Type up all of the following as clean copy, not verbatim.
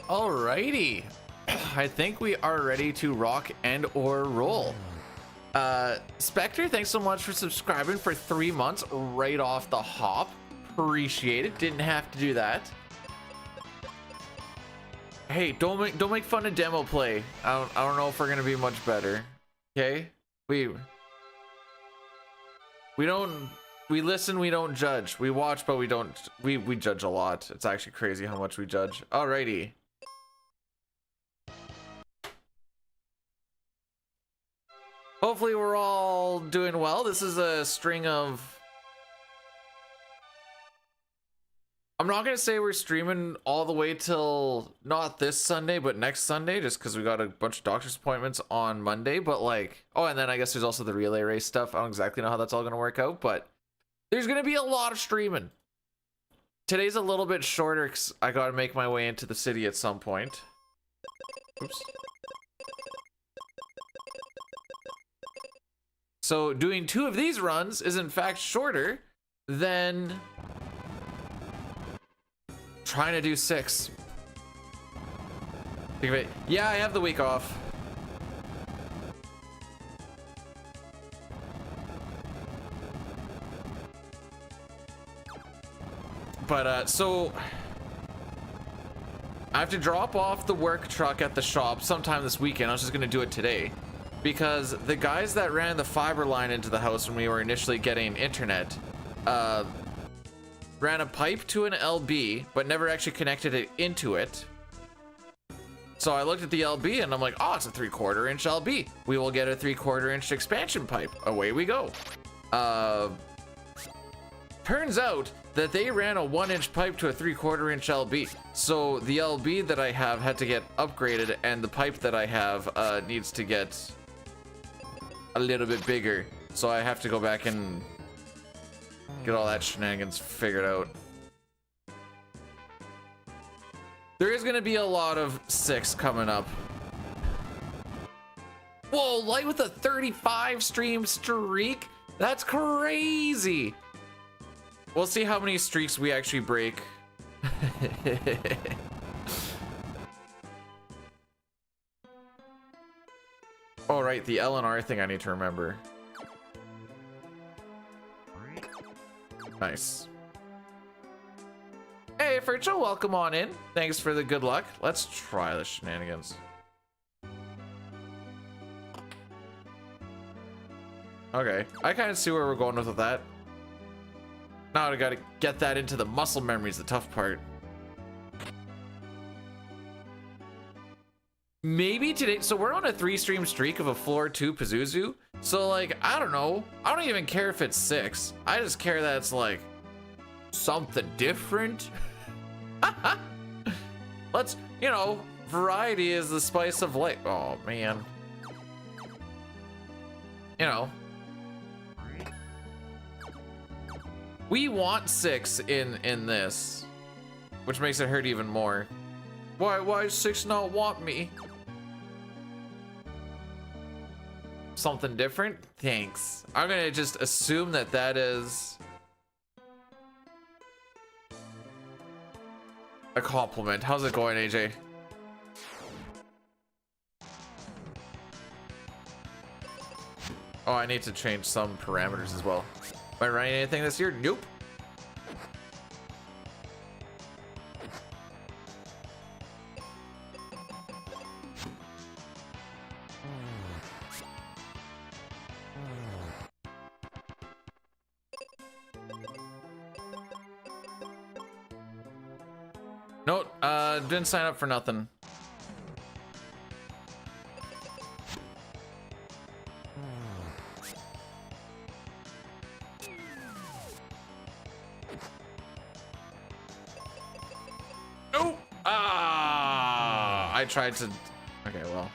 Alrighty, I think we are ready to rock and or roll. Spectre, thanks so much for subscribing for 3 months right off the hop. Appreciate it. Didn't have to do that. Hey, don't make fun of demo play. I don't know if we're gonna be much better. Okay, we listen, we don't judge. We watch, but we don't. We judge a lot. It's actually crazy how much we judge. Alrighty. Hopefully we're all doing well. This is a string of... I'm not gonna say we're streaming all the way till not this Sunday, but next Sunday, just because we got a bunch of doctor's appointments on Monday. But like, oh, and then I guess there's also the relay race stuff. I don't exactly know how that's all gonna work out, but there's gonna be a lot of streaming. Today's a little bit shorter because I gotta make my way into the city at some point. Oops. So doing 2 of these runs is in fact shorter than trying to do 6. Think of it. Yeah, I have the week off. But so I have to drop off the work truck at the shop sometime this weekend. I was just gonna do it today, because the guys that ran the fiber line into the house when we were initially getting internet ran a pipe to an LB but never actually connected it into it. So I looked at the LB and I'm like, oh, it's a 3/4 inch LB. We will get a 3/4 inch expansion pipe. Away we go. Turns out that they ran a 1-inch pipe to a 3/4 inch LB. So the LB that I have had to get upgraded, and the pipe that I have needs to get a little bit bigger. So I have to go back and get all that shenanigans figured out. There is going to be a lot of 6 coming up. Whoa, Light with a 35 stream streak? That's crazy. We'll see how many streaks we actually break. Oh, right, the LNR thing I need to remember. Nice. Hey, Fercho, welcome on in. Thanks for the good luck. Let's try the shenanigans. Okay, I kind of see where we're going with that. Now I gotta get that into the muscle memory is the tough part. Maybe today, so we're on a 3-stream streak of a floor 2 Pazuzu. So like, I don't know. I don't even care if it's 6. I just care that it's like something different. Let's, you know, variety is the spice of life. Oh man. You know. We want 6 in this, which makes it hurt even more. Why does 6 not want me? Something different? Thanks. I'm gonna just assume that that is a compliment. How's it going, AJ? Oh, I need to change some parameters as well. Am I running anything this year? Nope. Nope, didn't sign up for nothing. Oh! Ah! I tried to... Okay, well.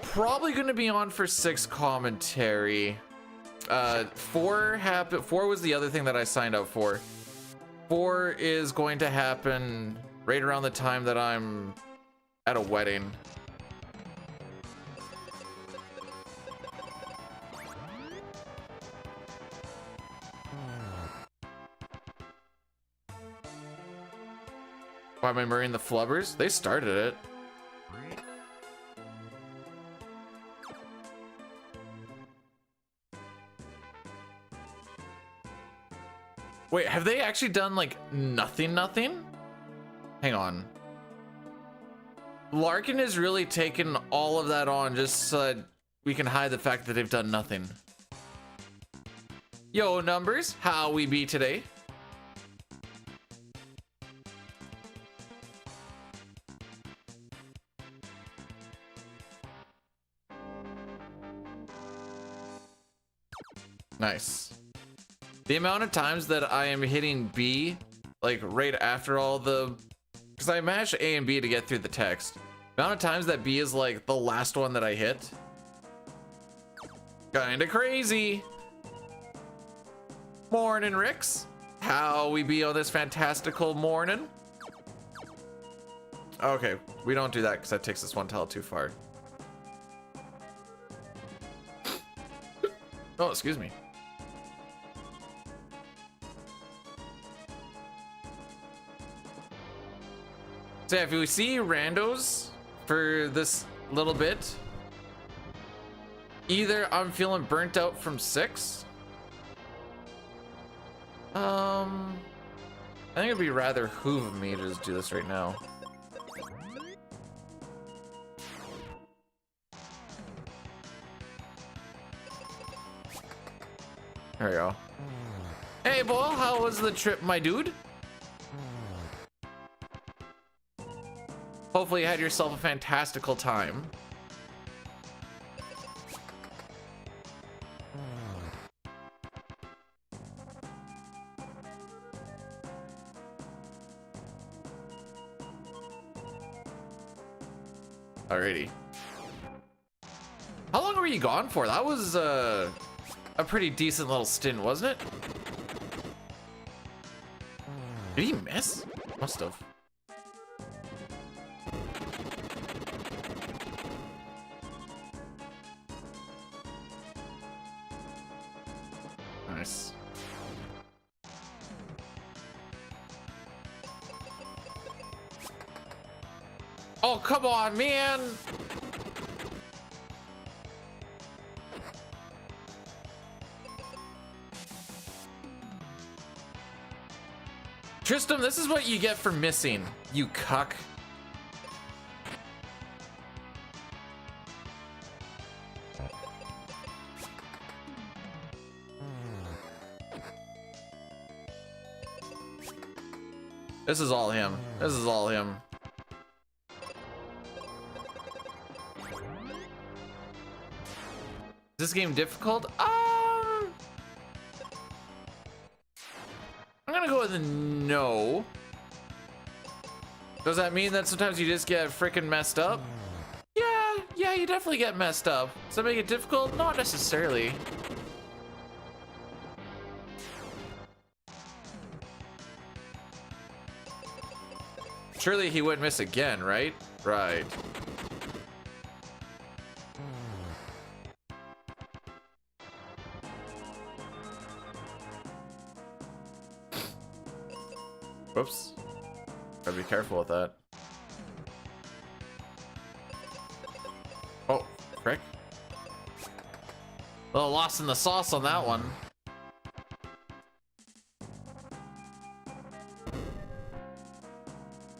Probably gonna be on for 6 commentary. 4 was the other thing that I signed up for. 4 is going to happen right around the time that I'm at a wedding. Why am I marrying the Flubbers? They started it. Wait, have they actually done like nothing? Hang on. Larkin is really taking all of that on just so that we can hide the fact that they've done nothing. Yo, numbers, how we be today? Nice. The amount of times that I am hitting B, like right after all the, because I mashed A and B to get through the text. The amount of times that B is like the last one that I hit. Kinda crazy. Morning, Ricks. How we be on this fantastical morning? Okay, we don't do that because that takes this one tile too far. Oh, excuse me. So yeah, if we see randos for this little bit, either I'm feeling burnt out from 6. I think it'd be rather hoove of me to just do this right now. There we go. Hey, Bull, how was the trip, my dude? Hopefully you had yourself a fantastical time. Alrighty. How long were you gone for? That was a pretty decent little stint, wasn't it? Did he miss? Must have. Nice. Oh, come on, man. Tristram, this is what you get for missing, you cuck. This is all him. This is all him. Is this game difficult? I'm gonna go with a no. Does that mean that sometimes you just get freaking messed up? Yeah, you definitely get messed up. Does that make it difficult? Not necessarily. Surely he wouldn't miss again, right? Right. Whoops. Gotta be careful with that. Oh, frick. A little lost in the sauce on that one.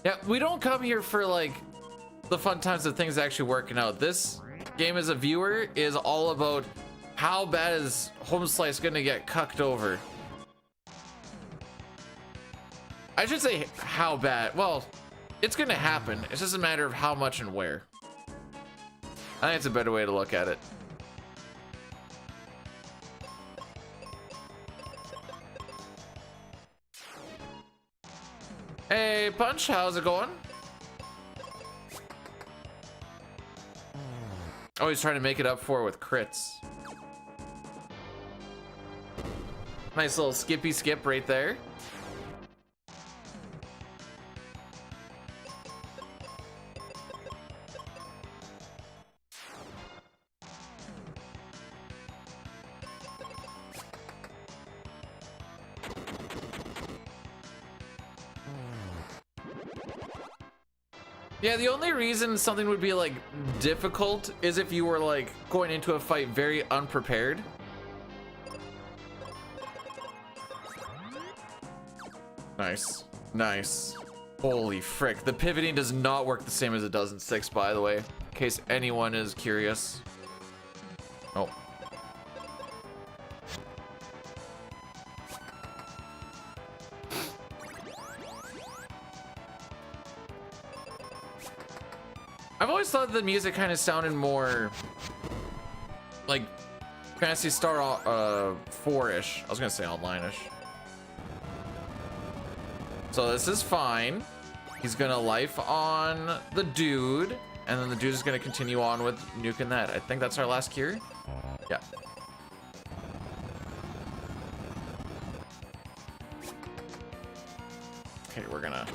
Yeah, we don't come here for like the fun times of things actually working out. This game as a viewer is all about how bad is Home Slice gonna get cucked over. I should say how bad. Well, it's gonna happen. It's just a matter of how much and where. I think it's a better way to look at it. Hey, Punch, how's it going? Oh, he's trying to make it up for with crits. Nice little skippy skip right there. Yeah, the only reason something would be like difficult is if you were like going into a fight very unprepared. Nice, nice. Holy frick, the pivoting does not work the same as it does in 6, by the way, in case anyone is curious. Oh. I've always thought the music kind of sounded more like Phantasy Star 4-ish. I was gonna say online-ish. So this is fine. He's gonna life on the dude, and then the dude is gonna continue on with nuking that. I think that's our last cure. Yeah. Okay, we're gonna...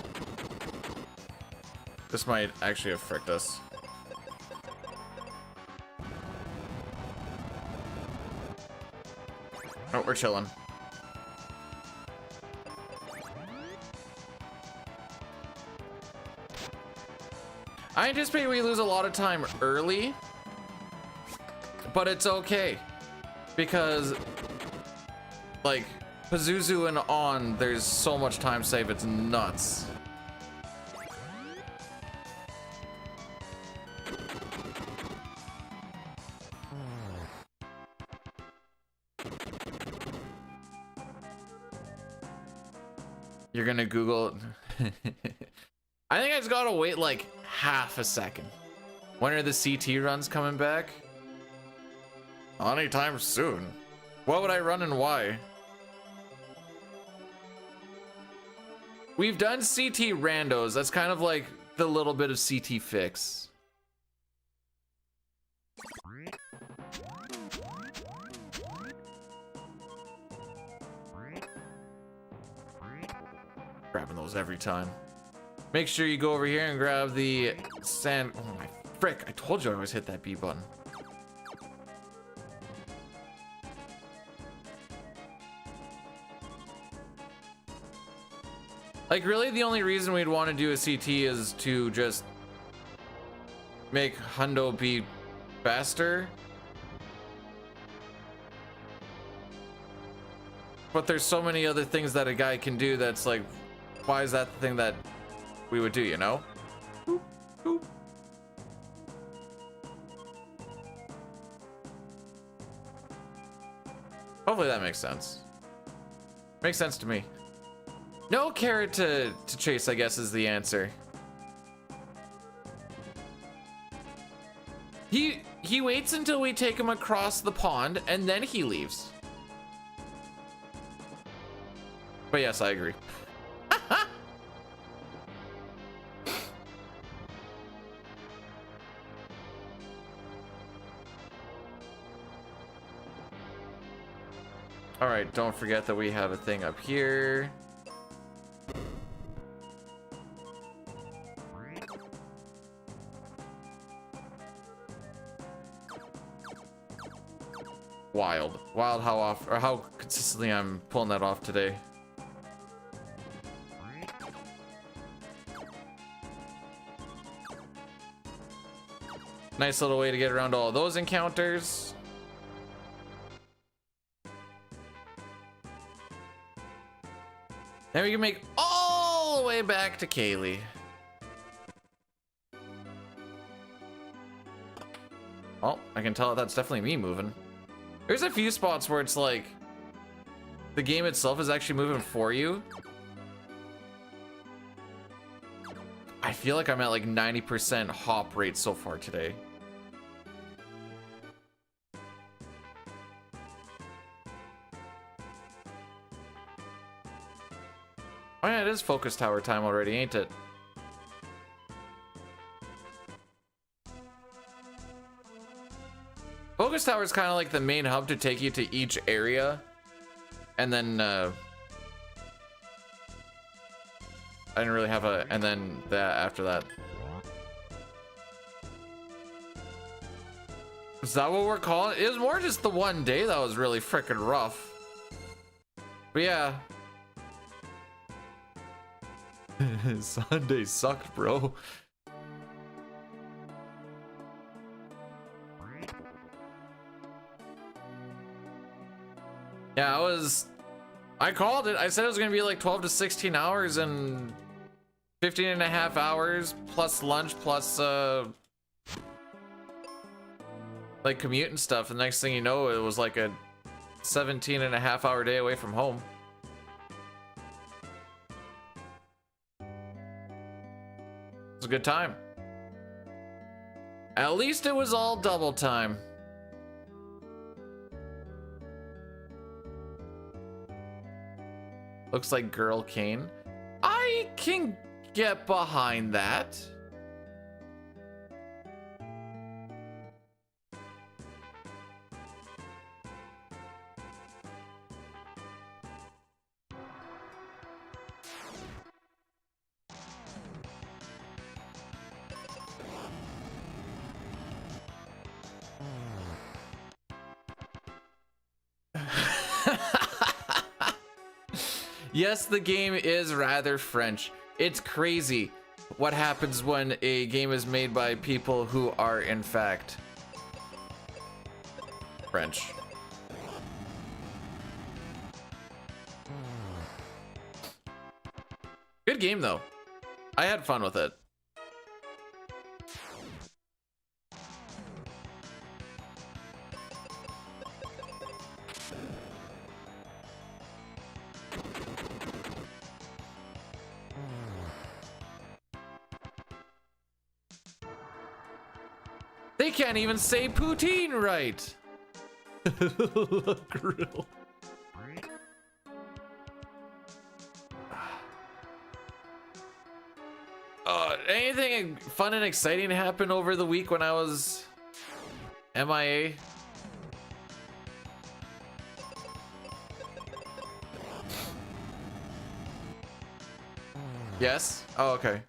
This might actually have fricked us. Oh, we're chilling. I anticipate we lose a lot of time early, but it's okay because like Pazuzu and on, there's so much time save, it's nuts. You're gonna Google I think I just gotta wait like half a second. When are the CT runs coming back? Anytime soon. What would I run and why? We've done CT randos. That's kind of like the little bit of CT fix. Grabbing those every time. Make sure you go over here and grab the sand. Oh my frick, I told you I always hit that B button. Like really the only reason we'd want to do a CT is to just make Hundo be faster. But there's so many other things that a guy can do that's like, why is that the thing that we would do, you know? Boop, boop. Hopefully that makes sense. Makes sense to me. No carrot to chase, I guess, is the answer. He waits until we take him across the pond and then he leaves. But yes, I agree. All right, don't forget that we have a thing up here. Wild how off or how consistently I'm pulling that off today. Nice little way to get around all those encounters. Then we can make all the way back to Kaylee. Well, I can tell that's definitely me moving. There's a few spots where it's like the game itself is actually moving for you. I feel like I'm at like 90% hop rate so far today. Oh yeah, it is focus tower time already, ain't it? Focus tower is kind of like the main hub to take you to each area, and then I didn't really have a, and then that after that. Is that what we're calling it? It was more just the one day that was really freaking rough. But yeah. Sunday sucked, bro. Yeah, I called it. I said it was gonna be like 12 to 16 hours and 15 and a half hours plus lunch plus like commute and stuff. The next thing you know, it was like a 17 and a half hour day away from home. It was a good time. At least it was all double time. Looks like Girl Kane. I can get behind that. Yes, the game is rather French. It's crazy what happens when a game is made by people who are in fact French. Good game though. I had fun with it. They can't even say poutine right. Grill. Anything fun and exciting happened over the week when I was MIA? Yes? Oh, okay.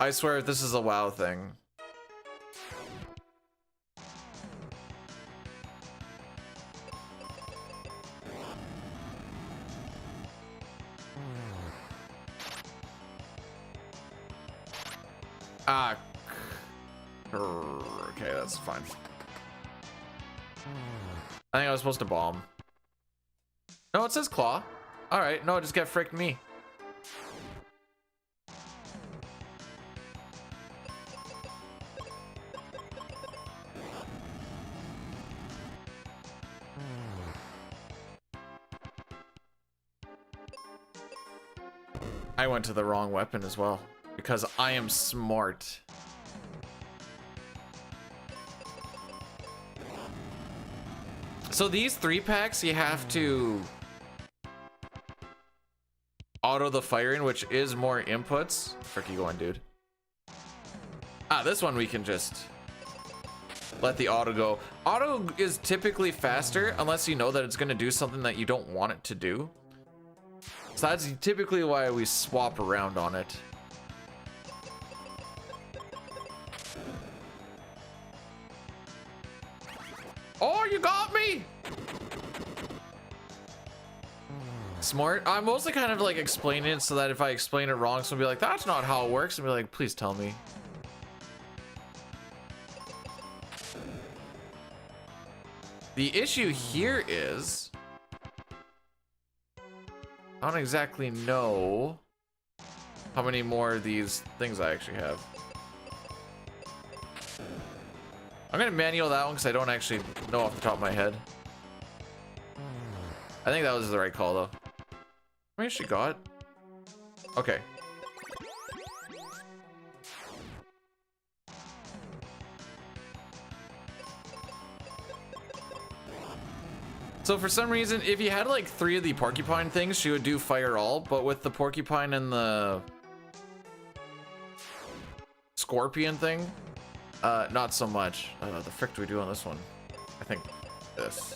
I swear this is a WoW thing. Ah. Okay, that's fine. I think I was supposed to bomb. No, it says claw. Alright, no, just get fricked me. I went to the wrong weapon as well because I am smart. So these 3-packs, you have to auto the firing, which is more inputs. Frick you going, dude? Ah, this one we can just let the auto go. Auto is typically faster unless you know that it's going to do something that you don't want it to do. So that's typically why we swap around on it. Oh, you got me! Smart. I'm mostly kind of like explaining it so that if I explain it wrong, someone will be like, that's not how it works. And be like, please tell me. The issue here is I don't exactly know how many more of these things I actually have. I'm gonna manual that one because I don't actually know off the top of my head. I think that was the right call though. I mean, she got. Okay. So for some reason, if you had like 3 of the porcupine things, she would do fire all, but with the porcupine and the scorpion thing, not so much. The frick do we do on this one? I think this.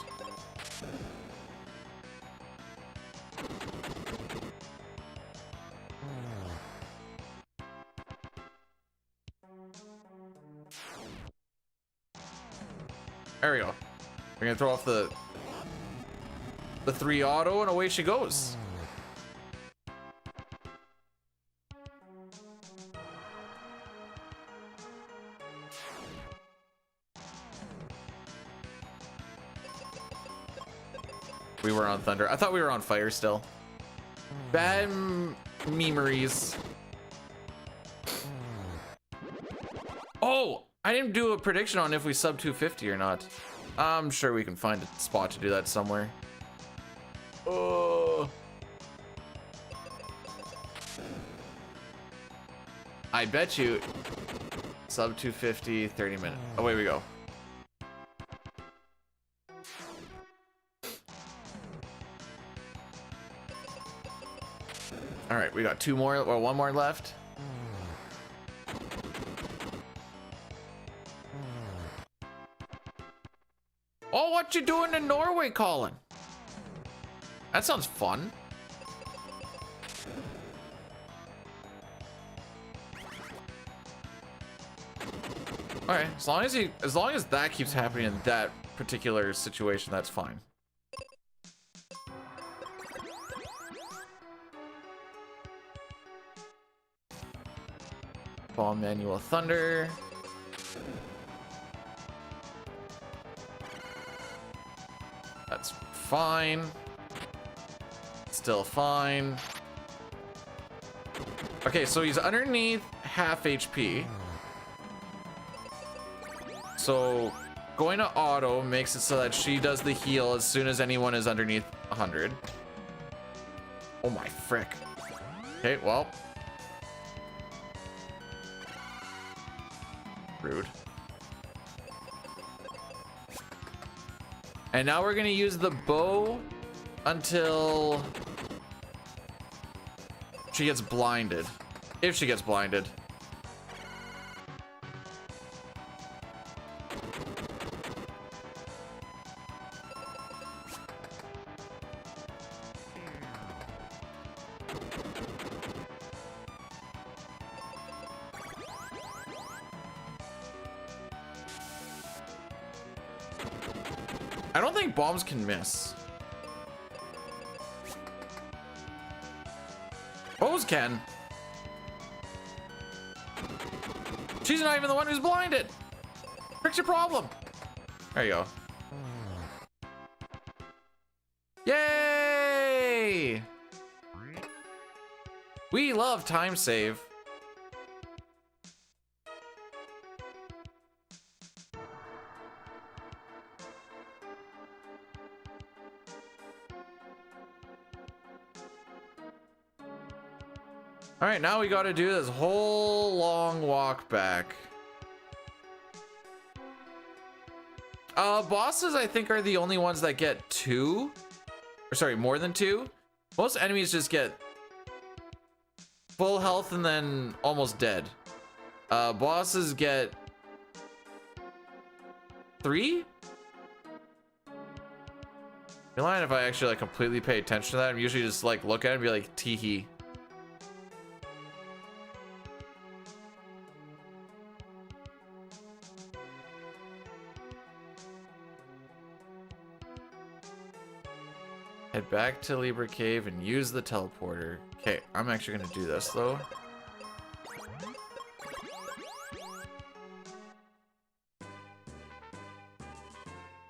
There we go. We're gonna throw off the 3 auto and away she goes. We were on thunder. I thought we were on fire still. Bad memories. Oh, I didn't do a prediction on if we sub 250 or not. I'm sure we can find a spot to do that somewhere. Oh. I bet you sub 250, 30 minutes. Away we go. All right, we got 2 more or 1 more left. Oh, what you doing in Norway, Colin? That sounds fun. All right, as long as that keeps happening in that particular situation, that's fine. Bomb manual thunder. That's fine. Still fine. Okay, so he's underneath half HP. So going to auto makes it so that she does the heal as soon as anyone is underneath 100. Oh my frick. Okay, well. Rude. And now we're gonna use the bow until she gets blinded. If she gets blinded. I don't think bombs can miss. Bows can. She's not even the one who's blinded. What's your problem? There you go. Yay! We love time save. All right, now we got to do this whole long walk back. Bosses, I think, are the only ones that get 2. Or sorry, more than 2. Most enemies just get full health and then almost dead. Bosses get 3? You lying if I actually like completely pay attention to that? I'm usually just like look at it and be like, tee-hee. Head back to Libra Cave and use the teleporter. Okay, I'm actually gonna do this though.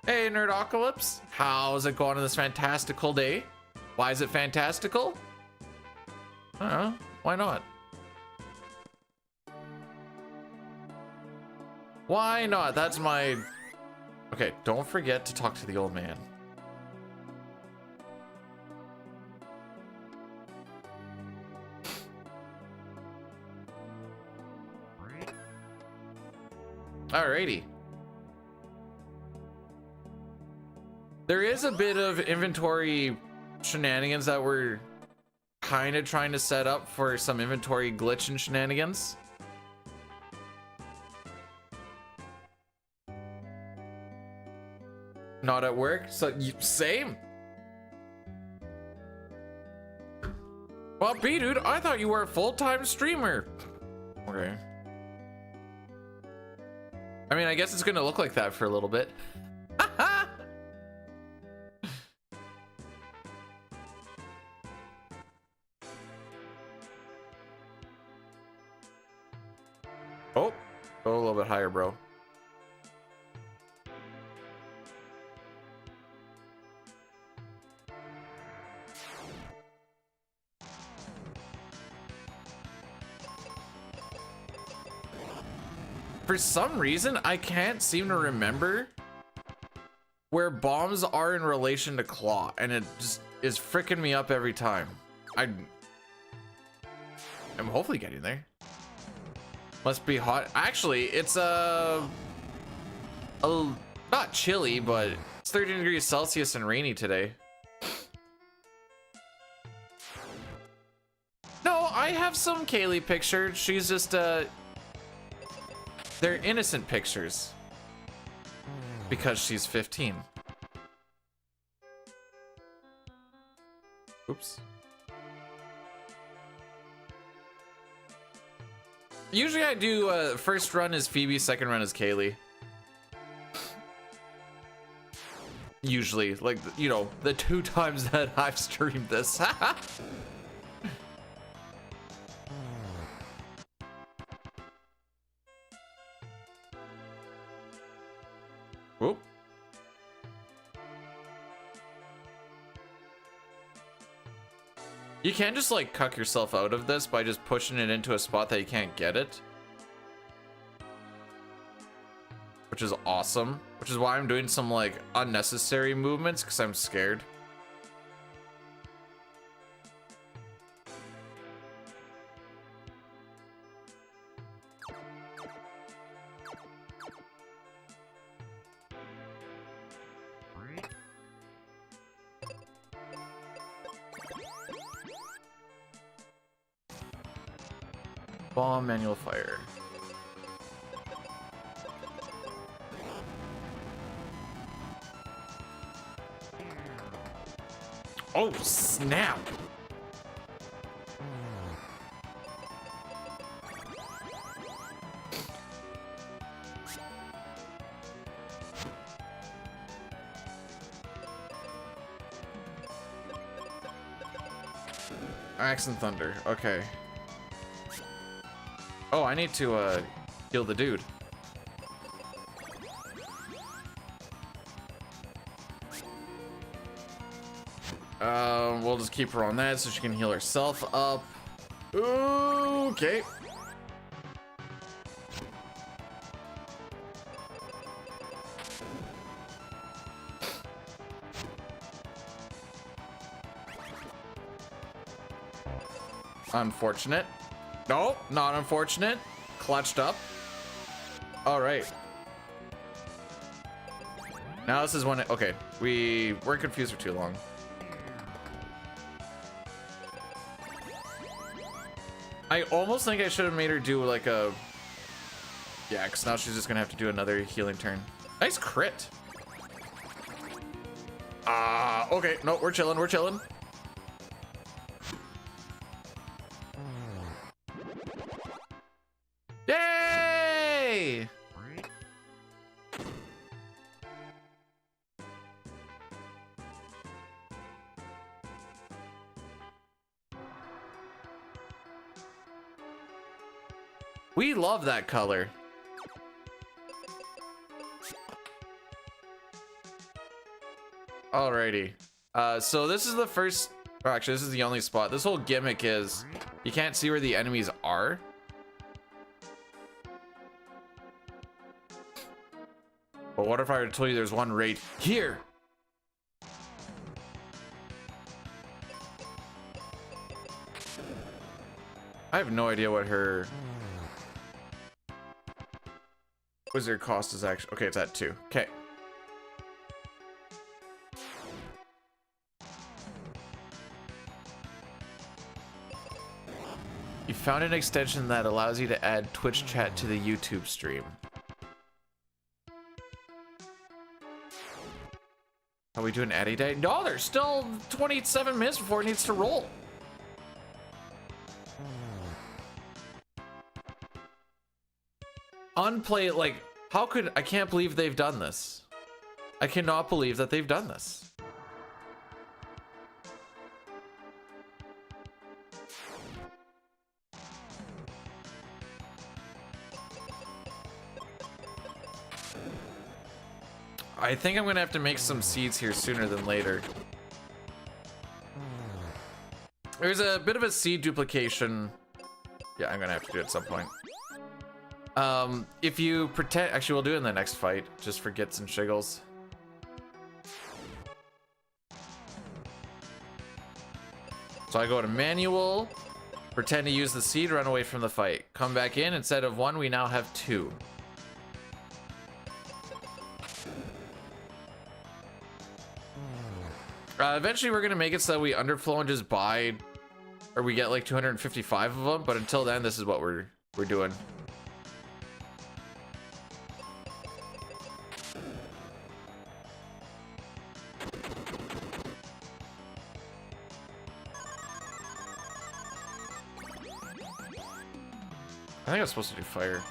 Hey, Nerdocalypse. How's it going on this fantastical day? Why is it fantastical? I don't know. Why not? Why not? That's my... Okay, don't forget to talk to the old man. Alrighty. There is a bit of inventory shenanigans that we're kind of trying to set up for some inventory glitch and shenanigans. Not at work, so same. Well, B dude, I thought you were a full-time streamer. Okay. I mean, I guess it's gonna look like that for a little bit. Oh, go a little bit higher, bro. For some reason, I can't seem to remember where bombs are in relation to claw, and it just is freaking me up every time. I'm hopefully getting there. Must be hot. Actually, it's not chilly, but it's 13 degrees Celsius and rainy today. No, I have some Kaylee pictures. She's just they're innocent pictures because she's 15. Oops. Usually I do first run is Phoebe, second run is Kaylee. Usually, like, you know, the 2 times that I've streamed this. Whoop. You can just like cuck yourself out of this by just pushing it into a spot that you can't get it, which is awesome, which is why I'm doing some like unnecessary movements because I'm scared. Bomb, manual fire. Oh, snap. Axe and thunder. Okay. Oh, I need to kill the dude. We'll just keep her on that so she can heal herself up. Okay. Unfortunate. No, not unfortunate. Clutched up. All right. Now this is when it, okay, we were confused for too long. I almost think I should have made her do like a, yeah, because now she's just gonna have to do another healing turn. Nice crit. Okay, no, we're chilling, we're chilling. Yay! We love that color. Alrighty. So this is the first, or actually this is the only spot. This whole gimmick is you can't see where the enemies are. But what if I were to tell you there's one right here? I have no idea what her wizard cost is actually. Okay, it's at 2. Okay. You found an extension that allows you to add Twitch chat to the YouTube stream. Are we doing Addy Day? No, there's still 27 minutes before it needs to roll. Unplay, like, how could, I can't believe they've done this. I cannot believe that they've done this. I think I'm gonna have to make some seeds here sooner than later. There's a bit of a seed duplication. Yeah, I'm gonna have to do it at some point. If you pretend, actually we'll do it in the next fight, just for gits and shiggles. So I go to manual, pretend to use the seed, run away from the fight. Come back in, instead of 1, we now have 2. Eventually we're gonna make it so that we underflow and just buy, or we get like 255 of them, but until then this is what we're doing. I think I was supposed to do fire.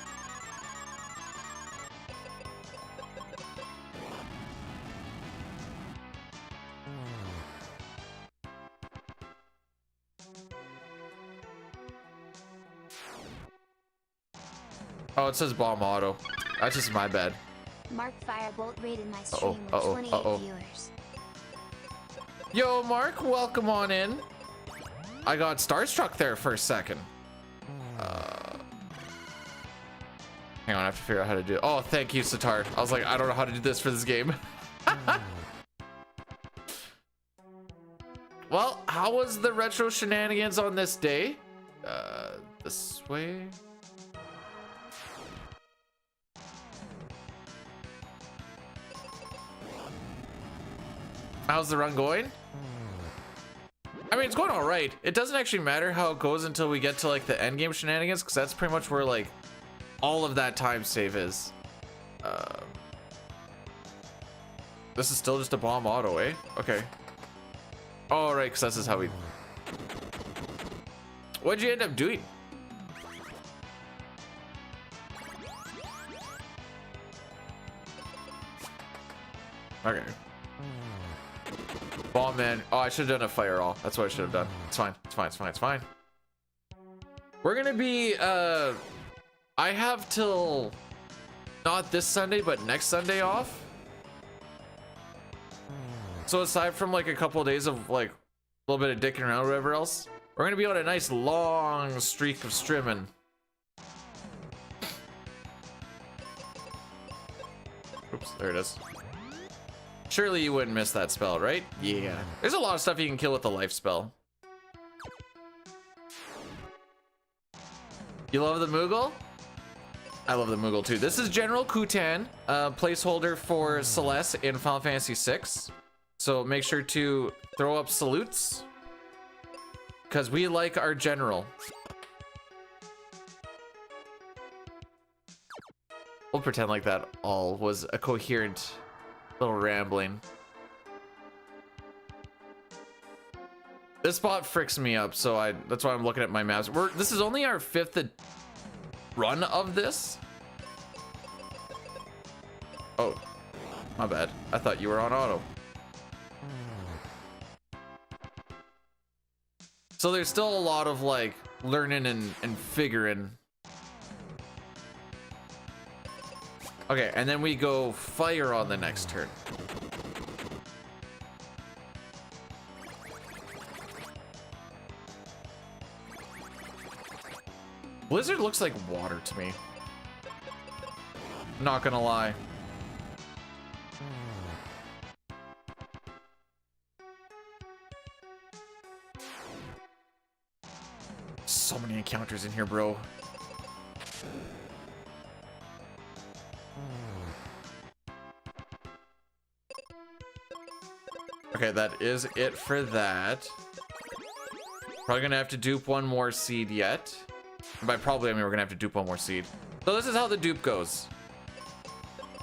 Oh, it says bomb auto. That's just my bad. Mark Firebolt rated my stream with 28 viewers. Yo, Mark, welcome on in. I got starstruck there for a second. Hang on, I have to figure out how to do it. Oh, thank you, Sitar. I was like, I don't know how to do this for this game. Well, how was the retro shenanigans on this day? This way. How's the run going? I mean, it's going all right. It doesn't actually matter how it goes until we get to like the end game shenanigans, because that's pretty much where like all of that time save is. This is still just a bomb auto, eh? Okay. All right, because this is how we. What'd you end up doing? Okay. Bomb man. Oh, I should have done a fire all. That's what I should have done. It's fine. It's fine. It's fine. It's fine. We're gonna be I have till not this Sunday, but next Sunday off. So aside from like a couple of days of like a little bit of dicking around or whatever else, we're gonna be on a nice long streak of streaming. Oops, there it is. Surely you wouldn't miss that spell, right? Yeah. There's a lot of stuff you can kill with the life spell. You love the Moogle? I love the Moogle too. This is General Kutan, placeholder for Celeste in Final Fantasy VI. So make sure to throw up salutes, because we like our general. We'll pretend like that all was a coherent little rambling. This spot fricks me up, so that's why I'm looking at my maps. This is only our 5th run of this. Oh, my bad. I thought you were on auto. So there's still a lot of like learning and figuring. Okay, and then we go fire on the next turn. Blizzard looks like water to me. Not gonna lie. So many encounters in here, bro. Okay, that is it for that. Probably gonna have to dupe one more seed yet. By probably, I mean we're gonna have to dupe one more seed. So this is how the dupe goes.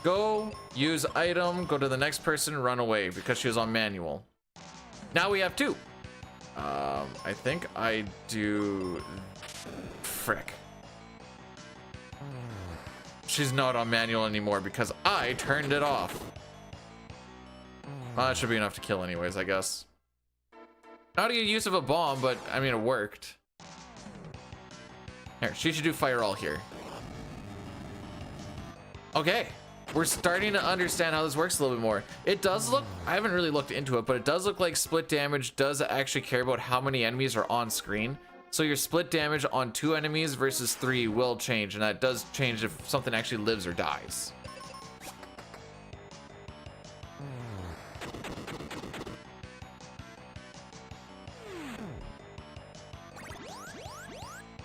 Go, use item, go to the next person, run away because she was on manual. Now we have 2. I think I do... Frick. She's not on manual anymore because I turned it off. Well, that should be enough to kill anyways, I guess. Not a good use of a bomb, but I mean, it worked. Here, she should do fire all here. Okay, we're starting to understand how this works a little bit more. It does look, I haven't really looked into it, but it does look like split damage does actually care about how many enemies are on screen. So your split damage on 2 enemies versus 3 will change, and that does change if something actually lives or dies.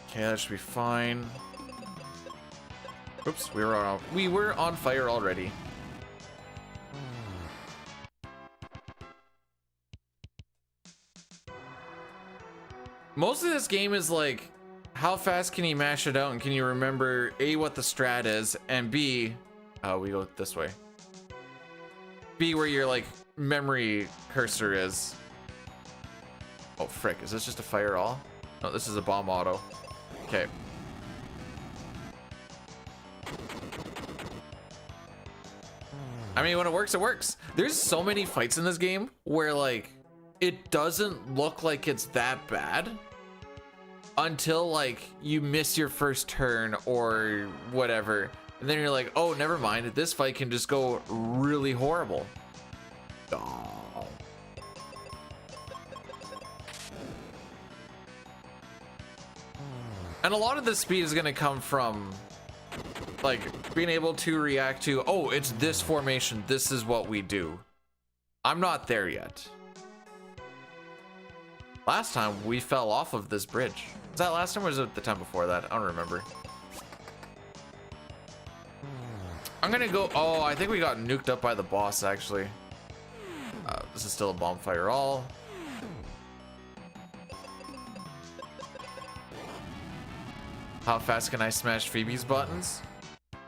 Okay, that should be fine. Oops, we were on fire already. Most of this game is like, how fast can you mash it out, and can you remember A, what the strat is, and B, we go this way. B, where your like memory cursor is. Oh frick, is this just a fire all? No, this is a bomb auto. Okay. I mean, when it works, it works. There's so many fights in this game where like it doesn't look like it's that bad until like you miss your first turn or whatever, and then you're like, oh, never mind, this fight can just go really horrible. Oh. And a lot of the speed is going to come from like being able to react to, oh, it's this formation, this is what we do. I'm not there yet. Last time we fell off of this bridge. Was that last time or was it the time before that? I don't remember. I'm gonna go, oh, I think we got nuked up by the boss actually. This is still a bonfire all. How fast can I smash Phoebe's buttons?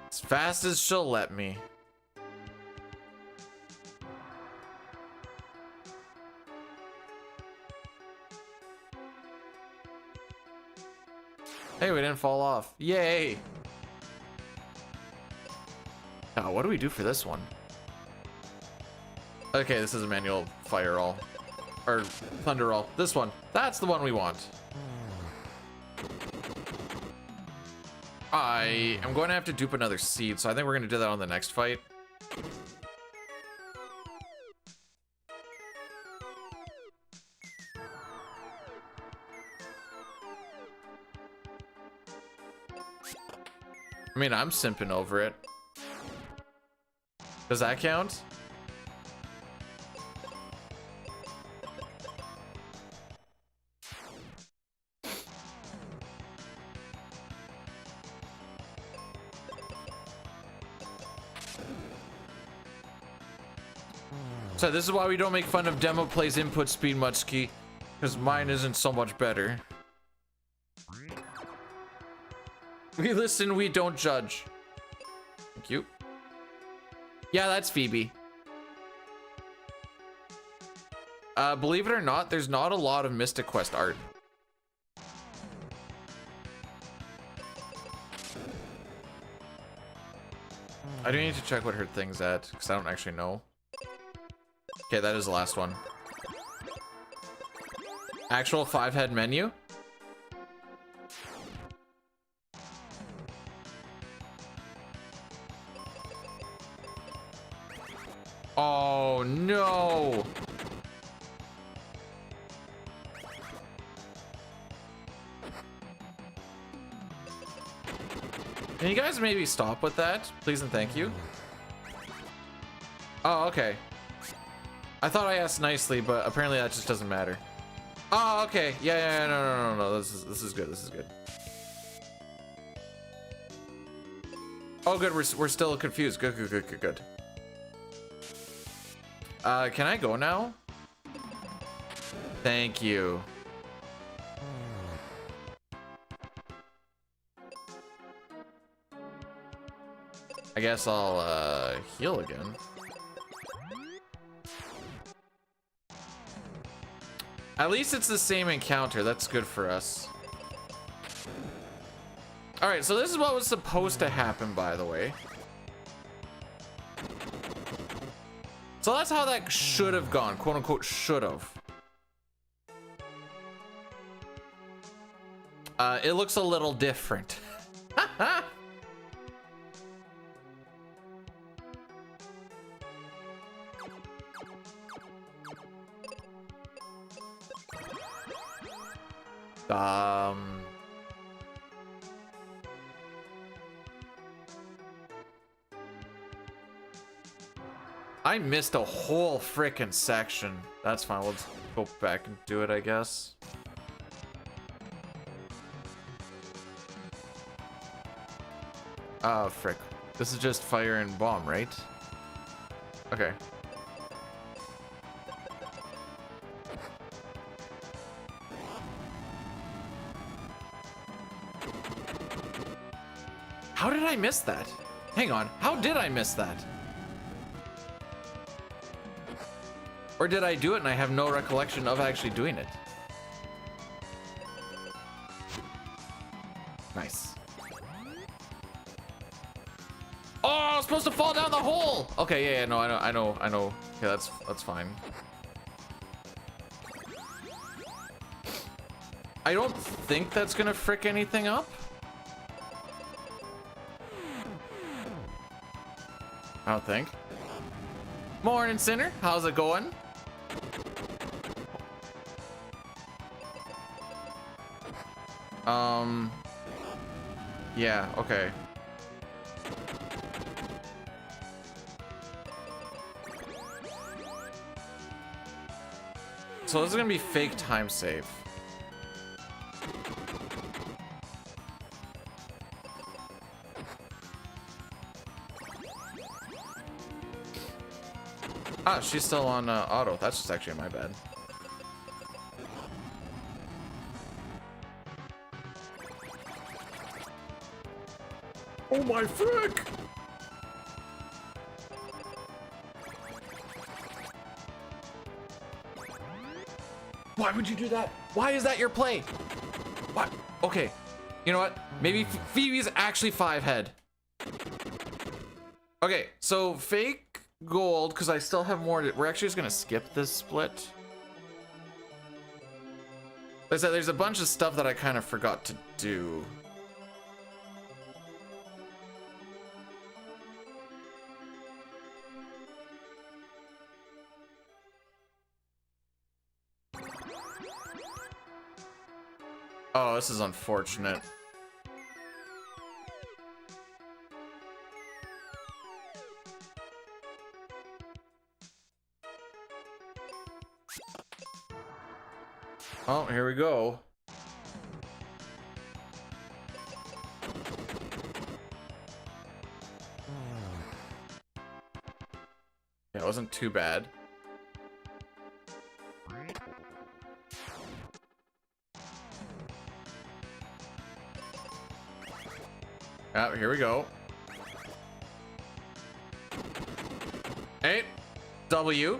As fast as she'll let me. Hey, we didn't fall off. Yay! Now, what do we do for this one? Okay, this is a manual fire all. Or thunder all. This one. That's the one we want. I am going to have to dupe another seed, so I think we're going to do that on the next fight. I mean, I'm simping over it. Does that count? So this is why we don't make fun of Demo Plays input speed Mutski, because mine isn't so much better. We listen, we don't judge. Thank you. Yeah, that's Phoebe. Believe it or not, there's not a lot of Mystic Quest art. I do need to check what her thing's at, because I don't actually know. Okay, that is the last one. Actual 5-head menu? Oh no! Can you guys maybe stop with that? Please and thank you. Oh, okay. I thought I asked nicely, but apparently that just doesn't matter. Oh, okay. Yeah, no. This is good. This is good. Oh, good. We're still confused. Good. Can I go now? Thank you. I guess I'll heal again. At least it's the same encounter. That's good for us. All right, so this is what was supposed to happen, by the way. So that's how that should have gone, quote unquote, should have. It looks a little different. I missed a whole frickin' section. That's fine. Let's go back and do it, I guess. Oh, frick. This is just fire and bomb, right? Okay. How did I miss that? Hang on. How did I miss that? Or did I do it and I have no recollection of actually doing it? Nice. Oh, I was supposed to fall down the hole. Okay, yeah, no, I know. Okay, that's fine. I don't think that's gonna frick anything up. I don't think. Morning, Sinner. How's it going? Yeah, okay. So this is gonna be fake time save. Ah, she's still on auto. That's just actually my bad. Oh my frick! Why would you do that? Why is that your play? What? Okay. You know what? Maybe Phoebe's actually 5-head. Okay, so fake gold, because I still have more. We're actually just gonna skip this split. Like I said, there's a bunch of stuff that I kind of forgot to do. Oh, this is unfortunate. Oh, here we go. Yeah, it wasn't too bad. Here we go. A, W.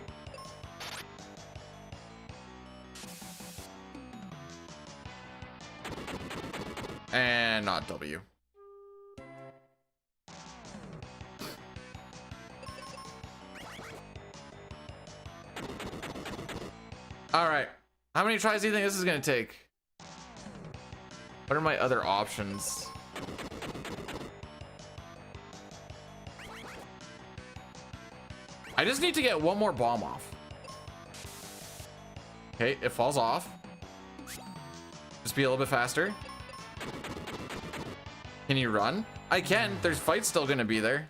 And not W. All right. How many tries do you think this is going to take? What are my other options? I just need to get one more bomb off. Okay, it falls off. Just be a little bit faster. Can you run? I can. There's fights still gonna be there.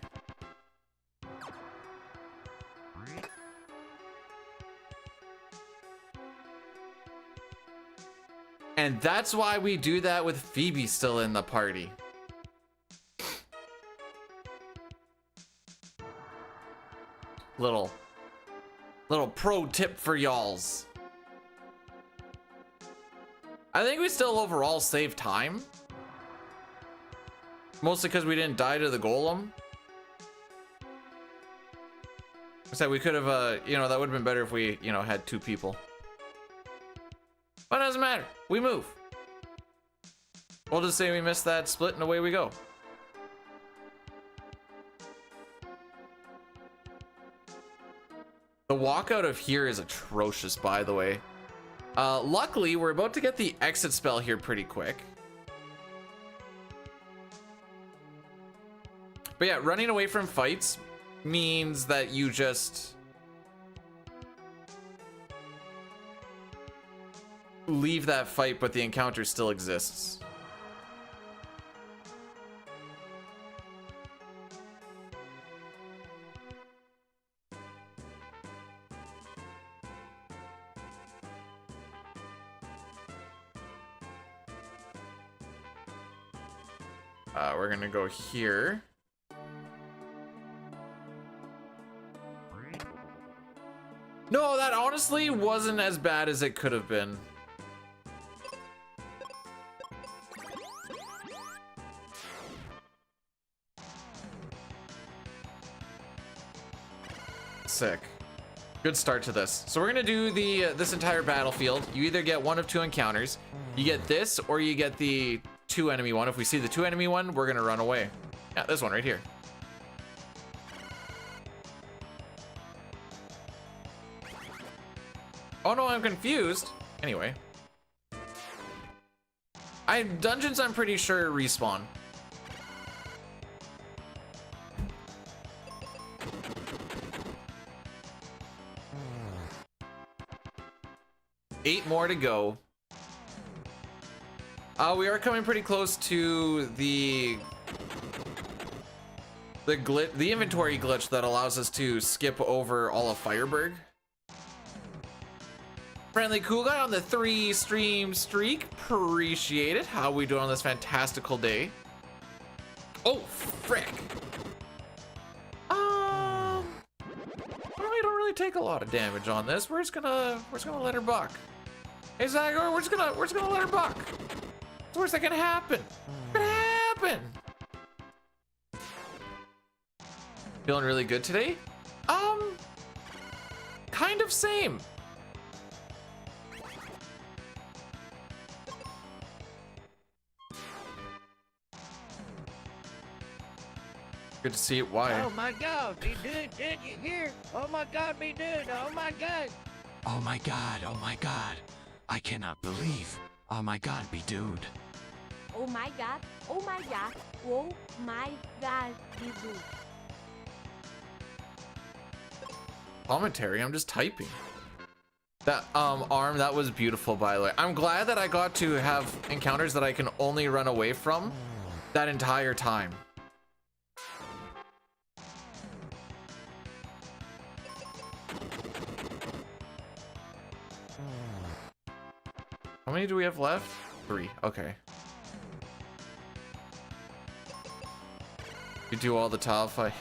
And that's why we do that with Phoebe still in the party. Little pro tip for y'alls. I think we still overall save time. Mostly because we didn't die to the golem. I said we could have, you know, that would have been better if we, you know, had 2 people. But it doesn't matter. We move. We'll just say we missed that split and away we go. The walkout of here is atrocious, by the way. Luckily, we're about to get the exit spell here pretty quick. But yeah, running away from fights means that you just leave that fight, but the encounter still exists. We're gonna go here. No, that honestly wasn't as bad as it could have been. Sick. Good start to this. So we're gonna do the this entire battlefield. You either get one of 2 encounters. You get this, or you get the 2 enemy one. If we see the 2 enemy one, we're gonna run away. Yeah, this one right here. Oh no, I'm confused. Anyway. Dungeons, I'm pretty sure respawn. Eight more to go. We are coming pretty close to the inventory glitch that allows us to skip over all of Fireburg. Friendly cool guy on the 3 stream streak. Appreciate it. How we doing on this fantastical day? Oh, frick. We don't really take a lot of damage on this. We're just gonna let her buck. Hey Zagor, we're just gonna let her buck. What's the worst that can happen? What can happen? Feeling really good today? Kind of same. Good to see it. Why? Oh my God, be dude, you hear? Oh my God, be dude, oh my God. Oh my God, oh my God. I cannot believe. Oh my God, be dude. Oh my God, oh my God, oh my God, you do. Commentary, I'm just typing. That arm, that was beautiful, by the way. I'm glad that I got to have encounters that I can only run away from that entire time. How many do we have left? 3. Okay. You do all the tile fight.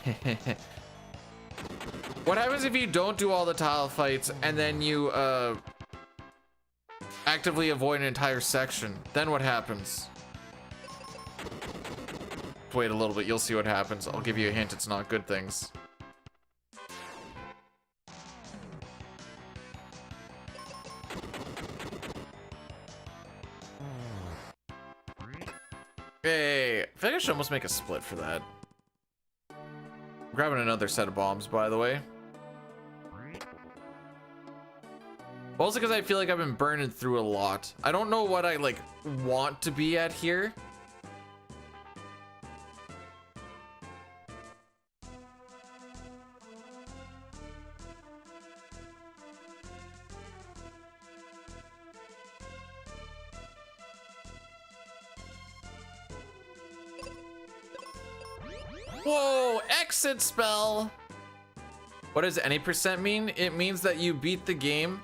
What happens if you don't do all the tile fights and then you actively avoid an entire section? Then what happens? Wait a little bit, you'll see what happens. I'll give you a hint, it's not good things. Hey, I feel like I should almost make a split for that. I'm grabbing another set of bombs, by the way. Also because I feel like I've been burning through a lot. I don't know what I like want to be at here. Whoa, exit spell. What does any percent mean? It means that you beat the game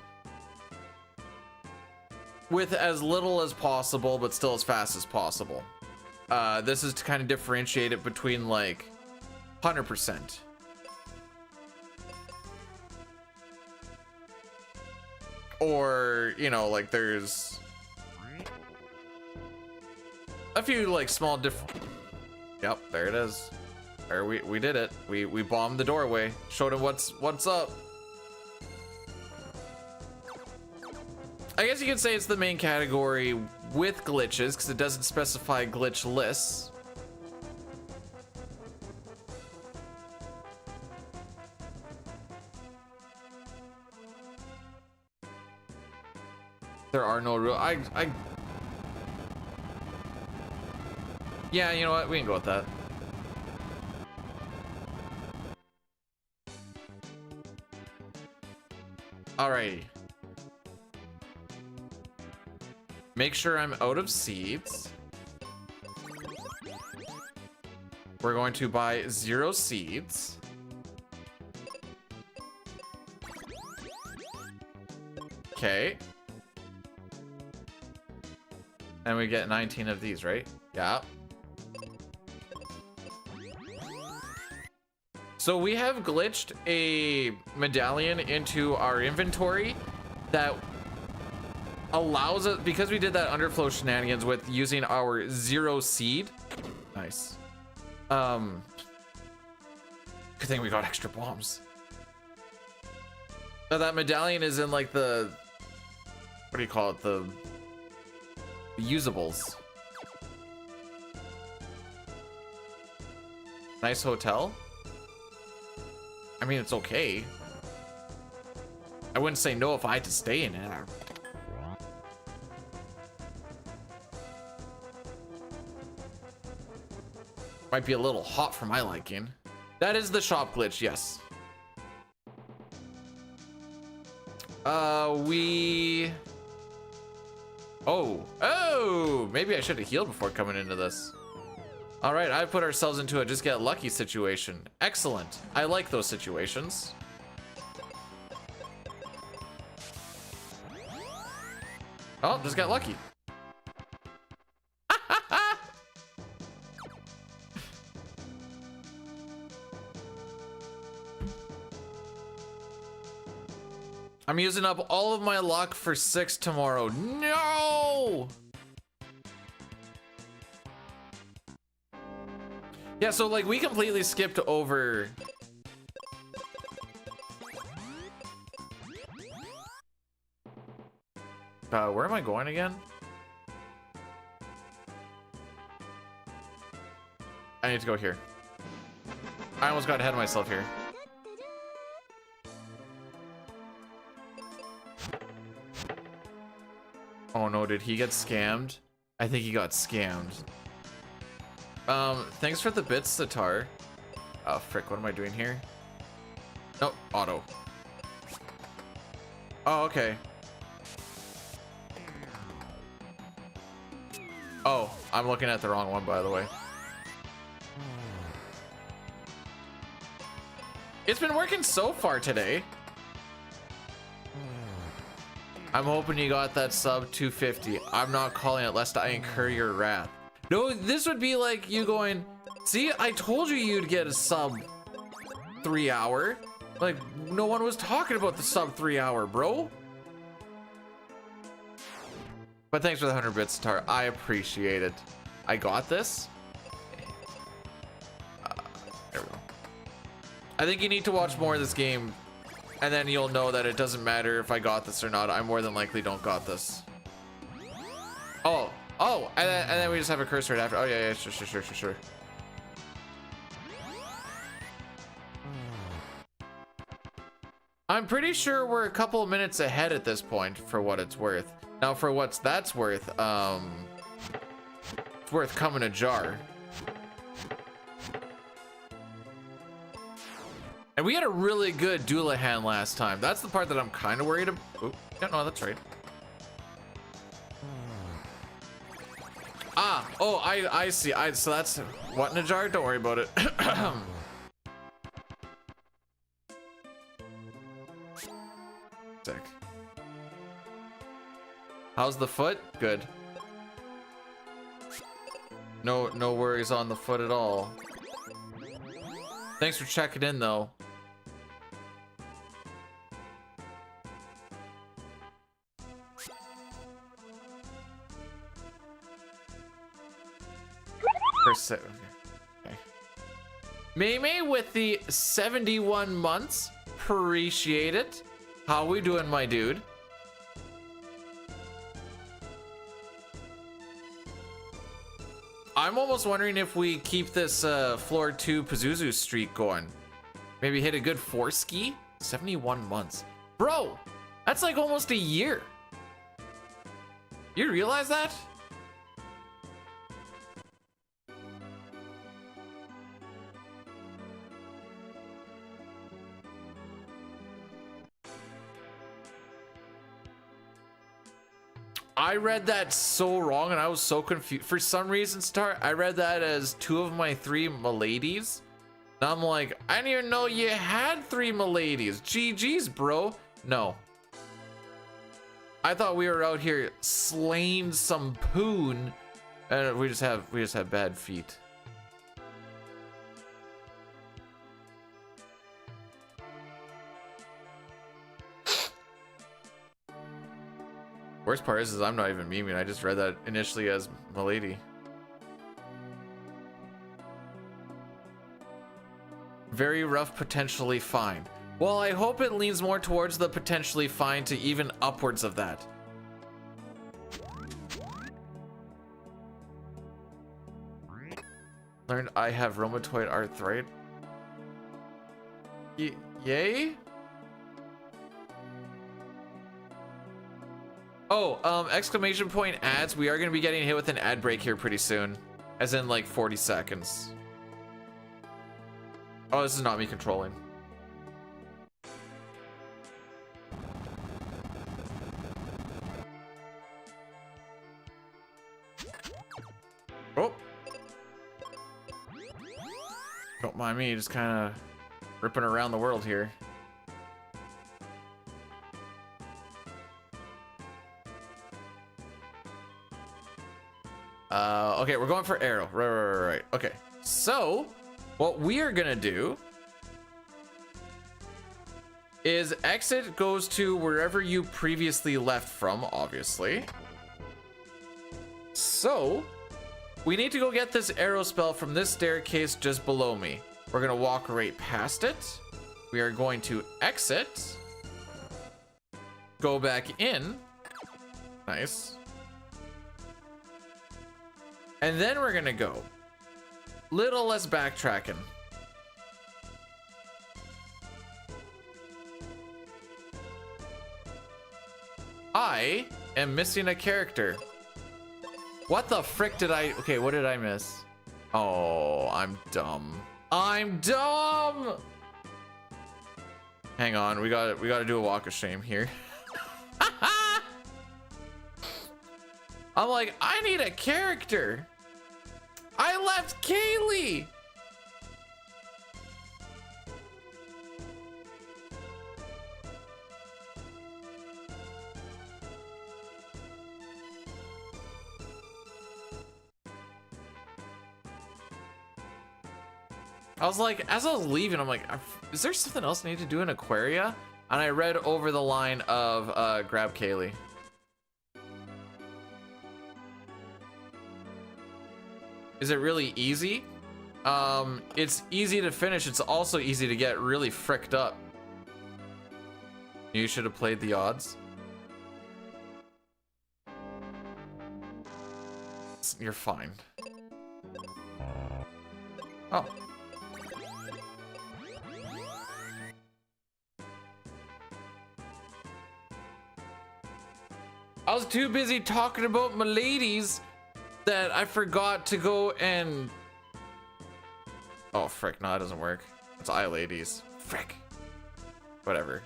with as little as possible, but still as fast as possible. This is to kind of differentiate it between like 100%. Or, you know, like there's a few like small Yep, there it is. There we did it. We bombed the doorway. Showed him what's up. I guess you could say it's the main category with glitches because it doesn't specify glitch lists. There are no real. Yeah, you know what? We can go with that. Alrighty. Make sure I'm out of seeds. We're going to buy 0 seeds. Okay. And we get 19 of these, right? Yeah. So we have glitched a medallion into our inventory that allows us, because we did that underflow shenanigans with using our 0 seed. Nice. Good thing we got extra bombs. So that medallion is in like the, what do you call it? The usables. Nice hotel. I mean, it's okay. I wouldn't say no if I had to stay in it. Might be a little hot for my liking. That is the shop glitch, yes. Oh, maybe I should have healed before coming into this. All right, I put ourselves into a just get lucky situation. Excellent. I like those situations. Oh, just got lucky. I'm using up all of my luck for 6 tomorrow. No! Yeah, so like we completely skipped over. Where am I going again? I need to go here. I almost got ahead of myself here. Oh no, did he get scammed? I think he got scammed. Thanks for the bits, Sitar. Oh, frick, what am I doing here? Oh, auto. Oh, okay. Oh, I'm looking at the wrong one, by the way. It's been working so far today. I'm hoping you got that sub 250. I'm not calling it lest I incur your wrath. No, this would be like you going, see, I told you you'd get a sub 3 hour. Like, no one was talking about the sub 3 hour, bro. But thanks for the 100 bits, Tar. I appreciate it. I got this. I think you need to watch more of this game, and then you'll know that it doesn't matter if I got this or not. I more than likely don't got this. Oh, and then we just have a cursor right after. Oh yeah, sure. I'm pretty sure we're a couple of minutes ahead at this point for what it's worth. Now for what's that's worth, it's worth coming a jar. And we had a really good Doulahan last time. That's the part that I'm kind of worried about. Oh, yeah, no, that's right. Ah, oh, I see. So that's what in a jar? Don't worry about it. Sick. How's the foot? Good. No worries on the foot at all. Thanks for checking in though. Okay. Meme with the 71 months. Appreciate it. How we doing, my dude? I'm almost wondering if we keep this floor 2 Pazuzu streak going. Maybe hit a good 4ski? 71 months. Bro, that's like almost a year. You realize that? I read that so wrong and I was so confused. For some reason, Star, I read that as 2 of my 3 miladies. And I'm like, I didn't even know you had 3 miladies. GG's, bro. No. I thought we were out here slaying some poon. And we just have bad feet. Worst part is I'm not even memeing. I just read that initially as milady. Very rough, potentially fine. Well, I hope it leans more towards the potentially fine to even upwards of that. Learned I have rheumatoid arthritis. Yay? Oh, exclamation point ads. We are going to be getting hit with an ad break here pretty soon. As in like 40 seconds. Oh, this is not me controlling. Oh. Don't mind me, just kind of ripping around the world here. Okay, we're going for arrow. Right. Okay, so what we are gonna do is exit goes to wherever you previously left from, obviously. So we need to go get this arrow spell from this staircase just below me. We're gonna walk right past it. We are going to exit, go back in. Nice. And then we're gonna go little less backtracking. I am missing a character. What the frick did I? Okay, what did I miss? Oh, I'm dumb. I'm dumb. Hang on, we gotta do a walk of shame here. I'm like, I need a character. I left Kaylee. I was like, as I was leaving, I'm like, is there something else I need to do in Aquaria? And I read over the line of grab Kaylee. Is it really easy? It's easy to finish. It's also easy to get really fricked up. You should have played the odds. You're fine. Oh. I was too busy talking about my ladies that I forgot to go and... Oh, frick. No, that doesn't work. It's I ladies. Frick. Whatever.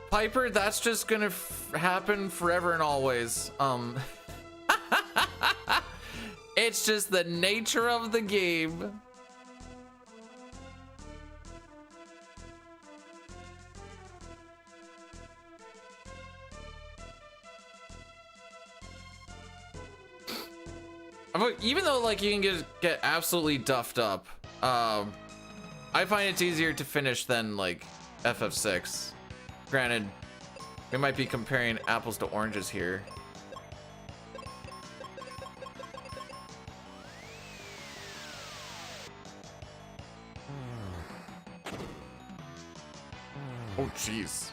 Piper, that's just gonna happen forever and always. It's just the nature of the game. Even though like you can get absolutely duffed up, I find it's easier to finish than like FF6. Granted, we might be comparing apples to oranges here. Oh, jeez.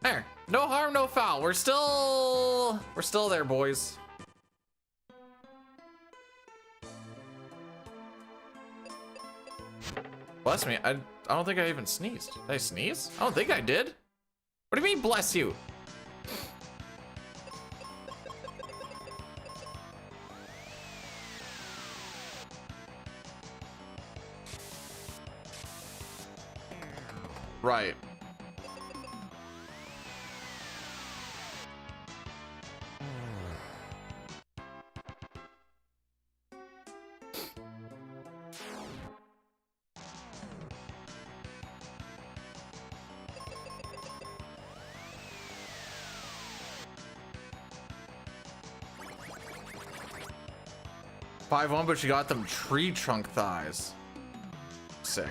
There. No harm, no foul. We're still there, boys. Bless me. I don't think I even sneezed. Did I sneeze? I don't think I did. What do you mean, bless you? Right. Five one, but she got them tree trunk thighs. Sick.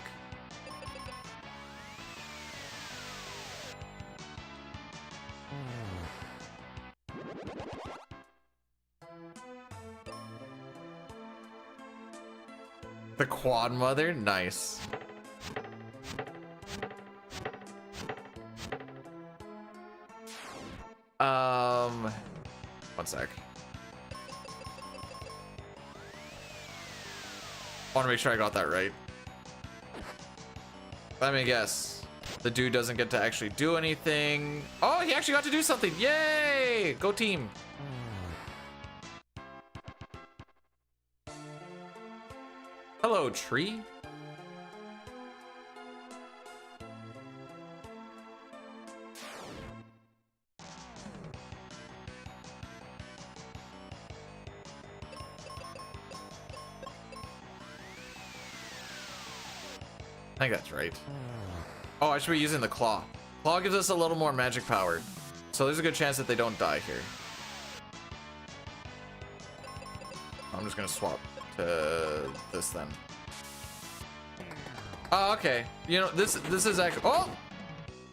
The quad mother, nice. One sec. I want to make sure I got that right. Let me guess. The dude doesn't get to actually do anything. Oh, he actually got to do something. Yay! Go team. Hello, tree. I think that's right. Oh, I should be using the claw. Claw gives us a little more magic power. So there's a good chance that they don't die here. I'm just gonna swap to this then. Oh, okay. You know, this is actually... Oh!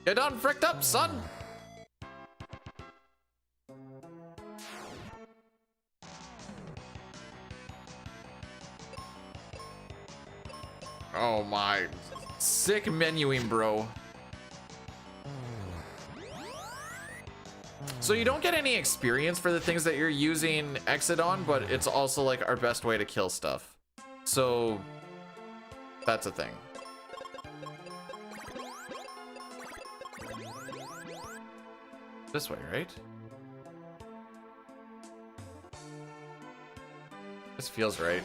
Get done fricked up, son! Oh my... Sick menuing, bro. So you don't get any experience for the things that you're using Exit on, but it's also like our best way to kill stuff. So that's a thing. This way, right? This feels right.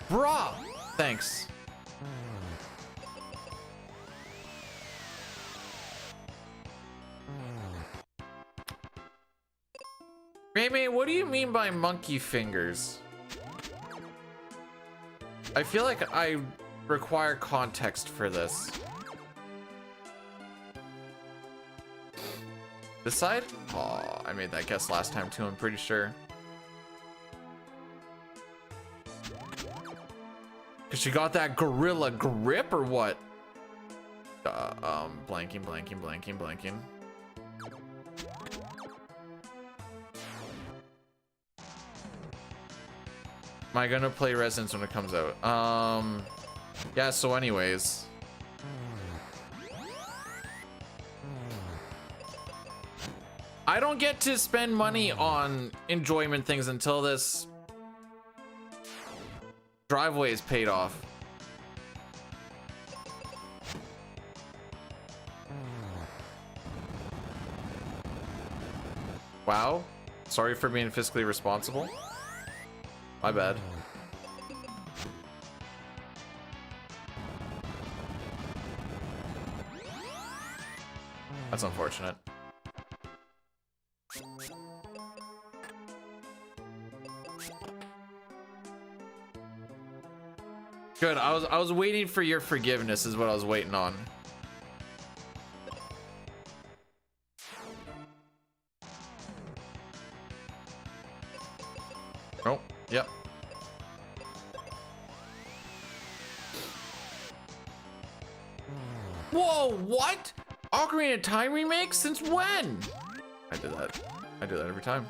Bruh! Thanks. Maybe, what do you mean by monkey fingers? I feel like I require context for this. This side? Oh, I made that guess last time too, I'm pretty sure. Cause she got that gorilla grip or what? Blanking. Am I gonna play Resonance when it comes out? Yeah, so anyways. I don't get to spend money on enjoyment things until this driveway is paid off. Wow. Sorry for being fiscally responsible. My bad. That's unfortunate. Good. I was waiting for your forgiveness is what I was waiting on. Oh, yep. Whoa, what? Ocarina of Time remake? Since when? I do that every time.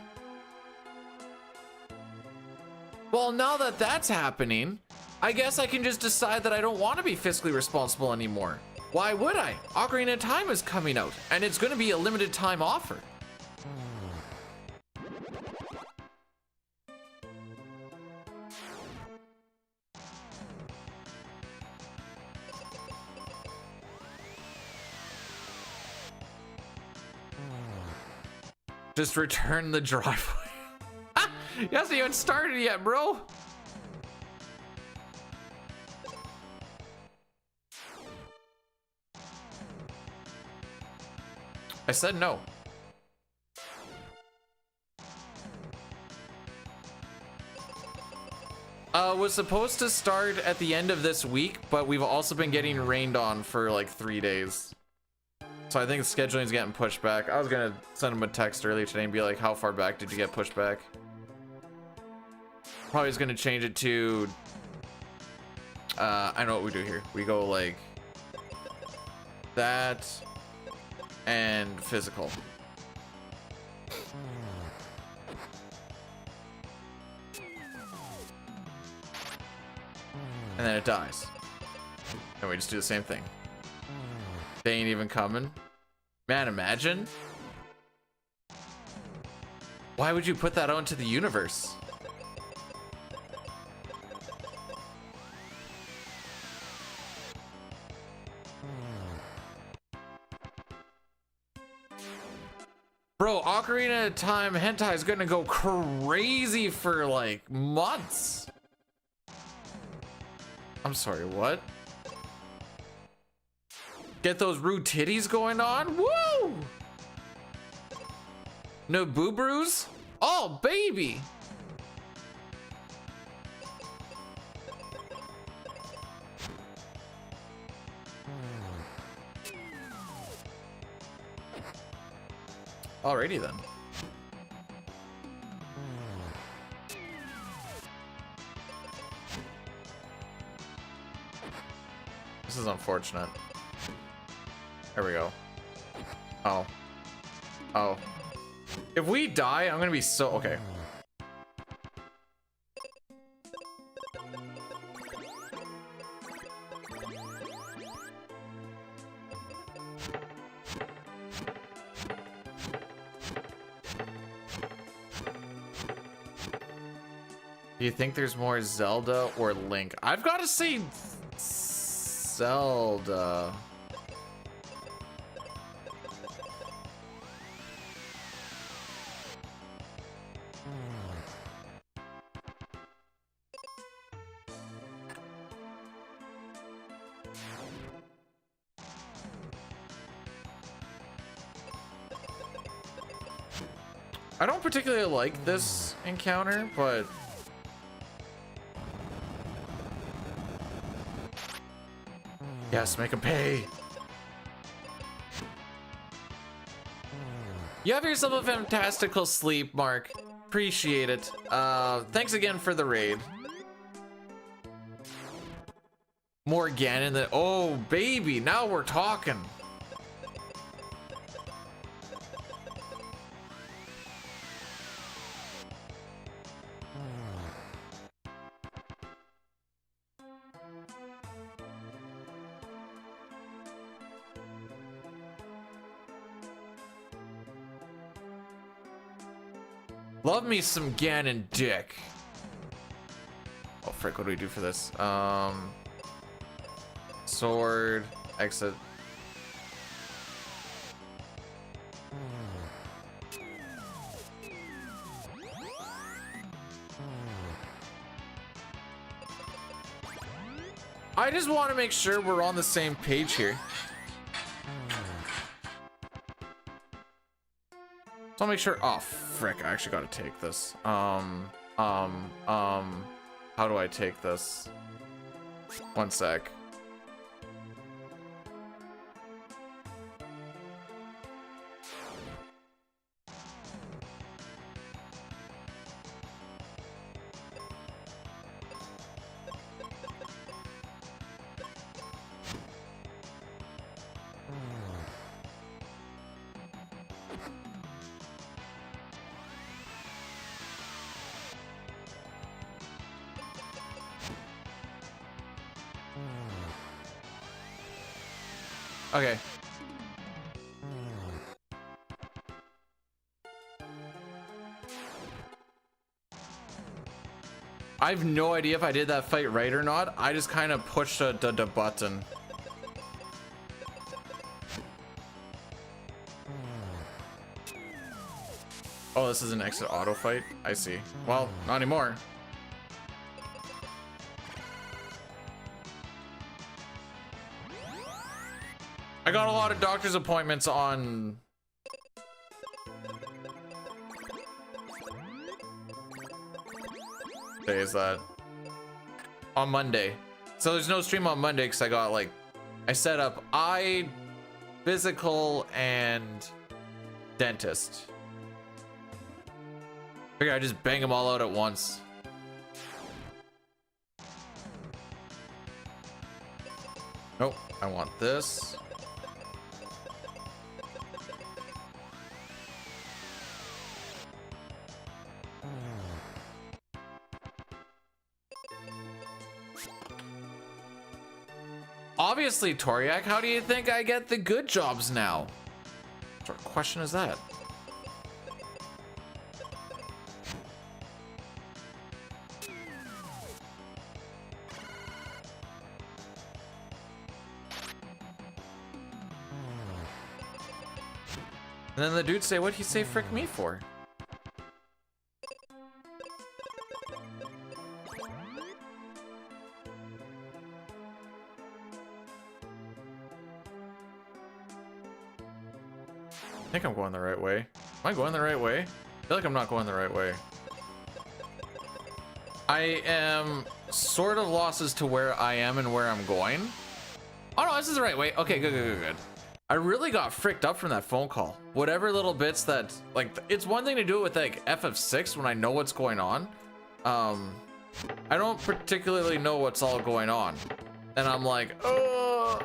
Well, now that that's happening, I guess I can just decide that I don't want to be fiscally responsible anymore. Why would I? Ocarina of Time is coming out, and it's going to be a limited time offer. Just return the driveway. He hasn't even started yet, bro. I said no. Was supposed to start at the end of this week, but we've also been getting rained on for like 3 days. So I think scheduling is getting pushed back. I was gonna send him a text earlier today and be like, how far back did you get pushed back? Probably is gonna change it to, I know what we do here. We go like that and physical. And then it dies. And we just do the same thing. They ain't even coming. Man, imagine. Why would you put that out into the universe? Bro, Ocarina of Time hentai is gonna go crazy for like months. I'm sorry, what? Get those rude titties going on? Woo! No boo-broos? Oh, baby! Alrighty then. This is unfortunate. There we go. Oh. Oh. If we die, I'm gonna be so... Okay. Do you think there's more Zelda or Link? I've got to say Zelda. I don't particularly like this encounter, but Yes, make him pay. You have yourself a fantastical sleep, Mark. Appreciate it. Thanks again for the raid. More Ganon than, oh baby, now we're talking. Love me some Ganon dick. Oh frick, what do we do for this? Sword, exit. I just want to make sure we're on the same page here. So I'll make sure. Oh frick, I actually gotta take this. How do I take this? One sec. Okay. I have no idea if I did that fight right or not. I just kind of pushed the button. Oh, this is an exit auto fight. I see. Well, not anymore. I got a lot of doctor's appointments on... What day is that? On Monday. So there's no stream on Monday because I got like... I set up eye, physical, and dentist. Figure I just bang them all out at once. Nope, I want this. Obviously, Toriak, how do you think I get the good jobs now? What sort of question is that? And then the dude say, what'd he say frick me for? I think I'm going the right way. Am I going the right way? I feel like I'm not going the right way. I am sort of lost as to where I am and where I'm going. Oh no, this is the right way. Okay, good. I really got fricked up from that phone call. Whatever little bits that, like, it's one thing to do it with like FF6 when I know what's going on. I don't particularly know what's all going on. And I'm like, oh.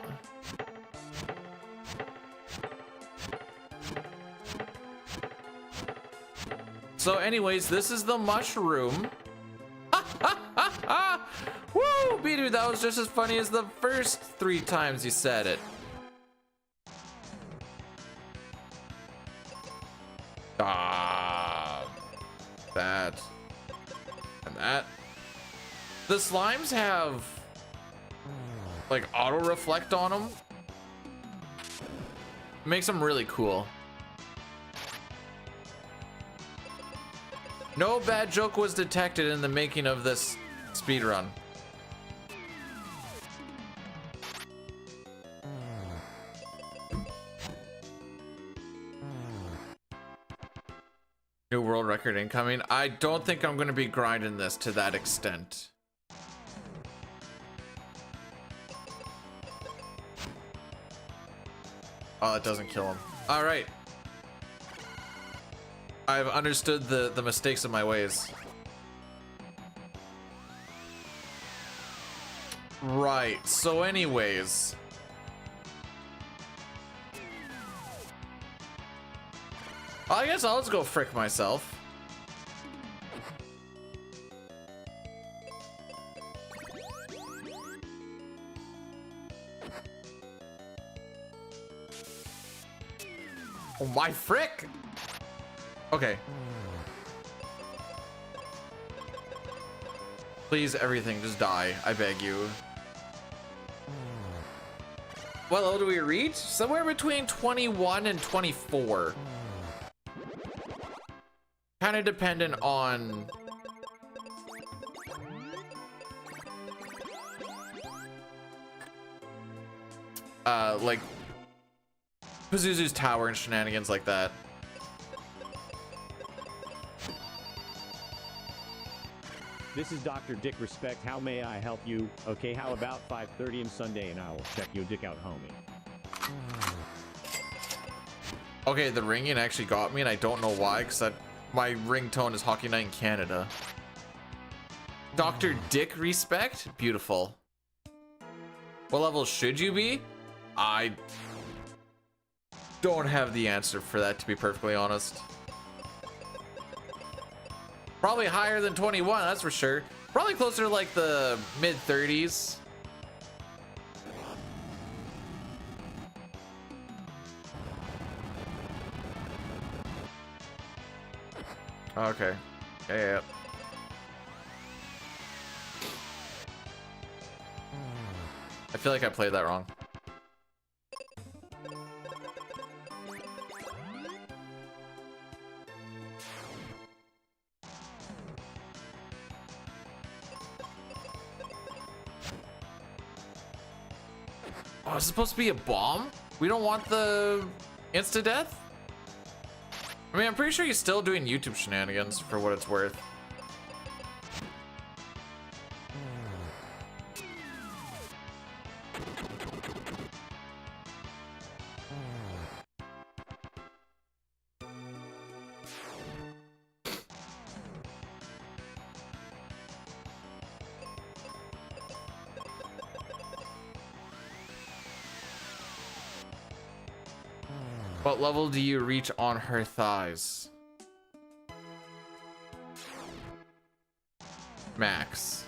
So anyways, this is the mushroom. Woo, B-dude, that was just as funny as the first 3 times you said it. That. And that. The slimes have like auto reflect on them. Makes them really cool. No bad joke was detected in the making of this speedrun. New world record incoming. I don't think I'm going to be grinding this to that extent. Oh, it doesn't kill him. All right. I've understood the mistakes of my ways. Right. So anyways. I guess I'll just go frick myself. Oh my frick! Okay. Please, everything, just die. I beg you. What level do we reach? Somewhere between 21 and 24. Kind of dependent on... like... Pazuzu's tower and shenanigans like that. This is Dr. Dick Respect. How may I help you? Okay, how about 5:30 on Sunday and I will check your dick out, homie. Okay, the ringing actually got me and I don't know why, because my ringtone is Hockey Night in Canada. Dr. Dick Respect? Beautiful. What level should you be? I don't have the answer for that, to be perfectly honest. Probably higher than 21, that's for sure. Probably closer to like the mid 30s. Okay. Yeah. I feel like I played that wrong. Oh, it's supposed to be a bomb? We don't want the insta-death? I mean, I'm pretty sure he's still doing YouTube shenanigans for what it's worth. What level do you reach on her thighs? Max.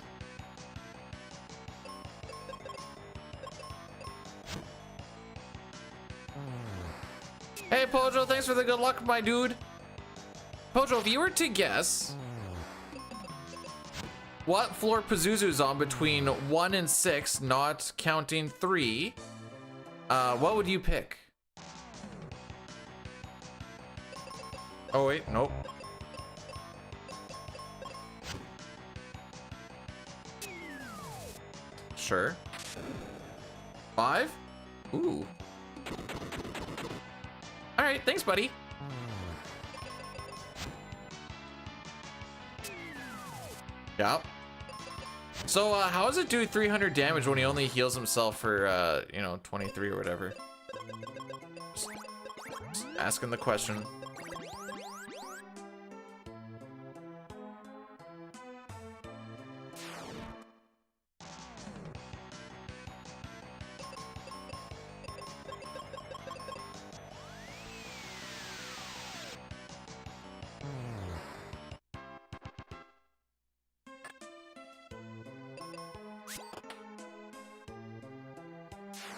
Hey Pojo, thanks for the good luck, my dude. Pojo, if you were to guess what floor Pazuzu's on between 1 and 6, not counting 3, what would you pick? Oh wait, nope. Sure. 5? Ooh. All right, thanks, buddy. Yep. So, how does it do 300 damage when he only heals himself for, you know, 23 or whatever? Just asking the question.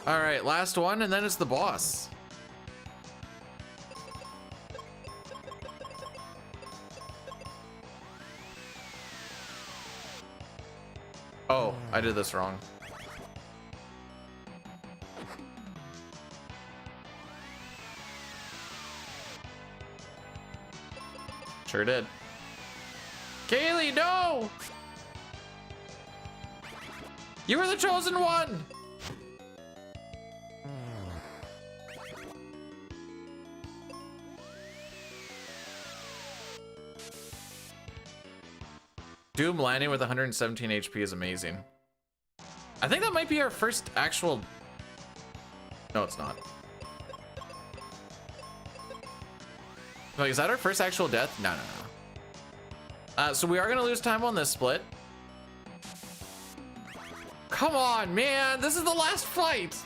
All right, last one, and then it's the boss. Oh, I did this wrong. Sure did. Kaylee, no! You were the chosen one! Doom landing with 117 HP is amazing. I think that might be our first actual... No, it's not. Like, is that our first actual death? No, no, no. So we are gonna lose time on this split. Come on, man. This is the last fight.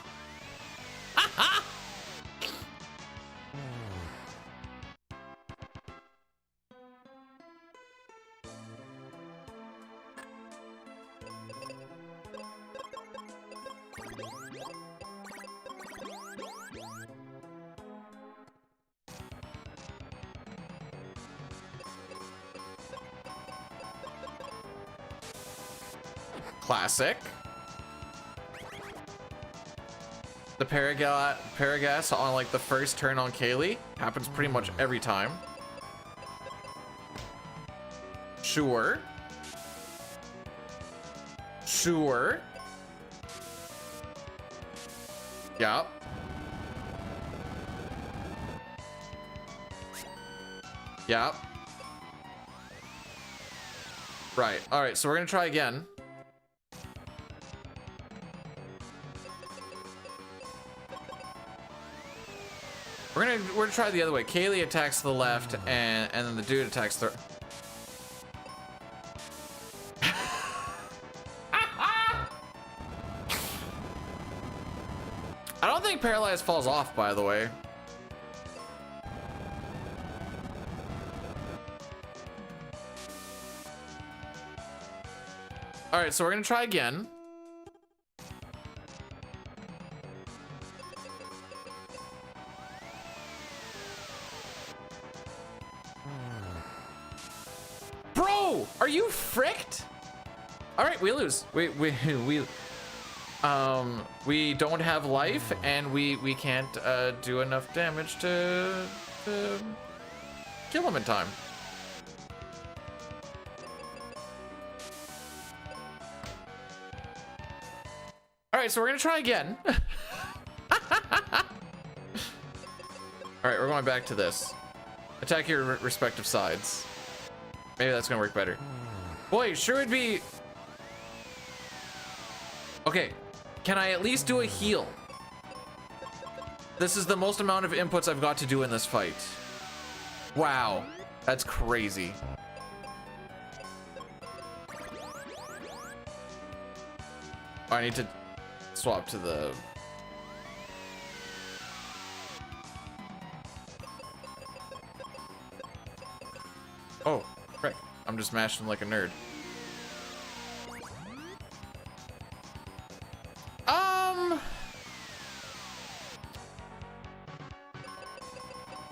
Classic. The Paragas on like the first turn on Kaylee happens pretty much every time. Sure. Sure. Yep. Yep. Right. All right. So we're gonna try again. We're gonna try the other way. Kaylee attacks the left, and then the dude attacks the. I don't think Paralyzed falls off, by the way. All right, so we're gonna try again. Bro, are you fricked? All right, we lose. We don't have life, and we can't do enough damage to kill him in time. All right, so we're gonna try again. All right, we're going back to this. Attack your respective sides. Maybe that's gonna work better. Boy, sure would be. Okay, can I at least do a heal? This is the most amount of inputs I've got to do in this fight. Wow, that's crazy. I need to swap to the. Oh, frick. I'm just mashing like a nerd.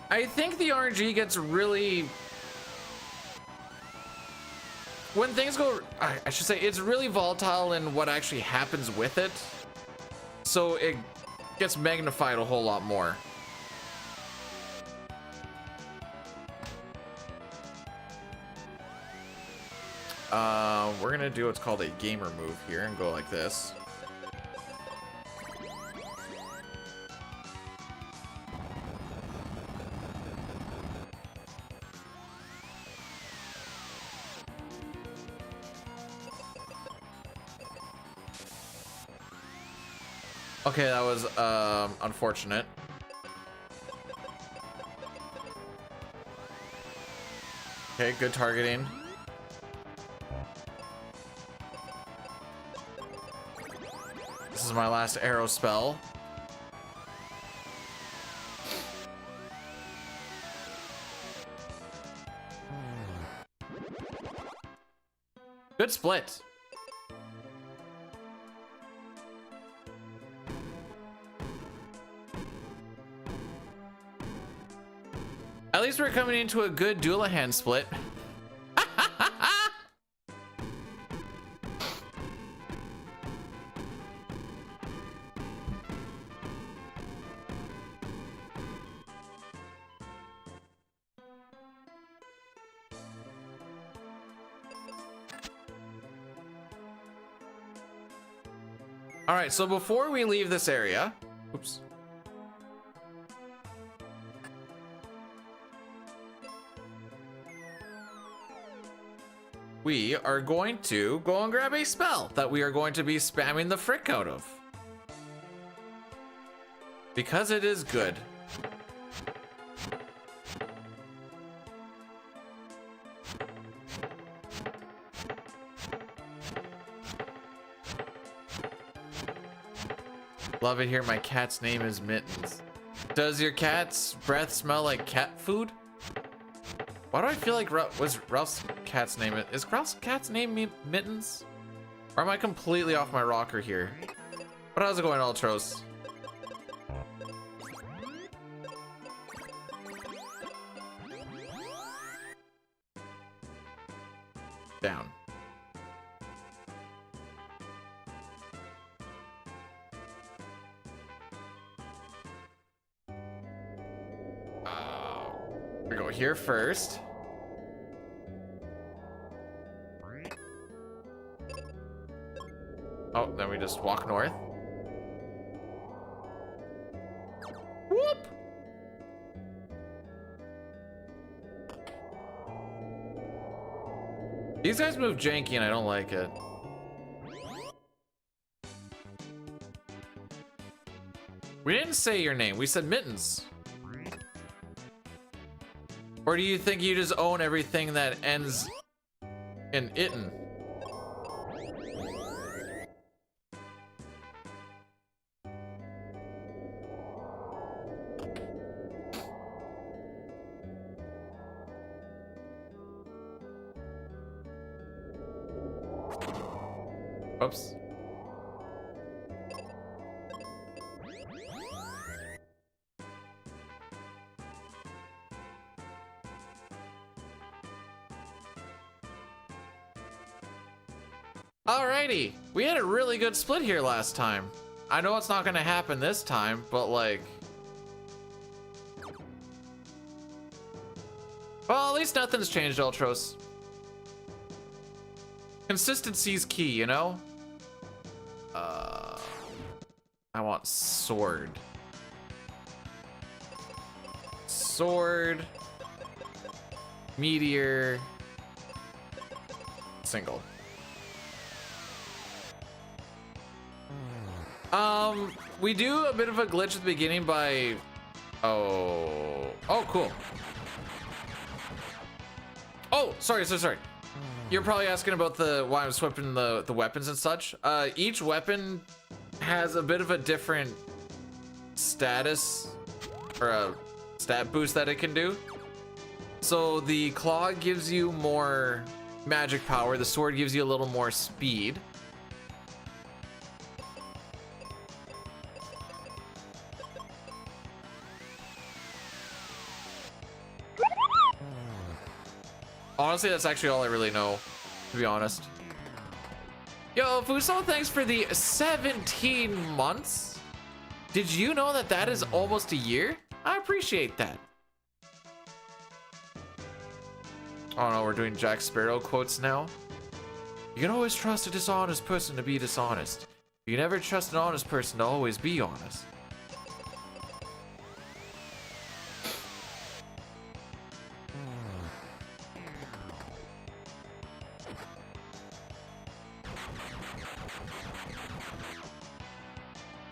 I think the RNG gets really. When things go, I should say, it's really volatile in what actually happens with it. So it gets magnified a whole lot more. We're gonna do what's called a gamer move here and go like this. Okay, that was unfortunate. Okay, good targeting. This is my last arrow spell. Good split. At least we're coming into a good Doulahan split. All right, so before we leave this area, oops. We are going to go and grab a spell that we are going to be spamming the frick out of. Because it is good. Love it here. My cat's name is Mittens. Does your cat's breath smell like cat food? Why do I feel like Ralph's cat's name? Is Ralph's cat's name Mittens? Or am I completely off my rocker here? But how's it going, Ultros? Down. We go here first. Oh, then we just walk north. Whoop! These guys move janky and I don't like it. We didn't say your name, we said Mittens. Or do you think you just own everything that ends in itten? Oops. Alrighty, we had a really good split here last time. I know it's not gonna happen this time, but like... Well, at least nothing's changed, Ultros. Consistency's key, you know? I want sword. Sword. Meteor. Single. We do a bit of a glitch at the beginning by... Oh, cool. Oh, sorry. You're probably asking about why I'm swapping the weapons and such. Each weapon has a bit of a different status or a stat boost that it can do. So the claw gives you more magic power. The sword gives you a little more speed. Honestly, that's actually all I really know, to be honest. Yo, Fuso, thanks for the 17 months. Did you know that that is almost a year? I appreciate that. Oh no, we're doing Jack Sparrow quotes now. You can always trust a dishonest person to be dishonest. You can never trust an honest person to always be honest.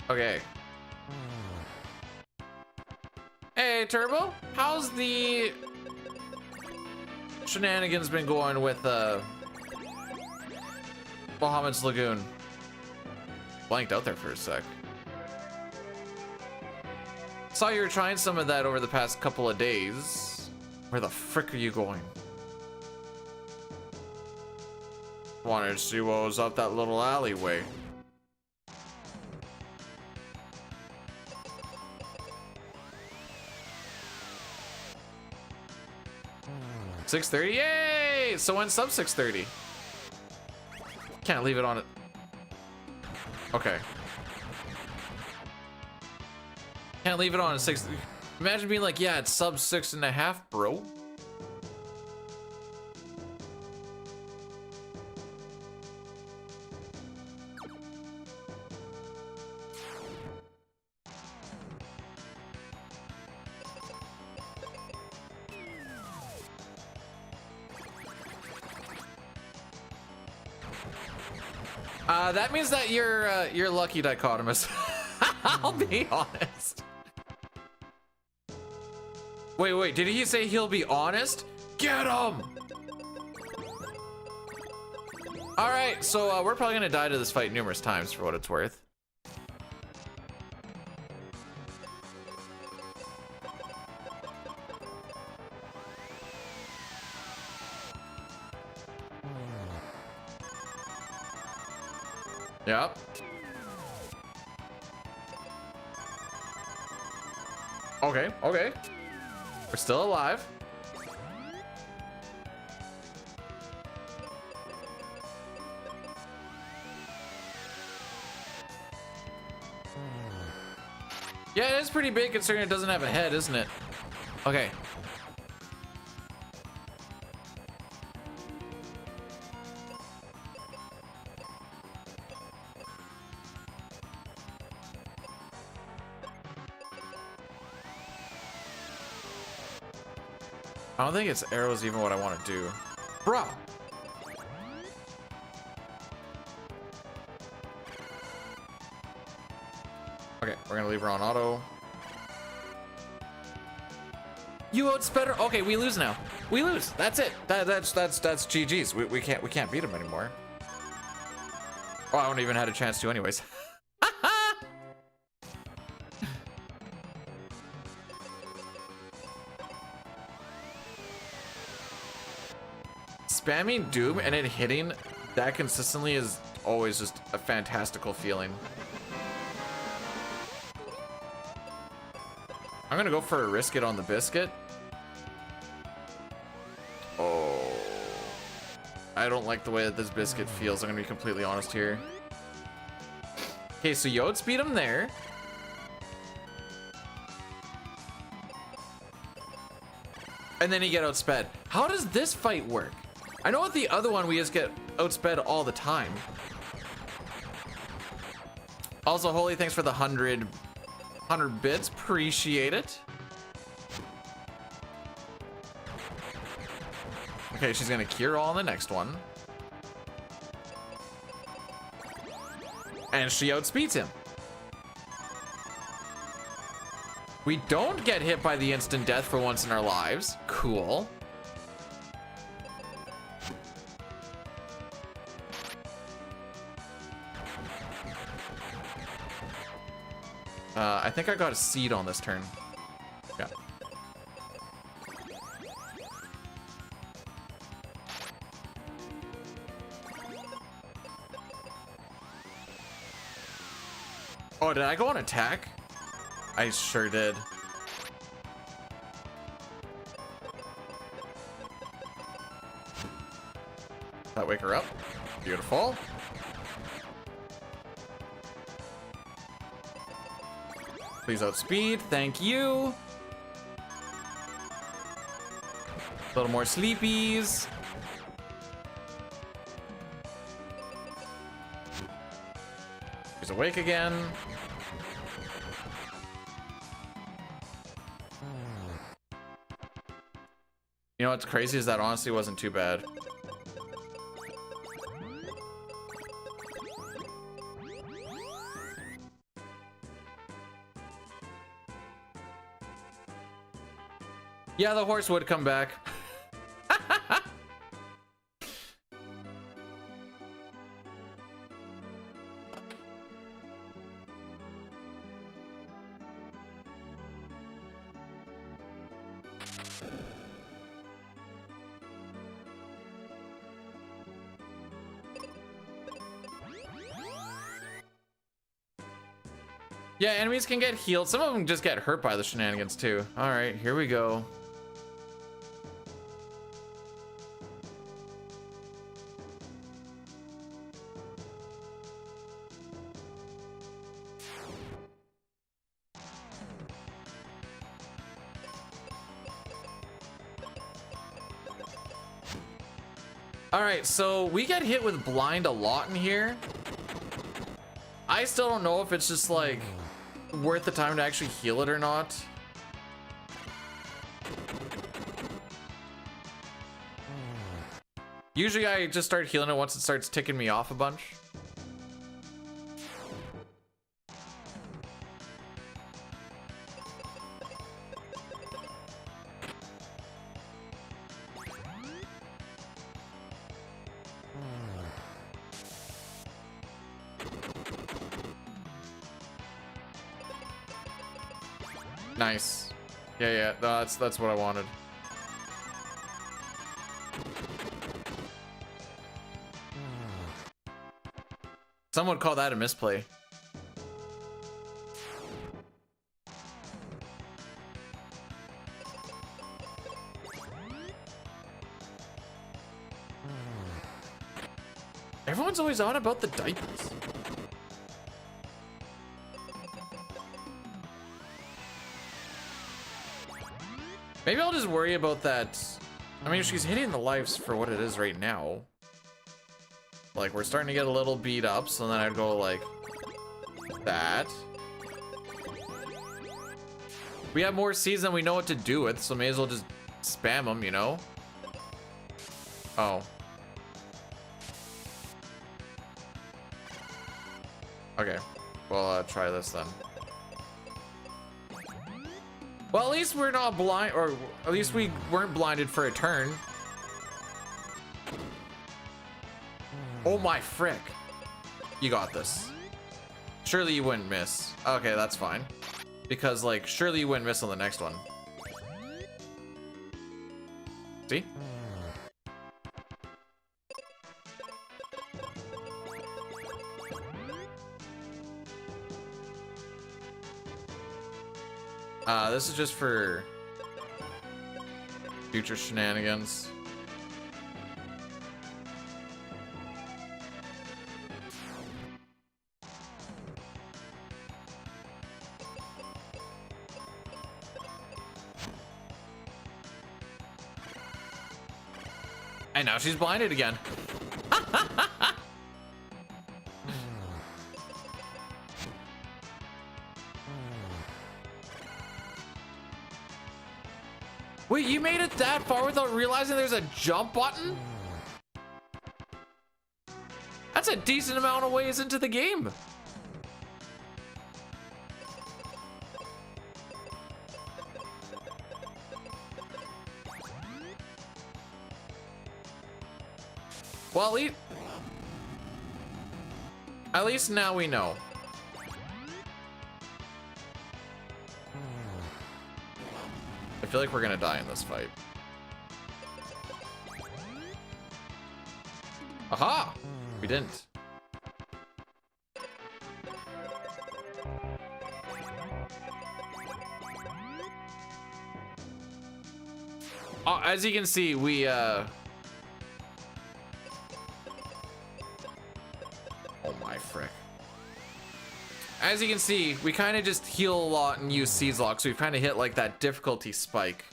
Okay. Hey, Turbo, how's the shenanigans been going with Bahamut's Lagoon? Blanked out there for a sec. Saw you were trying some of that over the past couple of days. Where the frick are you going? Wanted to see what was up that little alleyway. $6.30, yay! So when sub 6:30. Can't leave it on it. Okay. Can't leave it on at 6. Imagine being like, yeah, it's sub 6.5, bro. That means that you're lucky, Dichotomous. I'll be honest. Wait, did he say he'll be honest? Get him! Alright, so we're probably gonna die to this fight numerous times for what it's worth. Yep. Okay, okay. We're still alive. Yeah, it is pretty big considering it doesn't have a head, isn't it? Okay. I don't think its arrows even what I want to do. Bruh. Okay, we're gonna leave her on auto. You outsped her. Okay, we lose now. We lose. That's it. That's GG's. We can't beat him anymore. Oh, I haven't even had a chance to anyways. Spamming Doom and it hitting that consistently is always just a fantastical feeling. I'm gonna go for a risk it on the biscuit. Oh, I don't like the way that this biscuit feels. I'm gonna be completely honest here. Okay, so you outspeed him there. And then you get outsped. How does this fight work? I know with the other one we just get outsped all the time. Also, Holy, thanks for the 100 bits. Appreciate it. Okay, she's gonna cure all in the next one. And she outspeeds him. We don't get hit by the instant death for once in our lives. Cool. I think I got a seed on this turn. Yeah. Oh, did I go on attack? I sure did. That wake her up. Beautiful. Please outspeed. Thank you. A little more sleepies. She's awake again. You know what's crazy is that honestly wasn't too bad. Yeah, the horse would come back. Yeah, enemies can get healed. Some of them just get hurt by the shenanigans too. All right, here we go. All right, so we get hit with blind a lot in here. I still don't know if it's just like worth the time to actually heal it or not. Usually I just start healing it once it starts ticking me off a bunch. Nice. Yeah, that's what I wanted. Some would call that a misplay. Everyone's always on about the diapers. Maybe I'll just worry about that. I mean, she's hitting the lives for what it is right now. Like, we're starting to get a little beat up, so then I'd go like that. We have more seeds than we know what to do with, so may as well just spam them, you know? Oh. Okay, well, try this then. Well, at least we're not blind, or at least we weren't blinded for a turn. Oh my frick. You got this. Surely you wouldn't miss. Okay, that's fine. Because, like, surely you wouldn't miss on the next one. See? This is just for future shenanigans. And now she's blinded again. Wait, you made it that far without realizing there's a jump button? That's a decent amount of ways into the game. Well, at least now we know. I feel like we're gonna die in this fight. Aha! We didn't. Oh, as you can see, we oh my frick. As you can see, we kind of just heal a lot and use Seeds Lock, so we've kind of hit like that difficulty spike.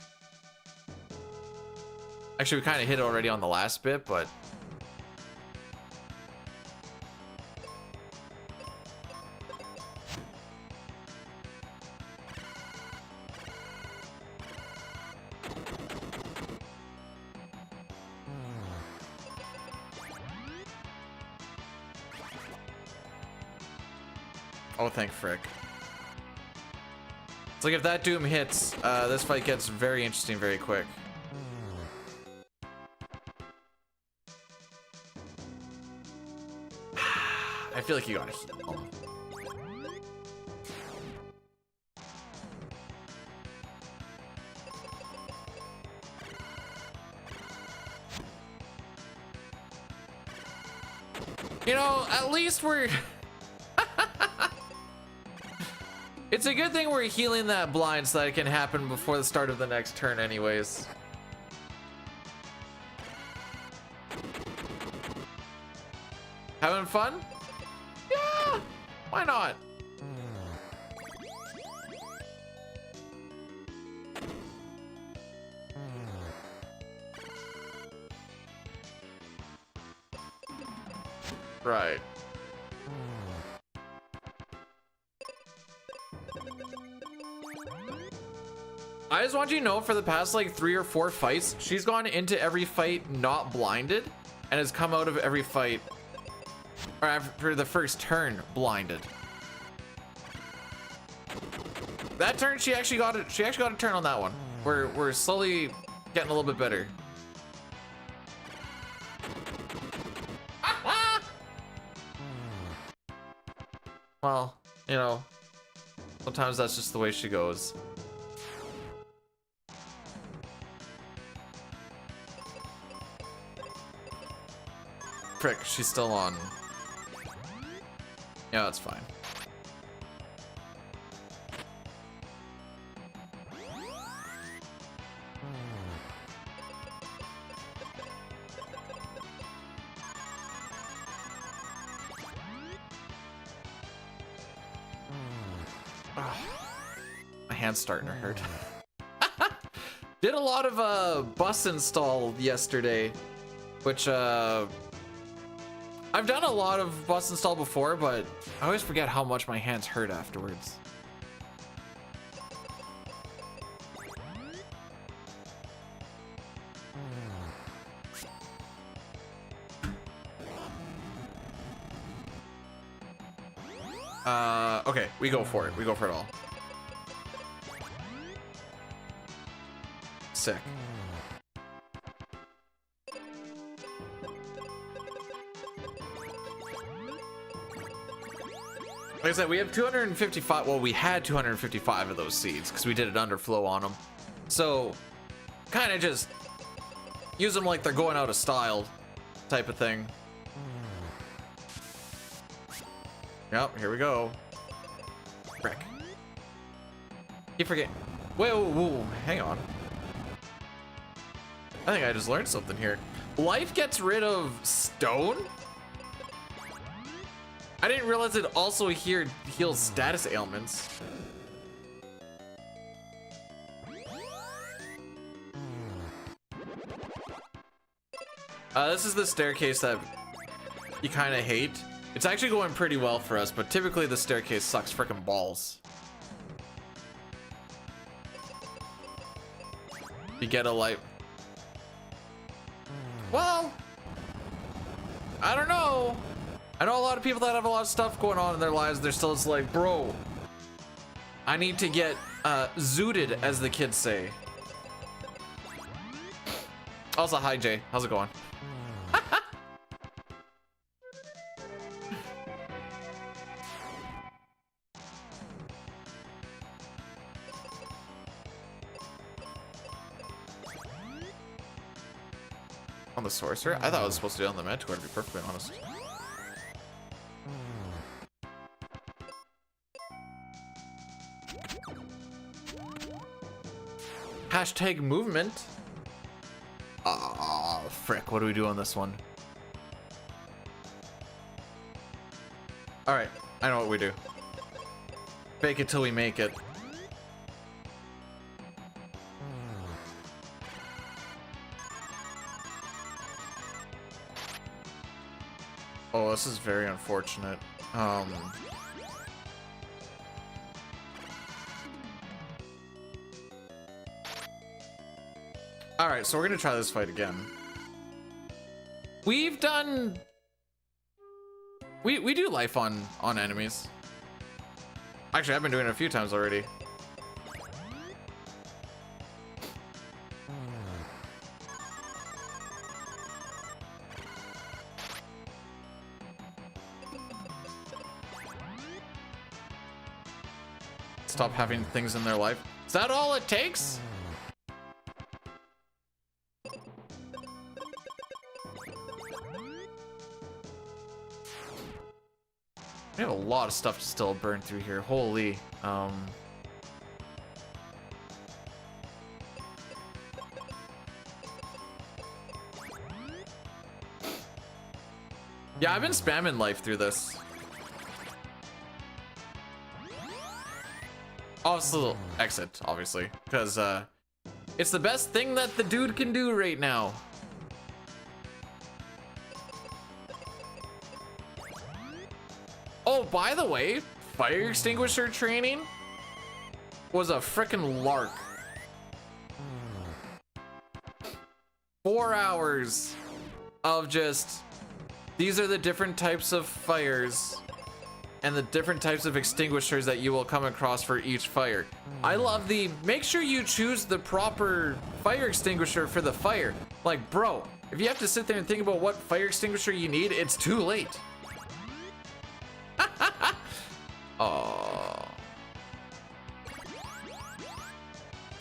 Actually, we kind of hit it already on the last bit, but... Oh, thank frick. It's like if that Doom hits, this fight gets very interesting very quick. I feel like you gotta heal. You know, at least we're... It's a good thing we're healing that blind so that it can happen before the start of the next turn anyways. Having fun? Yeah! Why not? Right. I just want you to know, for the past like 3 or 4 fights, she's gone into every fight not blinded and has come out of every fight, or after the first turn, blinded. That turn, she actually got it. She actually got a turn on that one. We're slowly getting a little bit better. Well, you know, sometimes that's just the way she goes. Frick, she's still on. Yeah, that's fine. My hand's starting to hurt. Did a lot of bus install yesterday, which I've done a lot of bus install before, but I always forget how much my hands hurt afterwards. Okay, we go for it. We go for it all. Sick. Like I said, we have 255. Well, we had 255 of those seeds because we did an underflow on them. So, kind of just use them like they're going out of style type of thing. Yep, here we go. Frick. You forget. Whoa, whoa, whoa, hang on. I think I just learned something here. Life gets rid of stone? I didn't realize it also here heals status ailments. This is the staircase that you kind of hate. It's actually going pretty well for us, but typically the staircase sucks frickin' balls. You get a light. Well, I don't know. I know a lot of people that have a lot of stuff going on in their lives. They're still just like, bro, I need to get zooted, as the kids say. Also, hi Jay, how's it going? On the sorcerer? I thought I was supposed to be on the mentor, to be perfectly honest. Hashtag movement. Ah, frick. What do we do on this one? All right, I know what we do. Fake it till we make it. Oh, this is very unfortunate. All right, so we're gonna try this fight again. We've done. We do life on enemies. Actually, I've been doing it a few times already. Stop having things in their life. Is that all it takes? We have a lot of stuff to still burn through here. Holy. Yeah, I've been spamming life through this. Also, exit, obviously, because it's the best thing that the dude can do right now. Oh, by the way, fire extinguisher training was a frickin' lark. 4 hours of just, these are the different types of fires and the different types of extinguishers that you will come across for each fire. I love the, make sure you choose the proper fire extinguisher for the fire. Like, bro, if you have to sit there and think about what fire extinguisher you need, it's too late. Oh.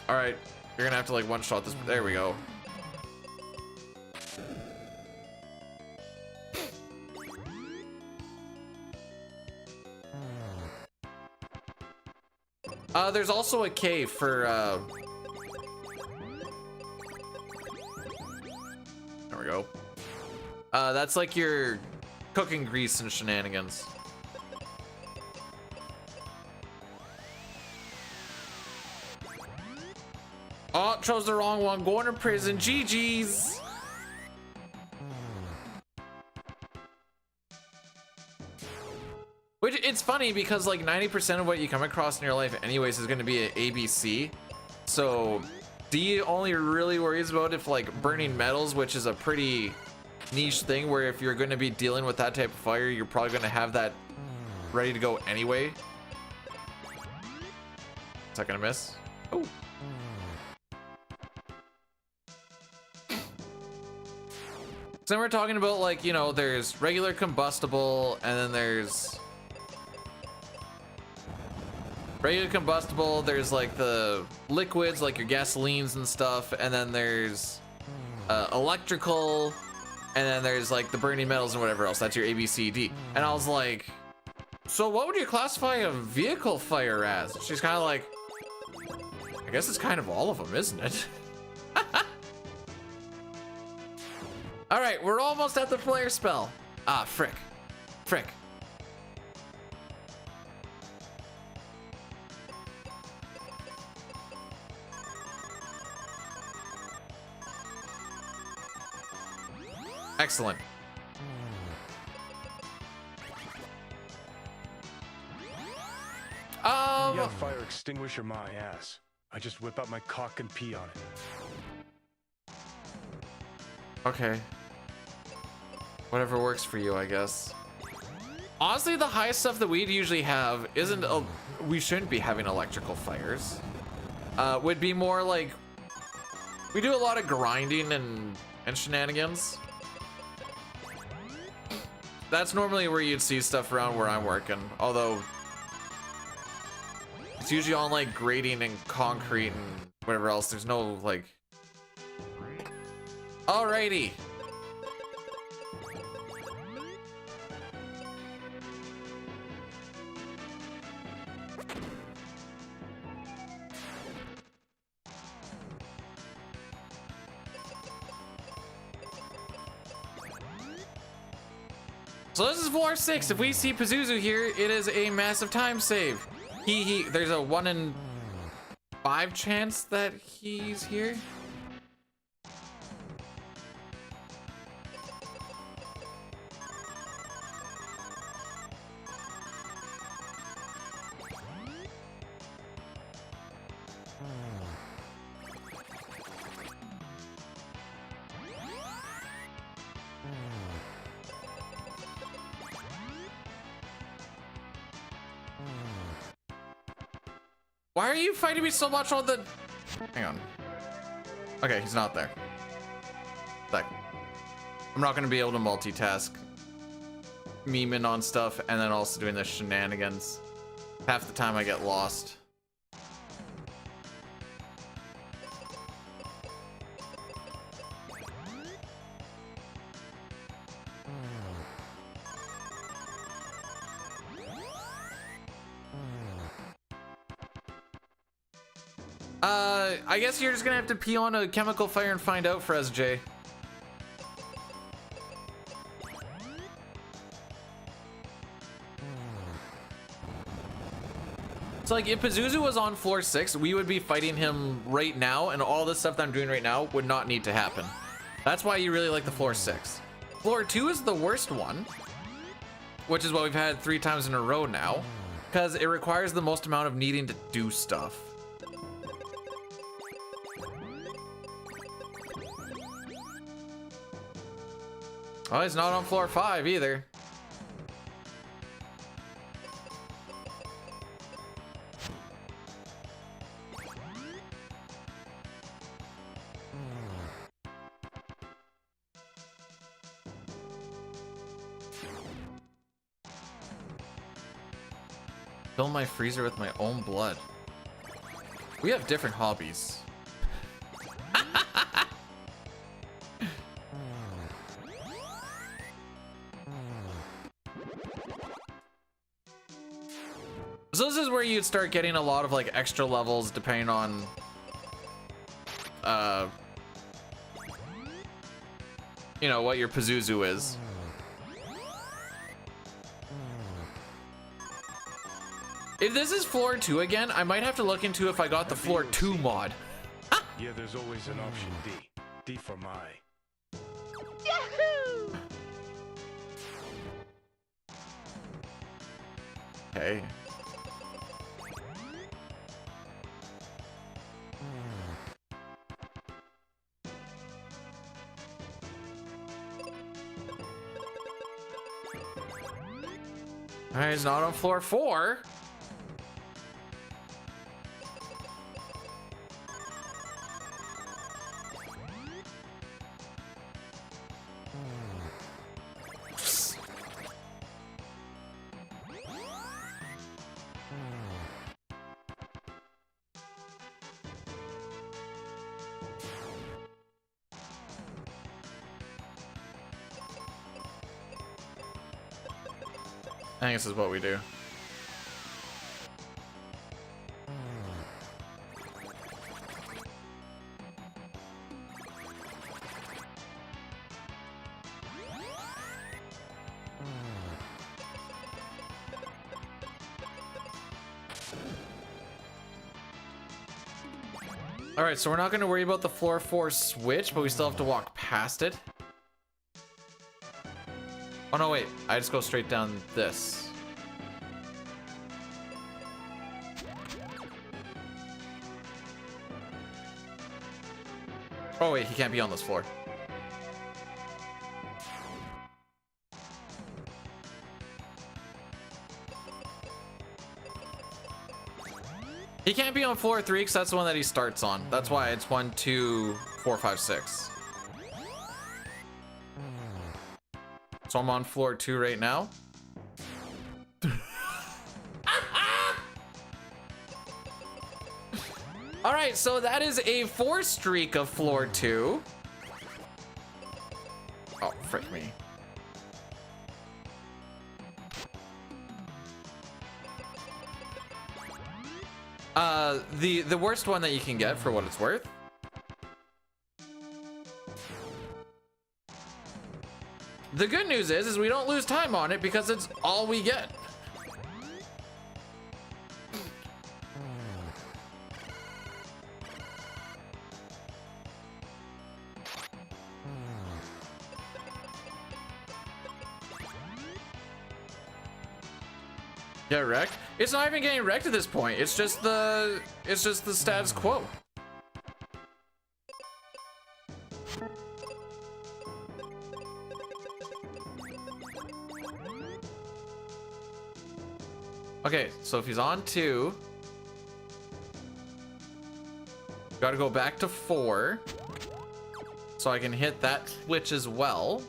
All right, you're gonna have to like one-shot this. There we go. There's also a K for, there we go. That's like your cooking grease and shenanigans. Oh, chose the wrong one. Going to prison. GG's. Which, it's funny because like 90% of what you come across in your life anyways is going to be an ABC. So D only really worries about if like burning metals, which is a pretty niche thing where if you're going to be dealing with that type of fire, you're probably going to have that ready to go anyway. Is that going to miss? Oh. So then we're talking about like, you know, there's regular combustible and then there's regular combustible, there's like the liquids like your gasolines and stuff, and then there's electrical, and then there's like the burning metals and whatever else. That's your A, B, C, D. And I was like, so what would you classify a vehicle fire as? She's kind of like, I guess it's kind of all of them, isn't it? All right, we're almost at the flare spell. Ah, frick. Frick. Excellent. Yeah, fire extinguisher my ass. I just whip out my cock and pee on it. Okay. Whatever works for you, I guess. Honestly, the highest stuff that we'd usually have isn't a, we shouldn't be having electrical fires. Would be more like, we do a lot of grinding and shenanigans. That's normally where you'd see stuff around where I'm working, although it's usually on like grading and concrete and whatever else. There's no like, alrighty. So this is floor 6. If we see Pazuzu here, it is a massive time save. There's a 1 in 5 chance that he's here. Why are you fighting me so much on the... Hang on. Okay, he's not there. Like, I'm not going to be able to multitask. Memeing on stuff and then also doing the shenanigans. Half the time I get lost. I guess you're just gonna have to pee on a chemical fire and find out for SJ. So like if Pazuzu was on floor 6, we would be fighting him right now, and all this stuff that I'm doing right now would not need to happen. That's why you really like the floor 6. Floor 2 is the worst one, which is what we've had 3 times in a row now, because it requires the most amount of needing to do stuff. Oh, he's not on floor 5 either. Fill my freezer with my own blood. We have different hobbies. So this is where you'd start getting a lot of like extra levels depending on you know what your Pazuzu is. If this is floor 2 again, I might have to look into if I got the floor 2 mod. Yeah, there's always an option D. D for my. Yahoo! Okay. Alright, he's not on floor 4. I think this is what we do. All right, so we're not going to worry about the floor 4 switch, but we still have to walk past it. Oh no, wait, I just go straight down this. Oh wait, he can't be on this floor. He can't be on floor 3 because that's the one that he starts on. That's why it's 1, 2, 4, 5, 6. So I'm on floor 2 right now. All right, so that is a 4 streak of floor 2. Oh, frick me. The worst one that you can get for what it's worth. The good news is we don't lose time on it because it's all we get. Get wrecked? It's not even getting wrecked at this point. It's just the status quo. Okay, so if he's on 2, gotta go back to 4 so I can hit that switch as well.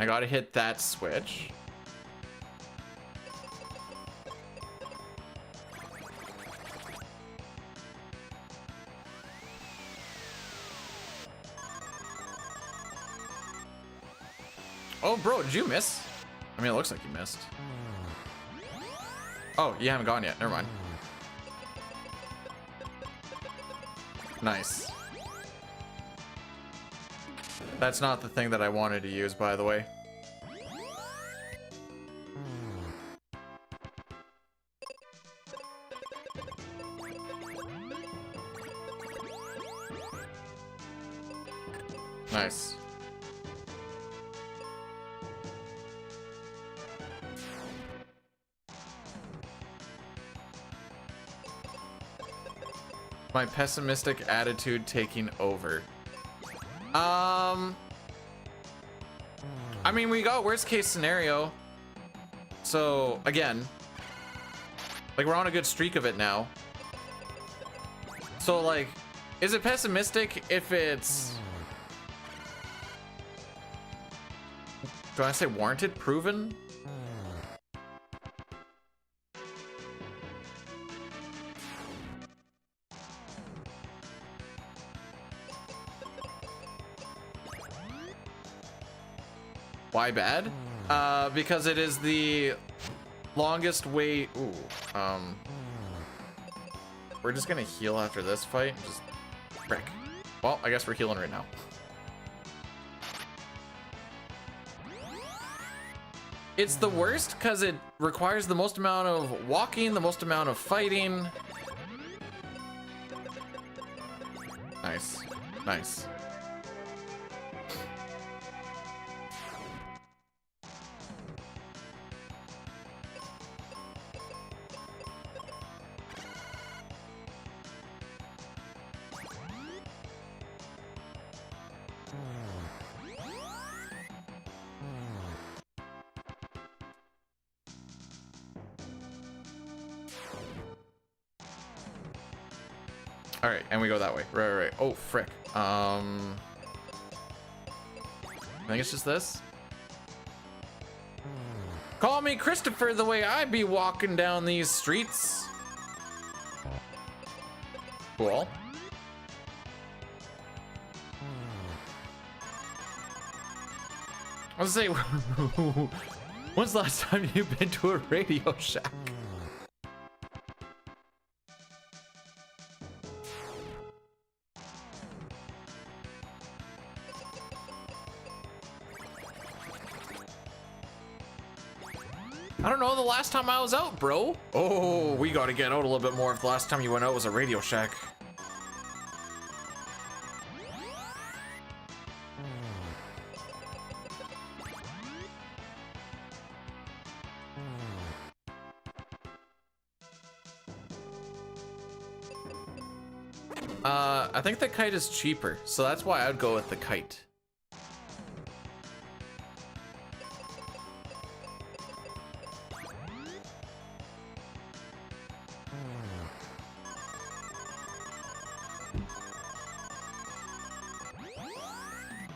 I gotta hit that switch. Oh, bro, did you miss? I mean, it looks like you missed. Oh, you haven't gone yet. Never mind. Nice. That's not the thing that I wanted to use, by the way. Nice. My pessimistic attitude taking over. I mean, we got worst case scenario. So again, Like, we're on a good streak of it now. So, like, is it pessimistic if it's... Do I say warranted? Proven? Why bad? Because it is the longest way. Ooh, we're just gonna heal after this fight. Just frick. Well, I guess we're healing right now. It's the worst because it requires the most amount of walking, the most amount of fighting. Nice, nice. All right, and we go that way. Right. Oh, frick. I think it's just this. Call me Christopher the way I be walking down these streets. Cool. I was gonna say, when's the last time you've been to a Radio Shack? I don't know, the last time I was out, bro. Oh, we gotta get out a little bit more if the last time you went out was a Radio Shack. I think the kite is cheaper, so that's why I'd go with the kite.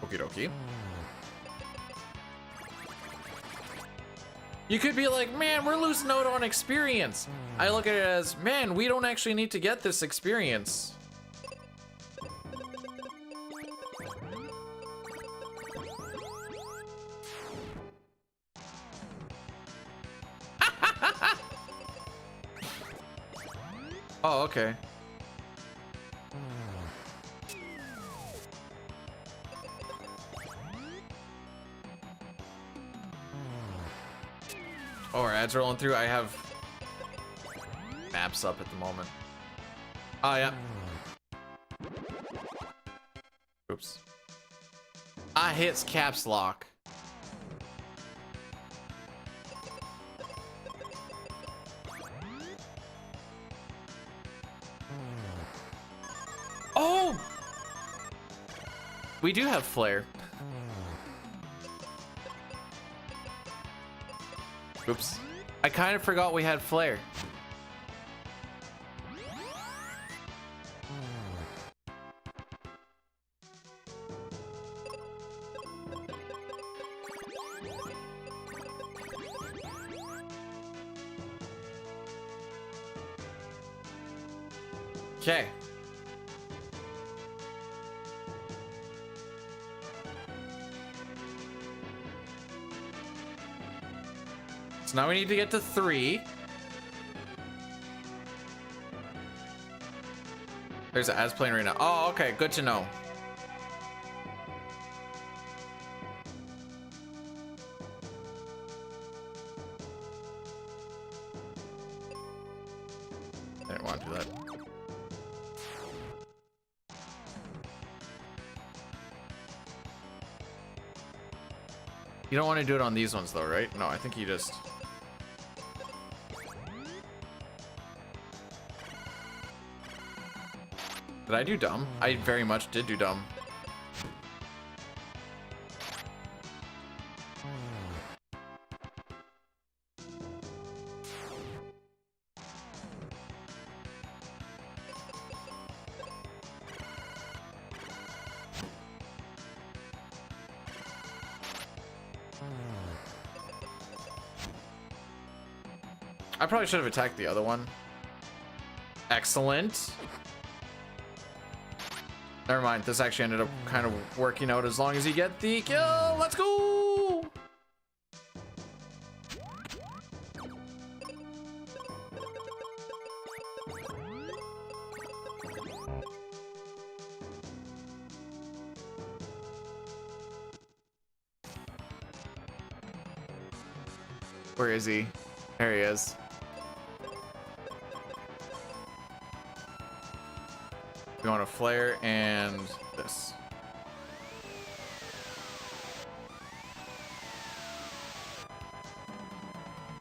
Okie dokie. You could be like, man, we're losing out on experience. I look at it as, man, we don't actually need to get this experience. Oh, okay. Oh, our ads rolling through. I have maps up at the moment. Oh, yeah. Oops. I hits caps lock. Oh! We do have flare. Oops. I kind of forgot we had flare. Okay. So now we need to get to 3. There's an ads playing right now. Oh, okay, good to know. I didn't want to do that. You don't want to do it on these ones though, right? No, I think you just... Did I do dumb? I very much did do dumb. I probably should have attacked the other one. Excellent. Never mind. This actually ended up kind of working out as long as you get the kill. Let's go. Where is he? There he is. We want a flare and this.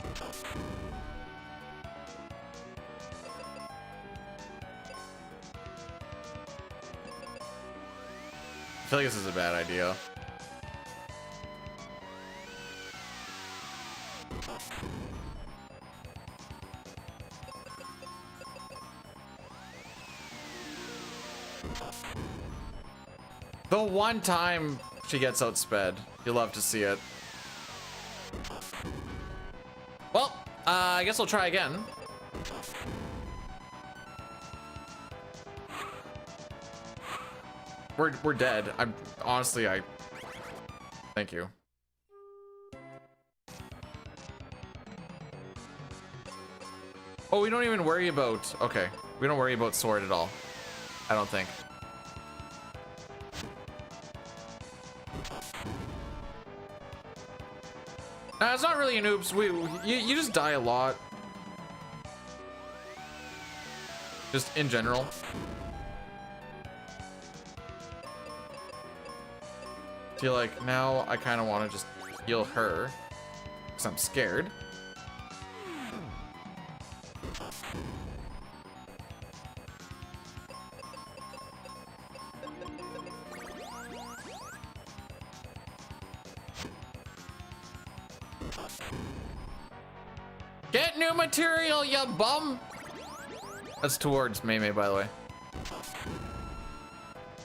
I feel like this is a bad idea. The one time she gets outsped, you love to see it. Well, I guess we'll try again. We're dead. I'm honestly, thank you. Oh, we don't even worry about, okay. We don't worry about sword at all. I don't think. Nah, it's not really an oops. You just die a lot. Just in general. Feel like now I kind of want to just heal her because I'm scared. Get new material, you bum! That's towards Mei Mei, by the way.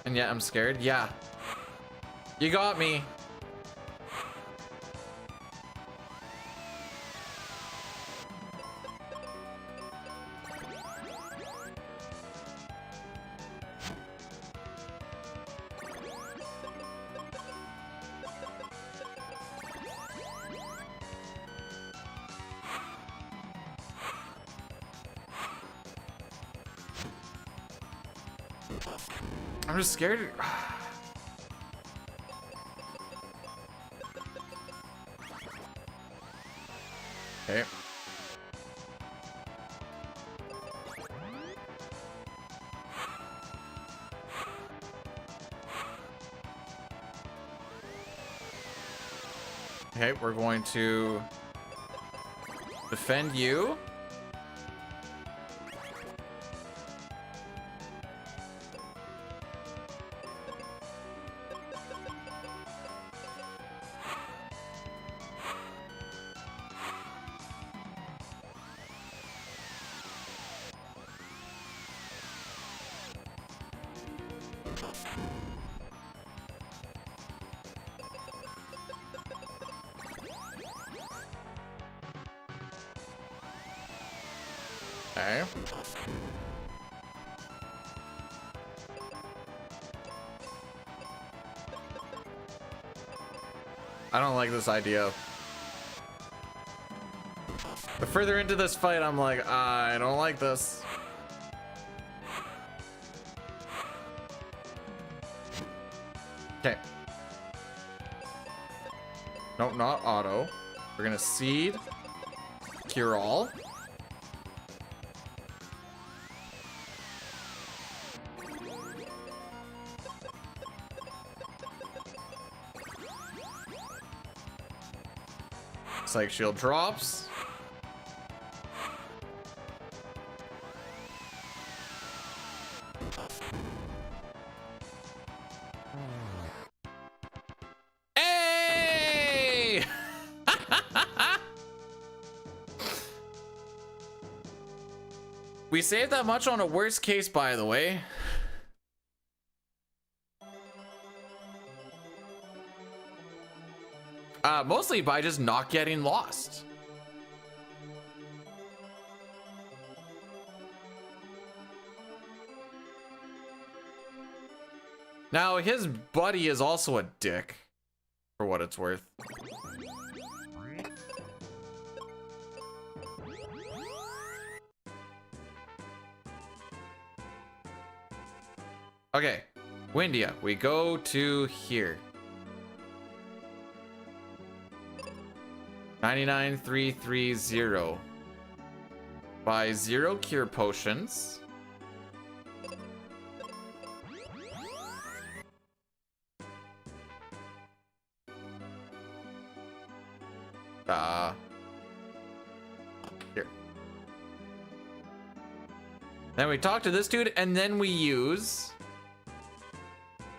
And yeah, I'm scared. Yeah. You got me. I'm just scared. Okay. Okay, we're going to defend you. Okay. I don't like this idea. The further into this fight, I'm like, I don't like this. Okay. Nope, not auto. We're gonna seed. Cure all. Psych shield drops. Hey! We saved that much on a worst case, by the way. Mostly by just not getting lost. Now, his buddy is also a dick, for what it's worth. Okay, Windia, we go to here. 99330. Buy 0 cure potions. Here. Then we talk to this dude, and then we use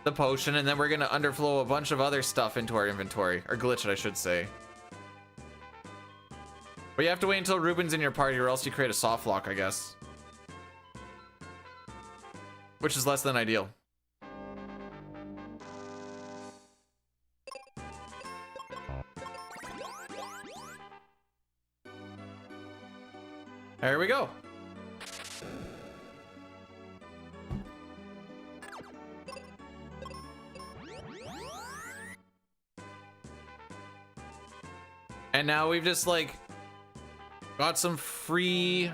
the potion, and then we're gonna underflow a bunch of other stuff into our inventory, or glitch it, I should say. But you have to wait until Ruben's in your party, or else you create a soft lock, I guess. Which is less than ideal. There we go. And now we've just like got some free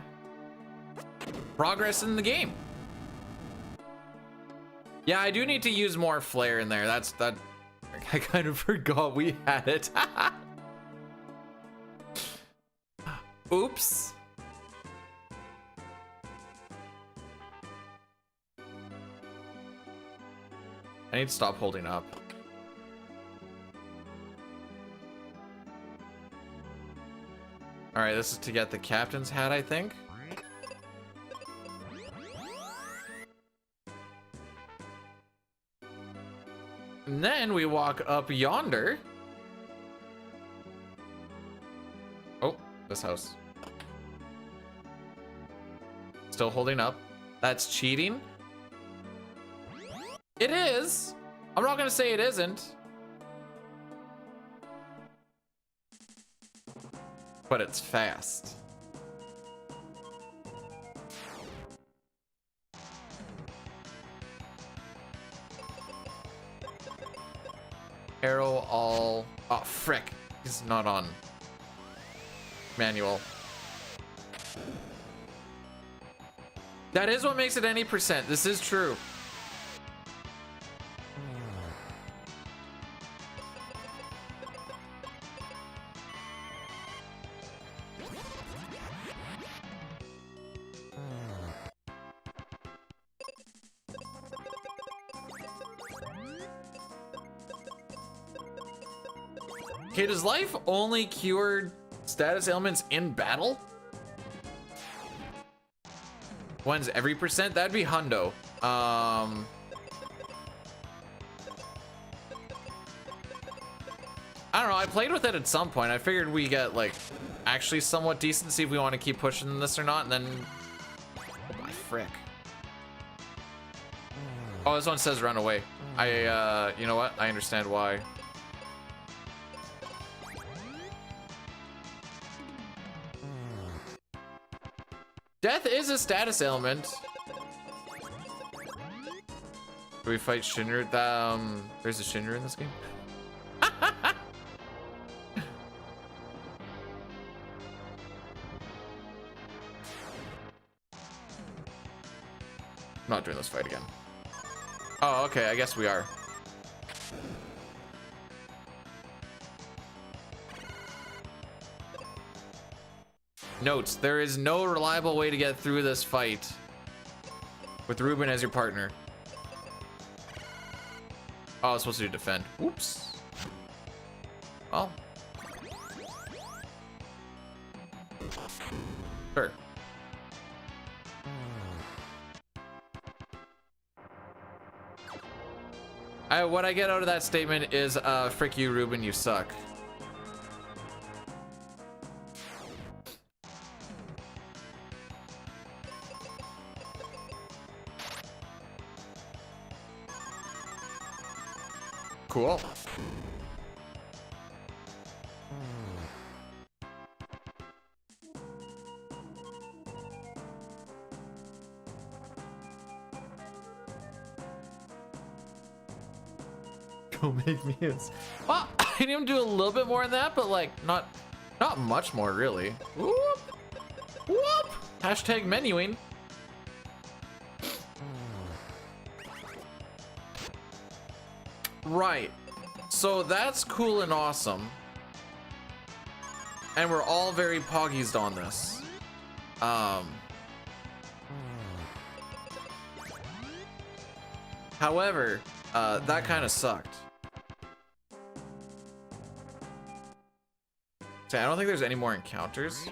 progress in the game. Yeah, I do need to use more flair in there. That I kind of forgot we had it. Oops. I need to stop holding up. All right, this is to get the captain's hat, I think. And then we walk up yonder. Oh, this house. Still holding up. That's cheating. It is. I'm not gonna say it isn't. But it's fast. Arrow all. Oh, frick. He's not on manual. That is what makes it any percent. This is true. Okay, does life only cure status ailments in battle? When's every percent? That'd be hundo. I don't know, I played with it at some point. I figured we get like actually somewhat decent, see if we want to keep pushing this or not, and then oh my frick. Oh, this one says run away. You know what? I understand why. Death is a status ailment. Do we fight Shinra? There's a Shinra in this game? I'm not doing this fight again. Oh, okay, I guess we are. Notes, there is no reliable way to get through this fight with Ruben as your partner. Oh, I was supposed to do defend. Oops. Well. Sure. What I get out of that statement is, frick you, Ruben, you suck. Cool. Don't make me. Well, I can even do a little bit more than that, but like not much more really. Whoop, whoop. Hashtag menuing. Right. So that's cool and awesome. And we're all very poggiesed on this. However, that kind of sucked. See, I don't think there's any more encounters.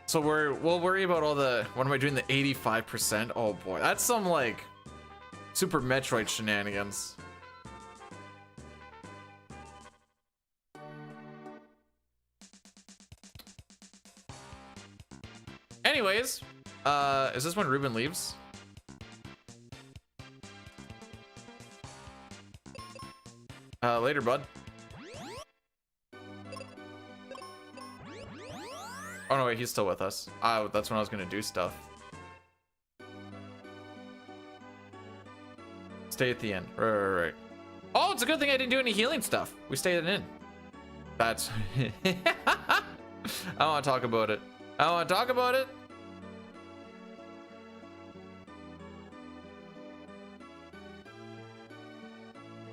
So we'll worry about all the, what am I doing, the 85%? Oh boy, that's some like Super Metroid shenanigans. Anyways, is this when Ruben leaves? Later, bud. Oh no, wait, he's still with us. That's when I was gonna do stuff. Stay at the end. Right. Oh, it's a good thing I didn't do any healing stuff. We stayed in. That's... I don't want to talk about it. I don't want to talk about it.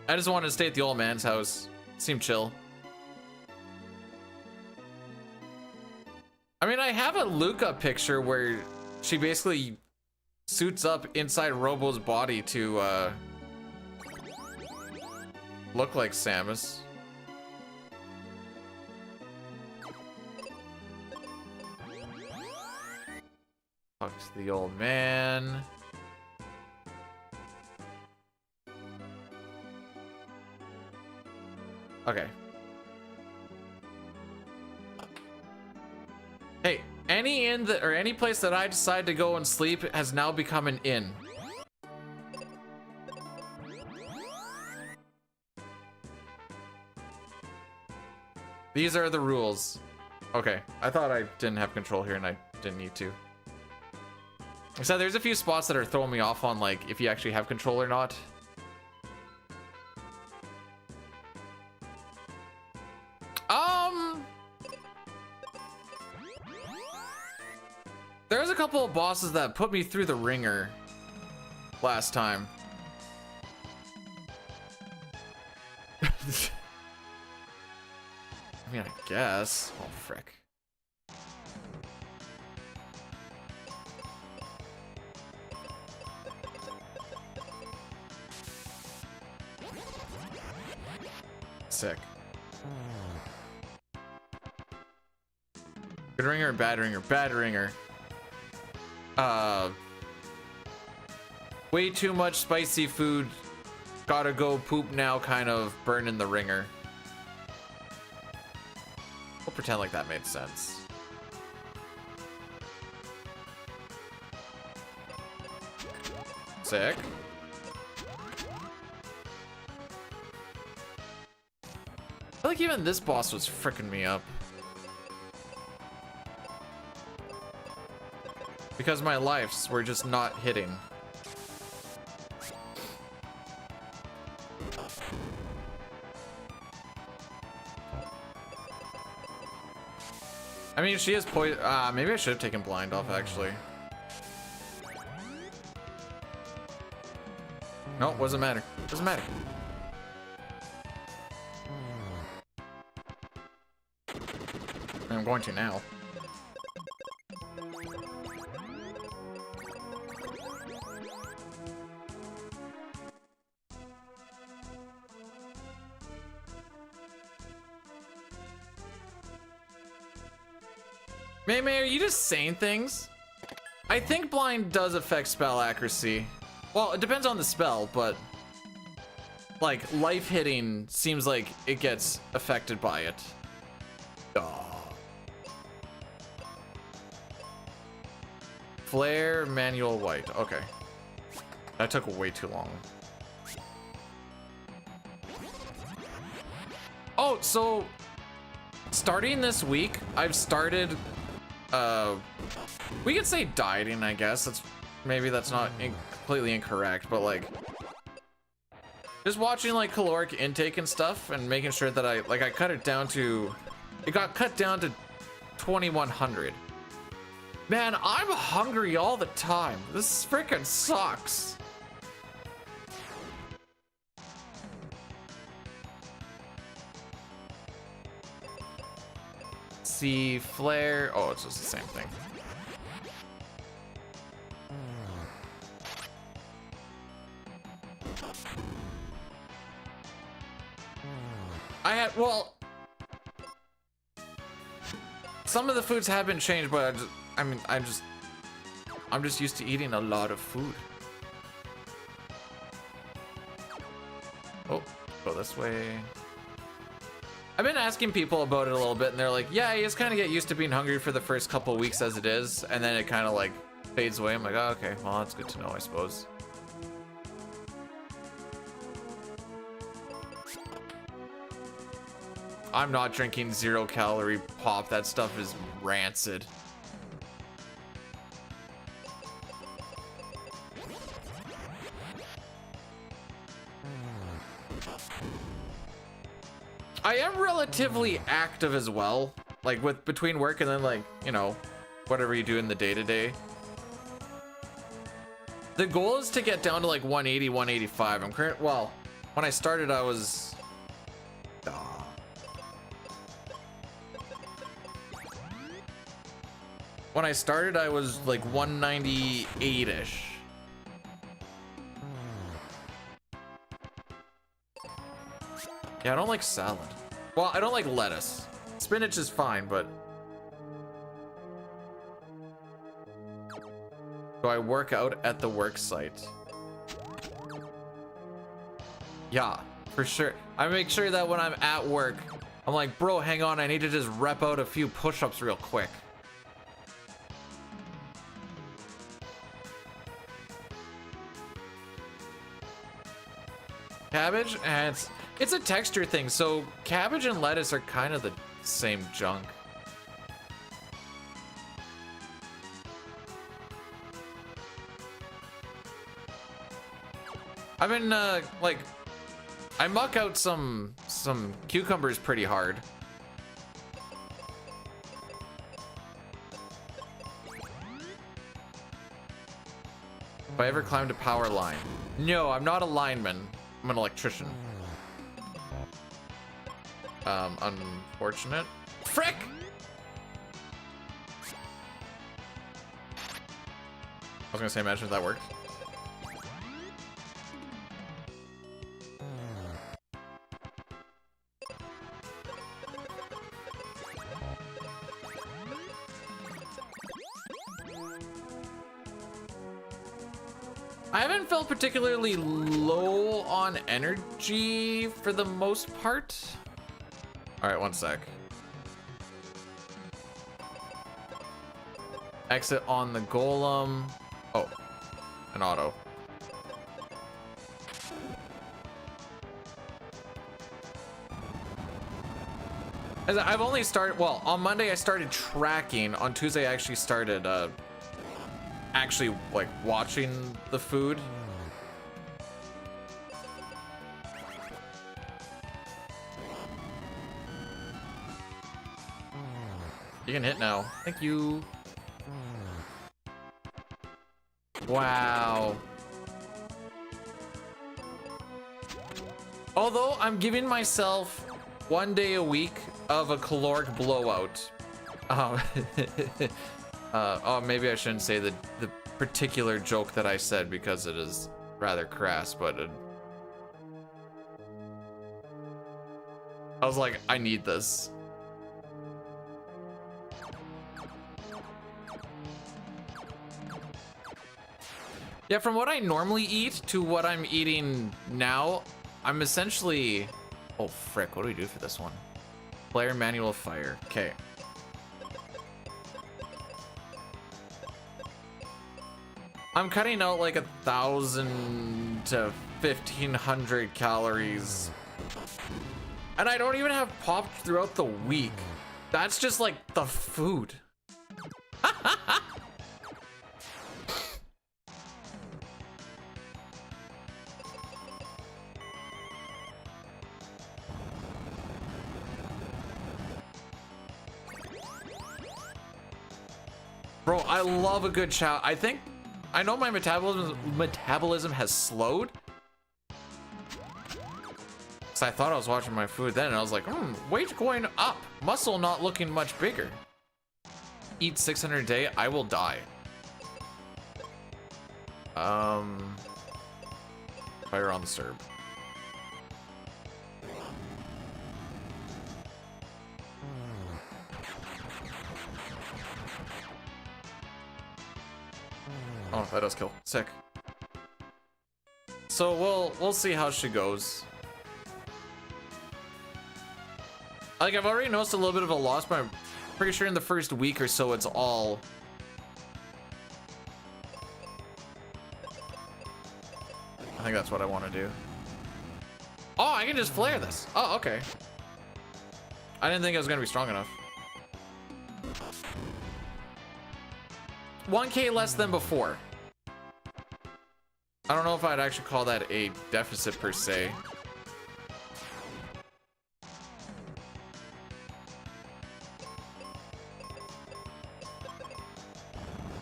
I just wanted to stay at the old man's house. Seemed chill. I mean, I have a Luca picture where she basically suits up inside Robo's body to look like Samus. Talk to the old man. Okay. Hey, any inn that, or any place that I decide to go and sleep has now become an inn. These are the rules. Okay, I thought I didn't have control here and I didn't need to. So there's a few spots that are throwing me off on like if you actually have control or not. There's a couple of bosses that put me through the ringer last time. I mean, I guess. Oh, frick. Sick. Good ringer or bad ringer? Bad ringer. Way too much spicy food. Gotta go poop now kind of burning the ringer. We'll pretend like that made sense. Sick. I feel like even this boss was fricking me up. Because my lives were just not hitting. I mean, she is poison. Maybe I should have taken blind off, actually. No, doesn't matter. Doesn't matter. I'm going to now. May, are you just saying things? I think blind does affect spell accuracy. Well, it depends on the spell, but like life hitting seems like it gets affected by it. Flare, manual, white. Okay. That took way too long. Oh, so starting this week, I've started, we could say dieting, I guess. That's maybe that's not completely incorrect, but like just watching like caloric intake and stuff and making sure that I cut it down to, it got cut down to 2100. Man, I'm hungry all the time. This freaking sucks. See flare. Oh, it's just the same thing. Well, some of the foods have been changed, but I'm just used to eating a lot of food. Oh, go this way. I've been asking people about it a little bit, and they're like, yeah, you just kind of get used to being hungry for the first couple of weeks as it is, and then it kind of like fades away. I'm like, oh, okay, well, that's good to know, I suppose. I'm not drinking 0-calorie pop. That stuff is rancid. I am relatively active as well, like with between work and then like, you know, whatever you do in the day-to-day. The goal is to get down to like 180, 185. I'm current. Well, when I started, I was. When I started, I was like 198-ish. Yeah, I don't like salad. Well, I don't like lettuce. Spinach is fine, but... Do I work out at the work site? Yeah, for sure. I make sure that when I'm at work, I'm like, bro, hang on, I need to just rep out a few push-ups real quick. Cabbage, and it's a texture thing, so cabbage and lettuce are kind of the same junk. I've been like, I muck out some cucumbers pretty hard. If I ever climbed a power line. No, I'm not a lineman. I'm an electrician. Unfortunate. Frick! I was gonna say, imagine if that worked. I haven't felt particularly low on energy for the most part. All right, one sec. Exit on the golem. Oh, an auto. As I've only started, well, on Monday I started tracking. On Tuesday I actually started actually like watching the food. You can hit now. Thank you. Wow. Although I'm giving myself 1 day a week of a caloric blowout. Oh, maybe I shouldn't say the particular joke that I said because it is rather crass, but I was like, I need this. Yeah, from what I normally eat to what I'm eating now, I'm essentially... Oh, frick, what do we do for this one? Player manual fire. Okay. I'm cutting out like 1,000 to 1,500 calories. And I don't even have popped throughout the week. That's just like the food. Bro, I love a good chow. I know my metabolism has slowed. So I thought I was watching my food then, and I was like, weight going up. Muscle not looking much bigger. Eat 600 a day, I will die. Fire on the serb. Oh, that does kill. Sick. So we'll see how she goes. Like, I've already noticed a little bit of a loss, but I'm pretty sure in the first week or so it's all... I think that's what I want to do. Oh, I can just flare this. Oh, okay. I didn't think it was going to be strong enough. 1K less than before. I don't know if I'd actually call that a deficit per se.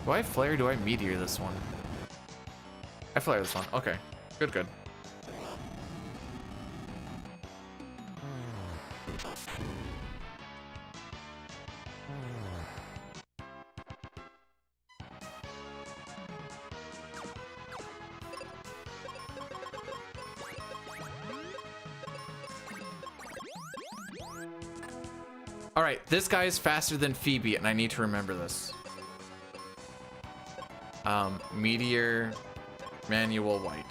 Do I flare or do I meteor this one? I flare this one. Okay. Good, good. All right, this guy is faster than Phoebe, and I need to remember this. Meteor, manual white.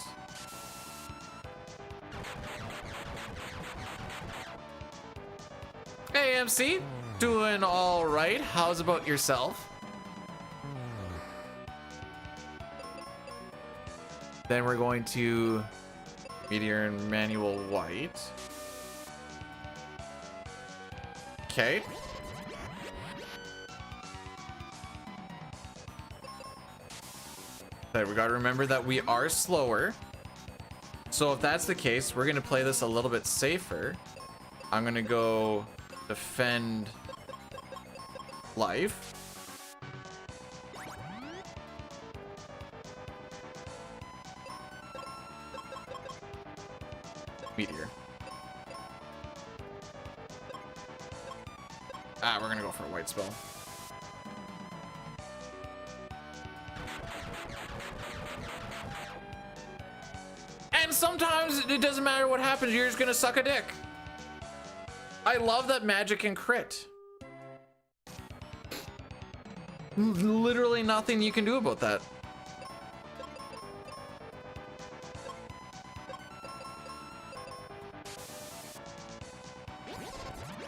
Hey, MC, doing all right. How's about yourself? Then we're going to meteor and manual white. Okay. Okay, we gotta remember that we are slower. So if that's the case, we're gonna play this a little bit safer. I'm gonna go defend life. Meteor. Ah, we're gonna go for a white spell. And sometimes it doesn't matter what happens, you're just gonna suck a dick. I love that magic can crit. Literally nothing you can do about that.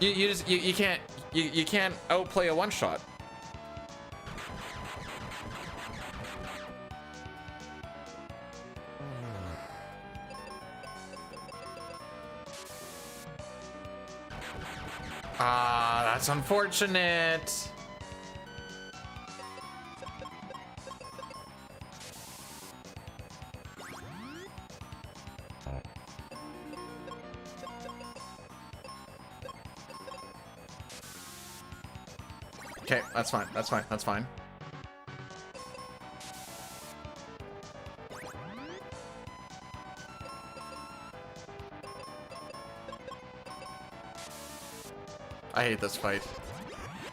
You can't outplay a one-shot. Ah, that's unfortunate. Okay, that's fine. That's fine. That's fine. I hate this fight.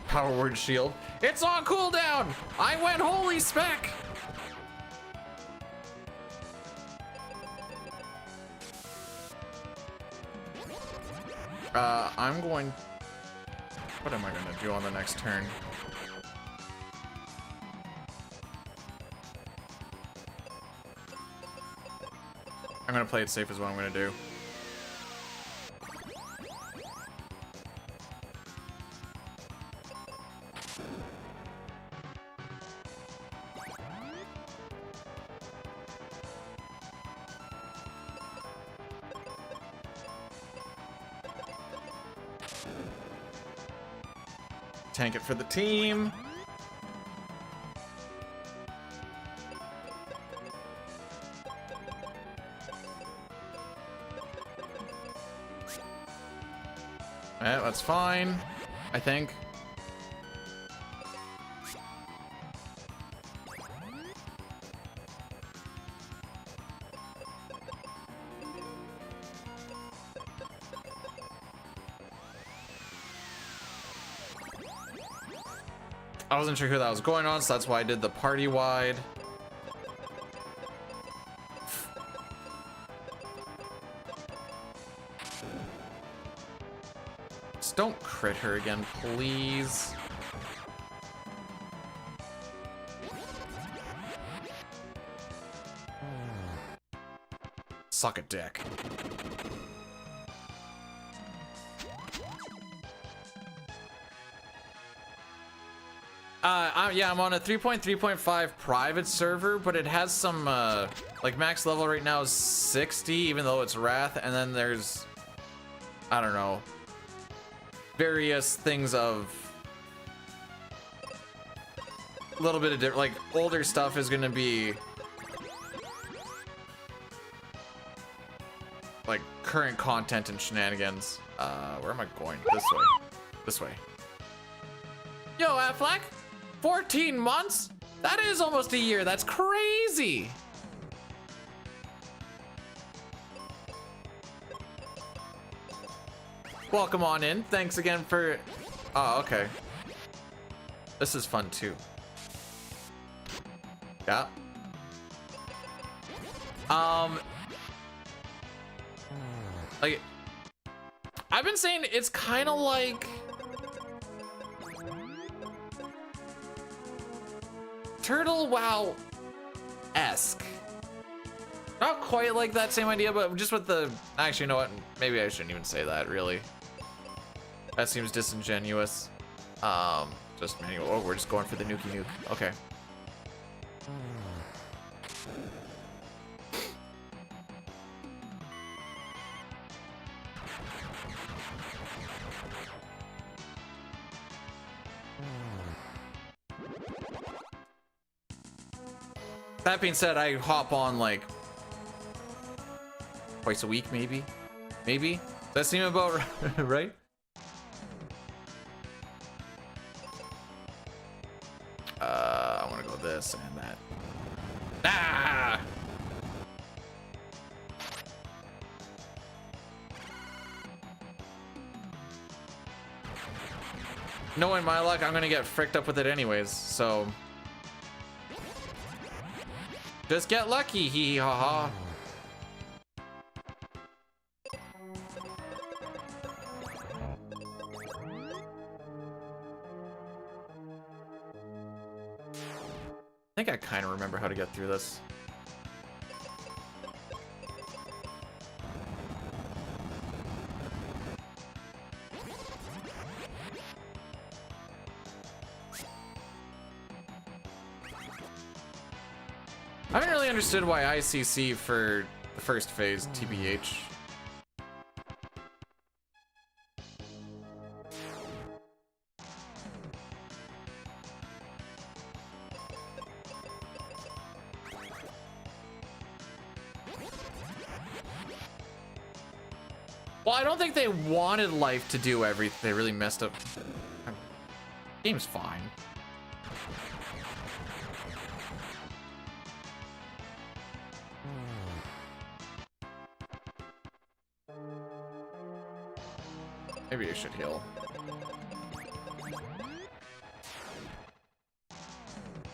Power word shield. It's on cooldown! I went holy spec! I'm going... What am I gonna do on the next turn? I'm gonna play it safe is what I'm gonna do. Tank it for the team. That's fine, I think. I wasn't sure who that was going on, so that's why I did the party wide. Just don't crit her again, please. Suck a dick. Yeah, I'm on a 3.3.5 private server, but it has some, like max level right now is 60, even though it's Wrath, and then there's, I don't know, various things of a little bit of different, like older stuff is gonna be like current content and shenanigans. Where am I going? This way. This way. Yo, Affleck! 14 months? That is almost a year. That's crazy. Welcome on in. Thanks again for... Oh, okay. This is fun too. Yeah. Like, I've been saying it's kind of like Turtle WoW-esque. Not quite like that same idea, but just with the... Actually, you know what? Maybe I shouldn't even say that, really. That seems disingenuous. Just manual. Oh, we're just going for the nuke. Okay. That being said, I hop on like twice a week, maybe. Does that seem about right? I want to go this and that. Ah! Knowing my luck, I'm gonna get fricked up with it anyways, so just get lucky, hee hee ha ha. I think I kind of remember how to get through this. I haven't really understood why ICC for the first phase, TBH. Well, I don't think they wanted Life to do everything. They really messed up. Game's fine. Maybe I should heal.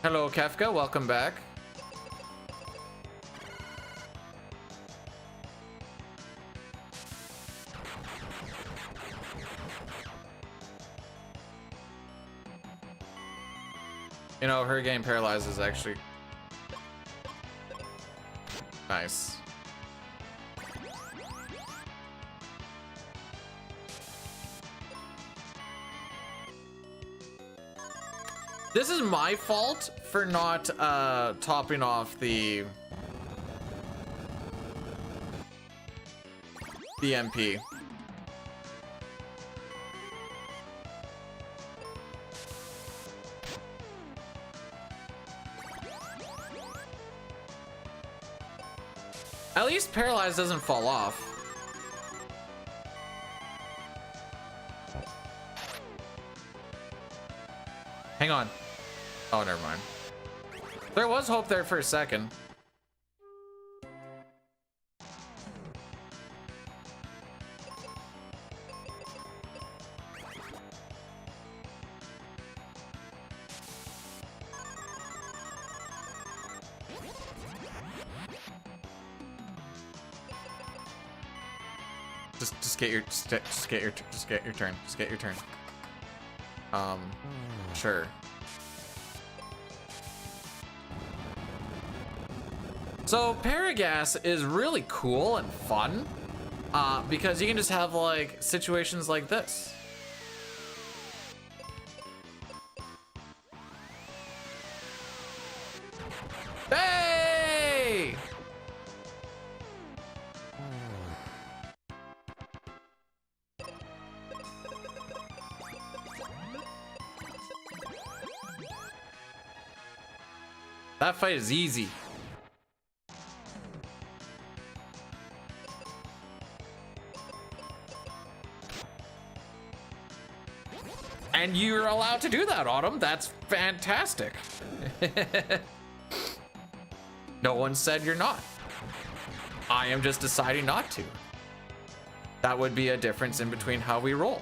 Hello, Kefka. Welcome back. You know, her game Paralyzed is actually nice. This is my fault for not topping off the MP. At least Paralyzed doesn't fall off. Hang on. Oh, never mind. There was hope there for a second. Just get your turn. Just get your turn. Sure. So Paragas is really cool and fun, because you can just have like situations like this. Hey! That fight is easy. And you're allowed to do that, Autumn. That's fantastic. No one said you're not. I am just deciding not to. That would be a difference in between how we roll.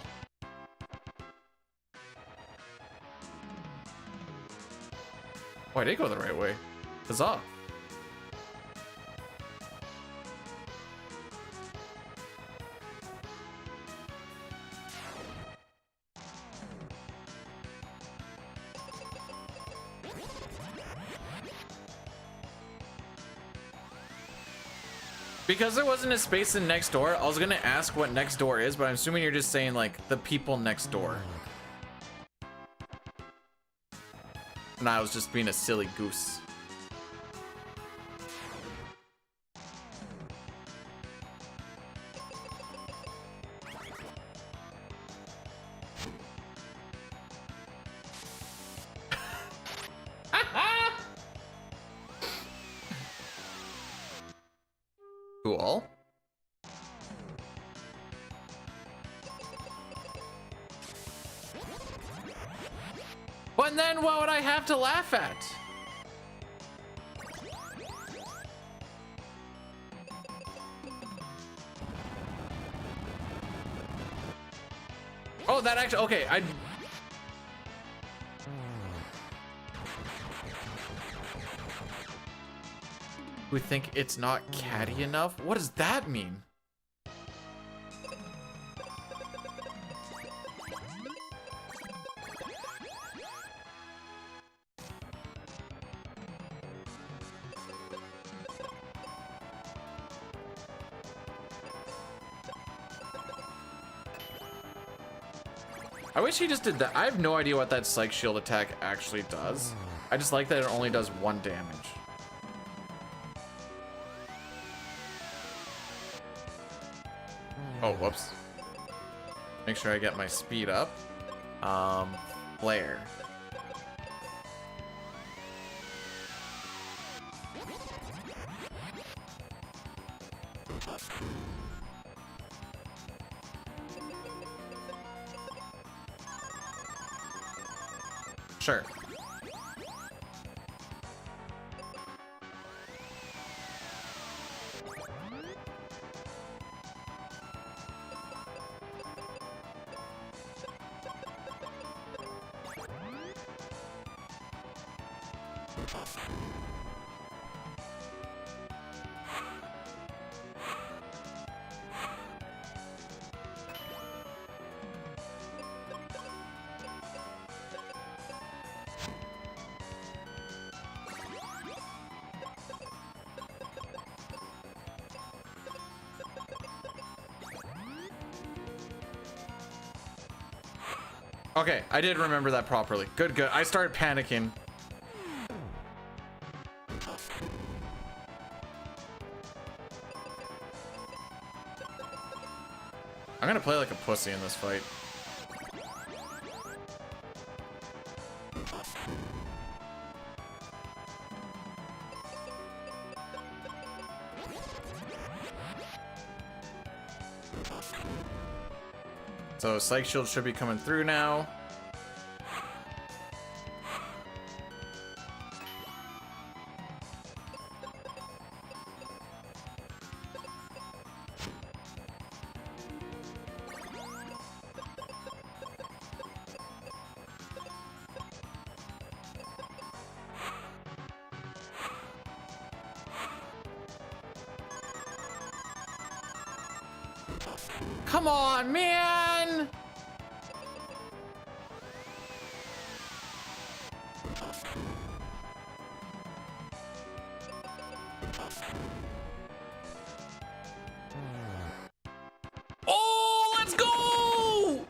Oh, I did go the right way. Huzzah. Because there wasn't a space in next door, I was gonna ask what next door is, but I'm assuming you're just saying like the people next door. And I was just being a silly goose. Cool. But then what would I have to laugh at? Oh, that actually, okay, we think it's not catty enough? What does that mean? I wish he just did that. I have no idea what that psych shield attack actually does. I just like that it only does 1 damage. Oh, whoops. Make sure I get my speed up. Flare. Sure. Okay, I did remember that properly. Good, good. I started panicking. I'm gonna play like a pussy in this fight. So Psych Shield should be coming through now. Come on, man! Oh, let's go!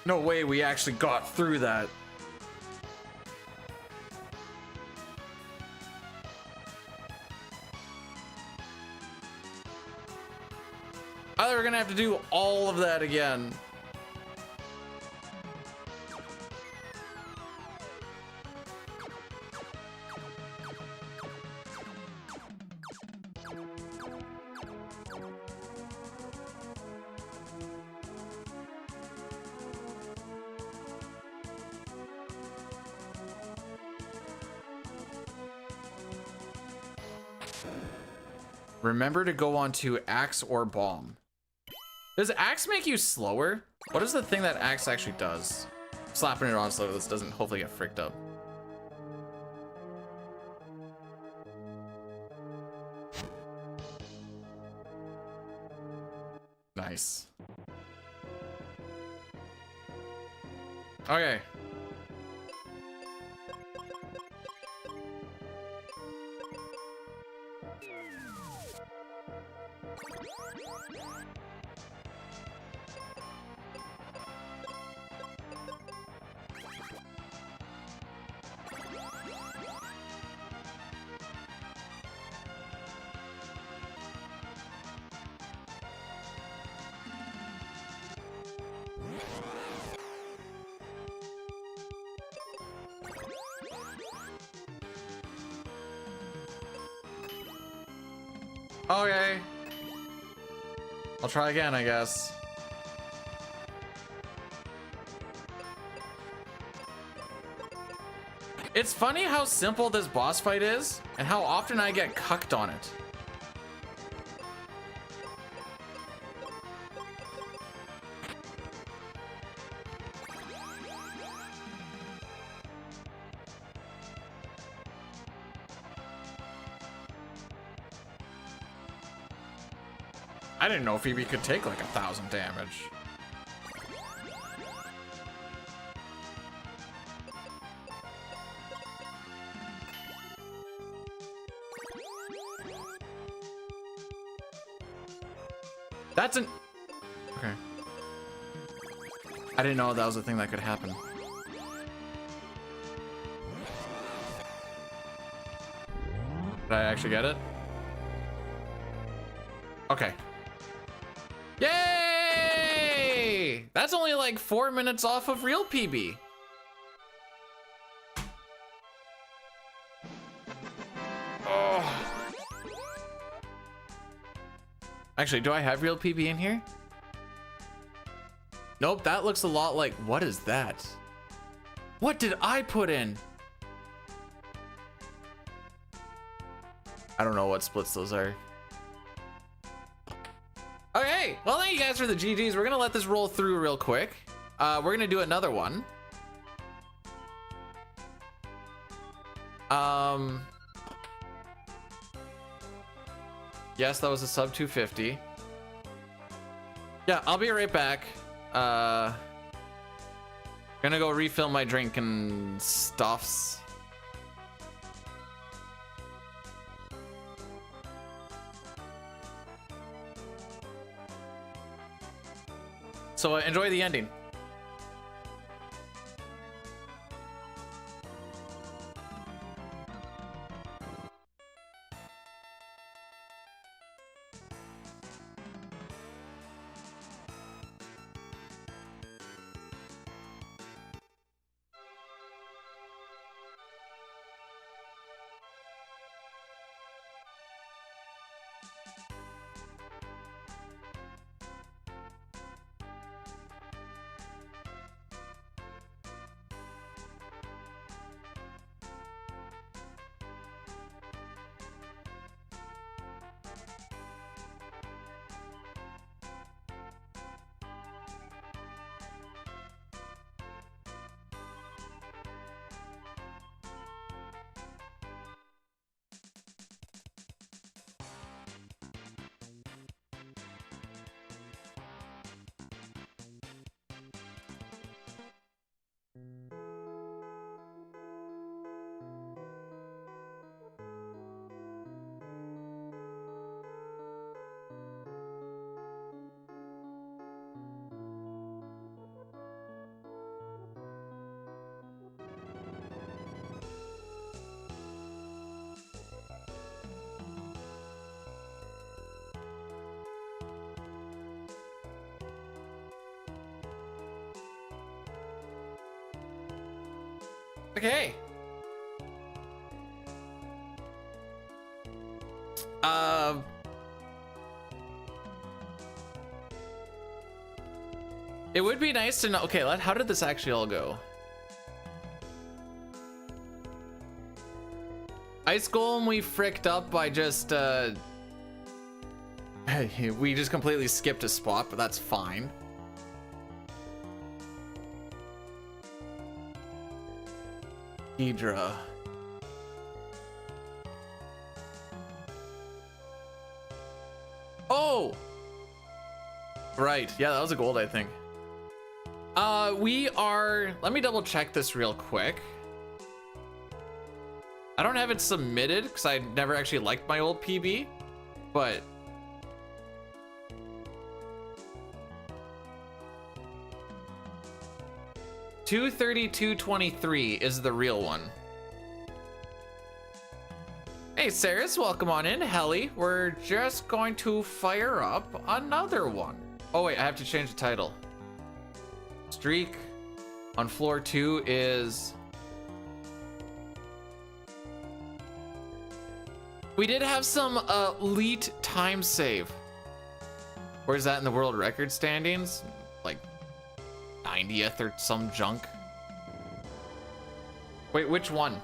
No way we actually got through that. I thought we were gonna have to do all of that again. Remember to go on to axe or bomb. Does axe make you slower? What is the thing that axe actually does? Slapping it on so this doesn't hopefully get fricked up. Nice. Okay. Okay. I'll try again, I guess. It's funny how simple this boss fight is and how often I get cucked on it. I didn't know Phoebe could take like 1,000 damage. That's an... Okay. I didn't know that was a thing that could happen. Did I actually get it? Okay. Yay! That's only like 4 minutes off of real PB. Oh. Actually, do I have real PB in here? Nope, that looks a lot like, what is that? What did I put in? I don't know what splits those are. Okay, well, thank you guys for the GGs. We're gonna let this roll through real quick. We're gonna do another one. Yes, that was a sub 250. Yeah, I'll be right back. Gonna go refill my drink and stuffs. So enjoy the ending. Okay. It would be nice to know. Okay, how did this actually all go? Ice Golem we fricked up by just we just completely skipped a spot, but that's fine. Hydra. Oh! Right, yeah, that was a gold, I think. Let me double check this real quick. I don't have it submitted because I never actually liked my old PB, but $232.23 is the real one. Hey, Saris, welcome on in. Helly, we're just going to fire up another one. Oh wait, I have to change the title. Streak on floor 2 is... We did have some elite time save. Where's that in the world record standings? Like 90th or some junk. Wait, which one?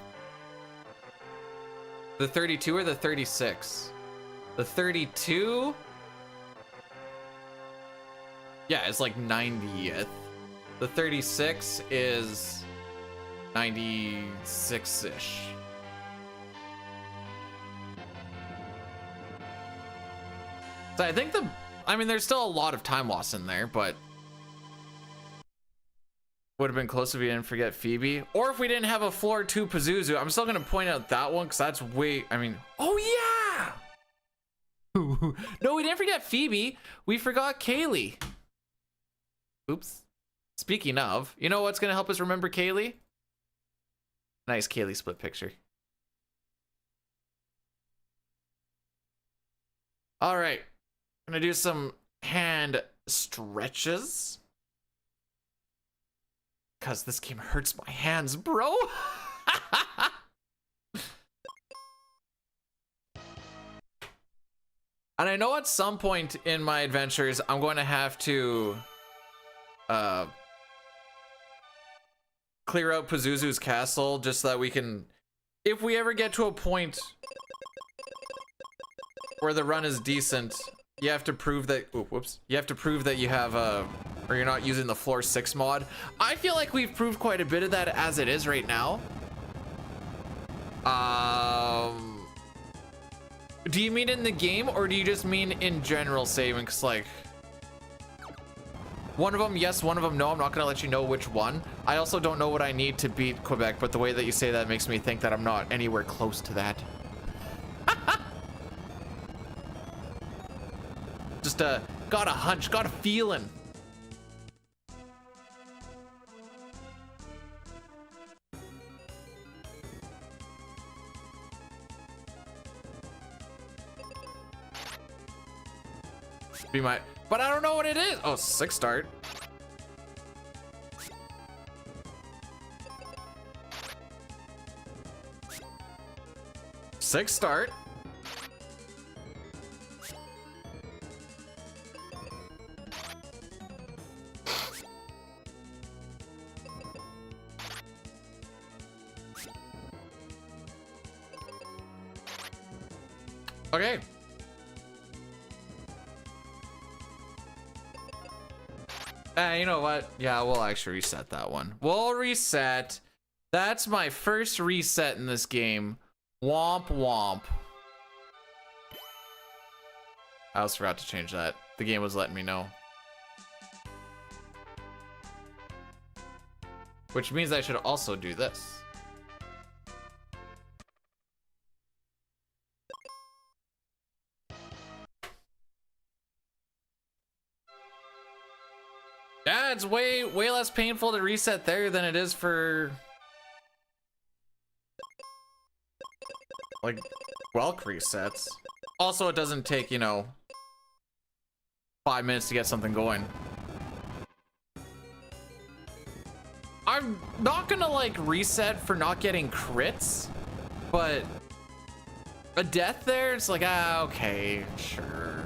The 32 or the 36? The 32? Yeah, it's like 90th. The 36 is 96-ish. So I think I mean, there's still a lot of time loss in there, but would have been close if we didn't forget Phoebe. Or if we didn't have a floor 2 Pazuzu. I'm still going to point out that one because that's oh yeah! No, we didn't forget Phoebe. We forgot Kaylee. Oops. Speaking of, you know what's going to help us remember Kaylee? Nice Kaylee split picture. All right. I'm going to do some hand stretches. Because this game hurts my hands, bro. And I know at some point in my adventures, I'm going to have to clear out Pazuzu's castle just so that we can, if we ever get to a point where the run is decent, you have to prove that, you have to prove that you have or you're not using the floor 6 mod. I feel like we've proved quite a bit of that as it is right now. Do you mean in the game or do you just mean in general saving? Cause like, one of them yes, one of them no. I'm not gonna let you know which one. I also don't know what I need to beat Quebec, but the way that you say that makes me think that I'm not anywhere close to that. Just got a hunch, got a feeling. But I don't know what it is. Oh, 6 start. Six start. Okay. You know what? Yeah, we'll actually reset that one. We'll reset. That's my first reset in this game. Womp womp. I also forgot to change that. The game was letting me know. Which means I should also do this. Yeah, it's way less painful to reset there than it is for like Welk resets. Also, it doesn't take, you know, 5 minutes to get something going. I'm not gonna like reset for not getting crits, but a death there, it's like, ah, okay, sure.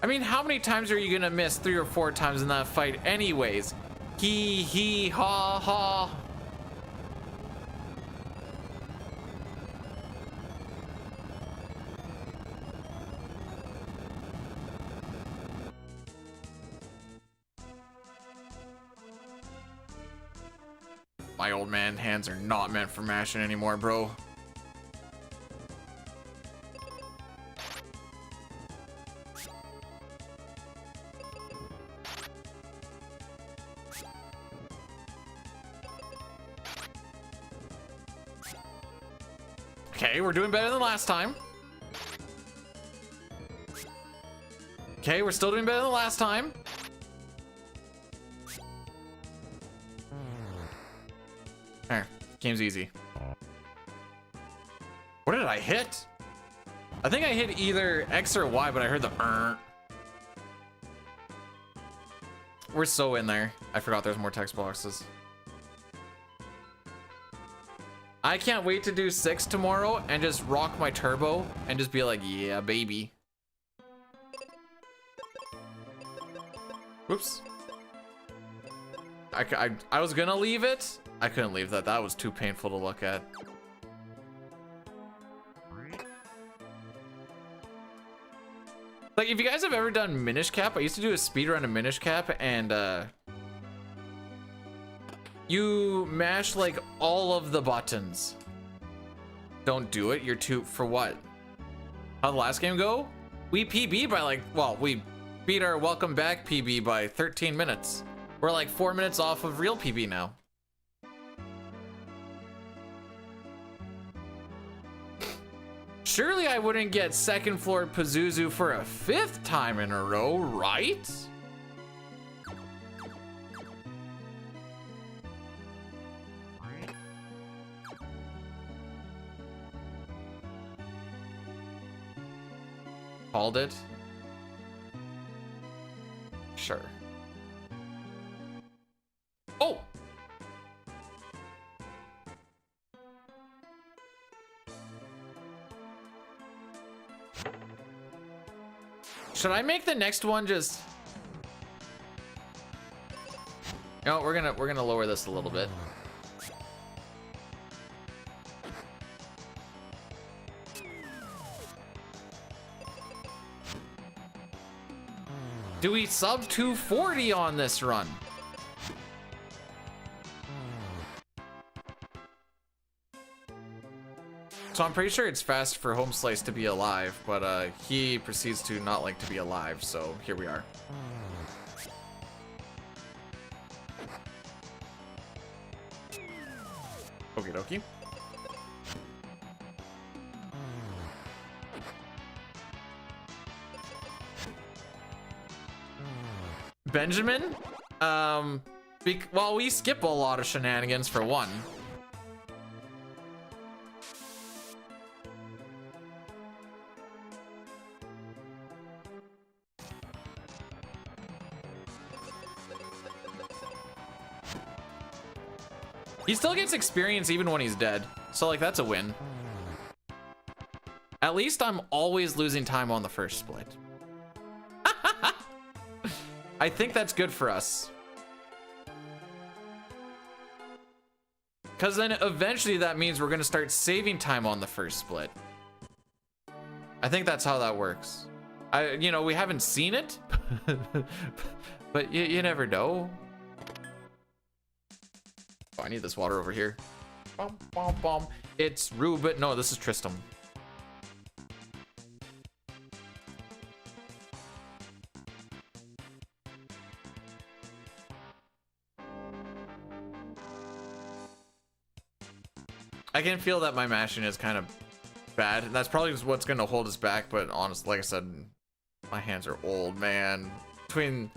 I mean, how many times are you gonna miss? 3 or 4 times in that fight anyways? Hee ha ha. My old man hands are not meant for mashing anymore, bro. Okay, we're doing better than last time. Okay, we're still doing better than last time. There, game's easy. What did I hit? I think I hit either X or Y, but I heard the We're so in there. I forgot there's more text boxes. I can't wait to do 6 tomorrow and just rock my turbo and just be like, yeah, baby. Whoops. I was gonna leave it. I couldn't leave that. That was too painful to look at. Like, if you guys have ever done Minish Cap, I used to do a speedrun of Minish Cap, and you mash like all of the buttons. Don't do it. You're too, for what? How'd the last game go? We PB by like, well, we beat our welcome back PB by 13 minutes. We're like 4 minutes off of real PB now. Surely I wouldn't get second floor Pazuzu for a 5th time in a row, right? Called it? Sure. Oh! Should I make the next one just... No, we're gonna lower this a little bit. Do we sub 240 on this run? So I'm pretty sure it's fast for Home Slice to be alive, but he proceeds to not like to be alive, so here we are. Okie dokie. Benjamin? Well, we skip a lot of shenanigans for one. He still gets experience even when he's dead. So like, that's a win. At least I'm always losing time on the first split. I think that's good for us. Because then eventually that means we're gonna start saving time on the first split. I think that's how that works. You know, we haven't seen it, but you never know. Oh, I need this water over here. Bum, bum, bum. It's Ruben. No, this is Tristram. I can feel that my mashing is kind of bad, and that's probably just what's going to hold us back, but honestly, like I said, my hands are old, man. Between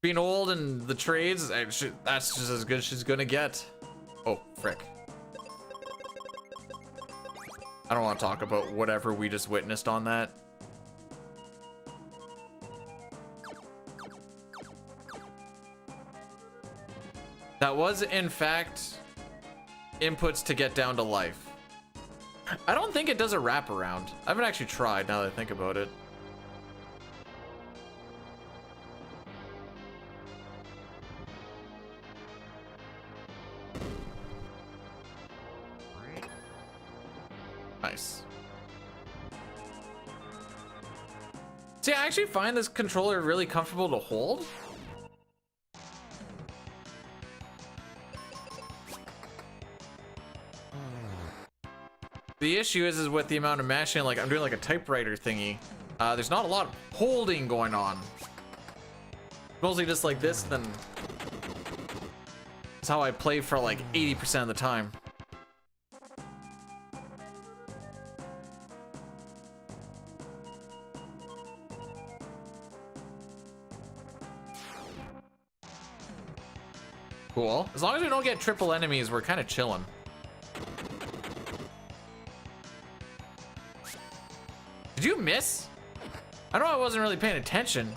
being old and the trades, that's just as good as she's going to get. Oh, frick. I don't want to talk about whatever we just witnessed on that. That was, in fact, inputs to get down to life. I don't think it does a wraparound. I haven't actually tried now that I think about it. Nice. See, I actually find this controller really comfortable to hold. The issue is with the amount of mashing, like I'm doing like a typewriter thingy. There's not a lot of holding going on. Mostly just like this, then that's how I play for like 80% of the time. Cool. As long as we don't get triple enemies, we're kind of chilling. Did you miss? I know I wasn't really paying attention.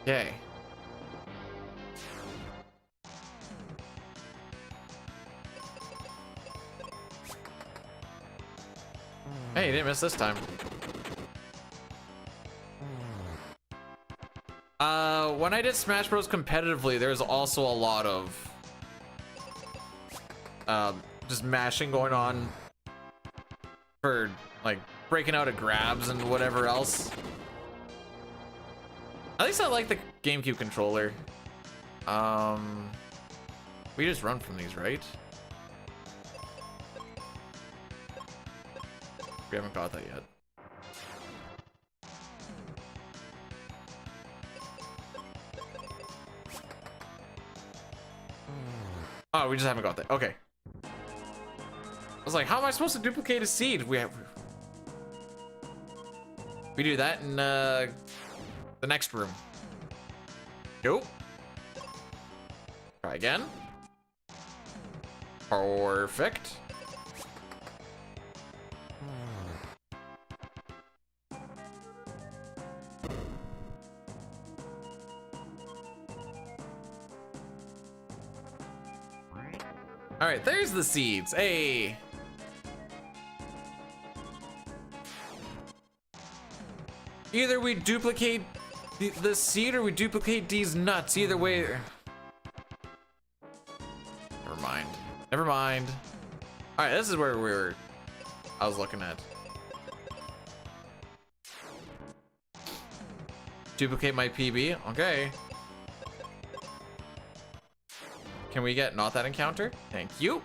Okay. Hey, you didn't miss this time. When I did Smash Bros. Competitively, there's also a lot of just mashing going on for like breaking out of grabs and whatever else. At least I like the GameCube controller. We just run from these, right? We haven't got that yet. Oh, we just haven't got that. Okay. I was like, how am I supposed to duplicate a seed? We do that in the next room. Nope. Try again. Perfect. All right, there's the seeds. Hey. Either we duplicate the seed or we duplicate these nuts. Either way. Never mind. Never mind. All right, this is where I was looking at. Duplicate my PB. Okay. Can we get not that encounter? Thank you.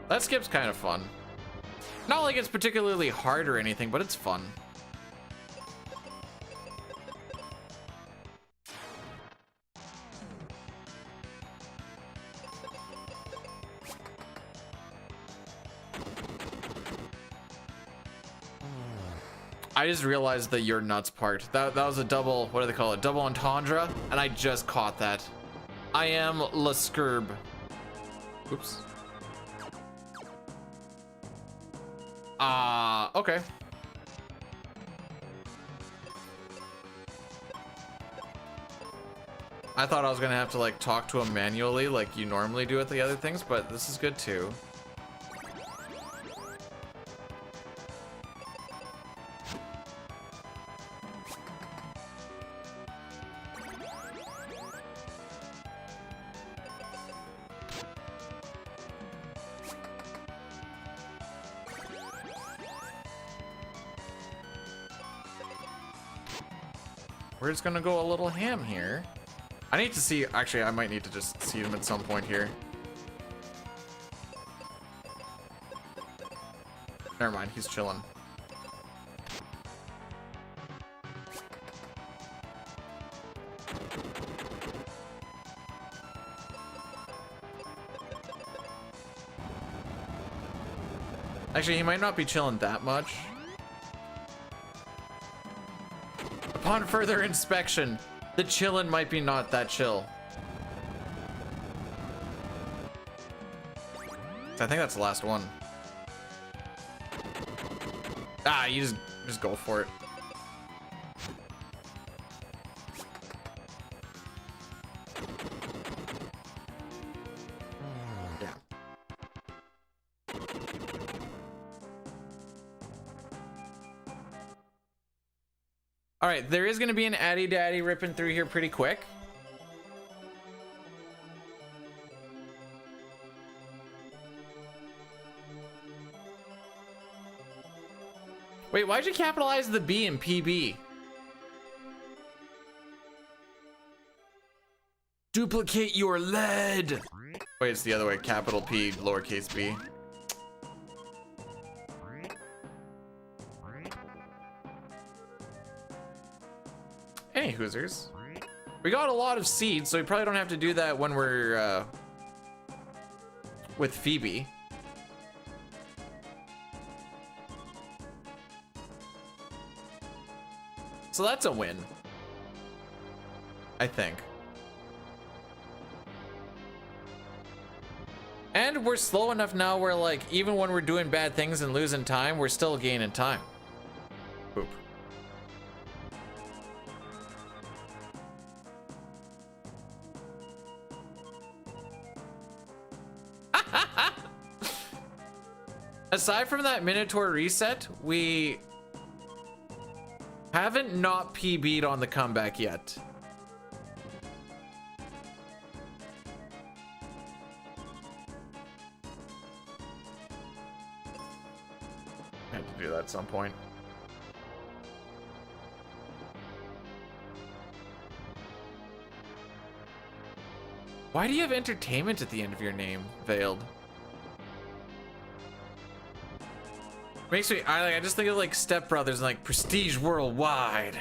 That skip's kind of fun. Not like it's particularly hard or anything, but it's fun. I just realized the your nuts part. That was a double, what do they call it? Double entendre, and I just caught that. I am La Skirb. Oops. Okay. I thought I was gonna have to like talk to him manually like you normally do with the other things, but this is good too. We're just gonna go a little ham here. I need to see, actually, I might need to just see him at some point here. Never mind, he's chilling. Actually, he might not be chilling that much. Upon further inspection, the chillin' might be not that chill. I think that's the last one. Ah, you just go for it. Yeah. All right, there is going to be an Addy Daddy ripping through here pretty quick. Wait, why'd you capitalize the B in PB? Duplicate your lead. Wait, it's the other way. Capital P, lowercase b. Any hoosers. We got a lot of seeds, so we probably don't have to do that when we're with Phoebe. So that's a win, I think. And we're slow enough now where, like, even when we're doing bad things and losing time, we're still gaining time. Boop. Aside from that Minotaur reset, we haven't not PB'd on the comeback yet. I had to do that at some point. Why do you have entertainment at the end of your name, Veiled? Makes me, I just think of like Step Brothers and like Prestige Worldwide.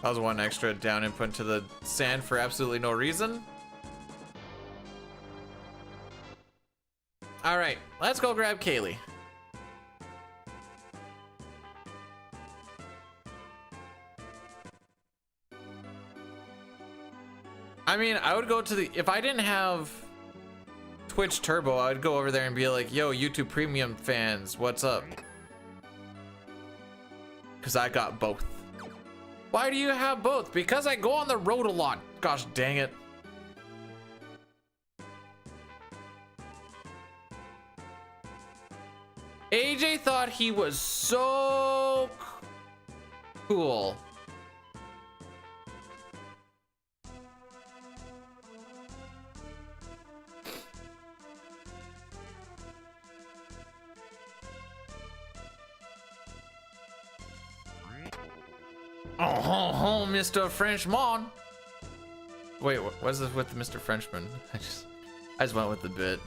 That was one extra down input to the sand for absolutely no reason. All right, let's go grab Kaylee. I mean, I would go to the, if I didn't have Twitch Turbo, I would go over there and be like, yo, YouTube Premium fans, what's up? Because I got both. Why do you have both? Because I go on the road a lot. Gosh dang it. AJ thought he was so cool. Oh, Mr. Frenchman. Wait, what's this with Mr. Frenchman? I just went with the bit.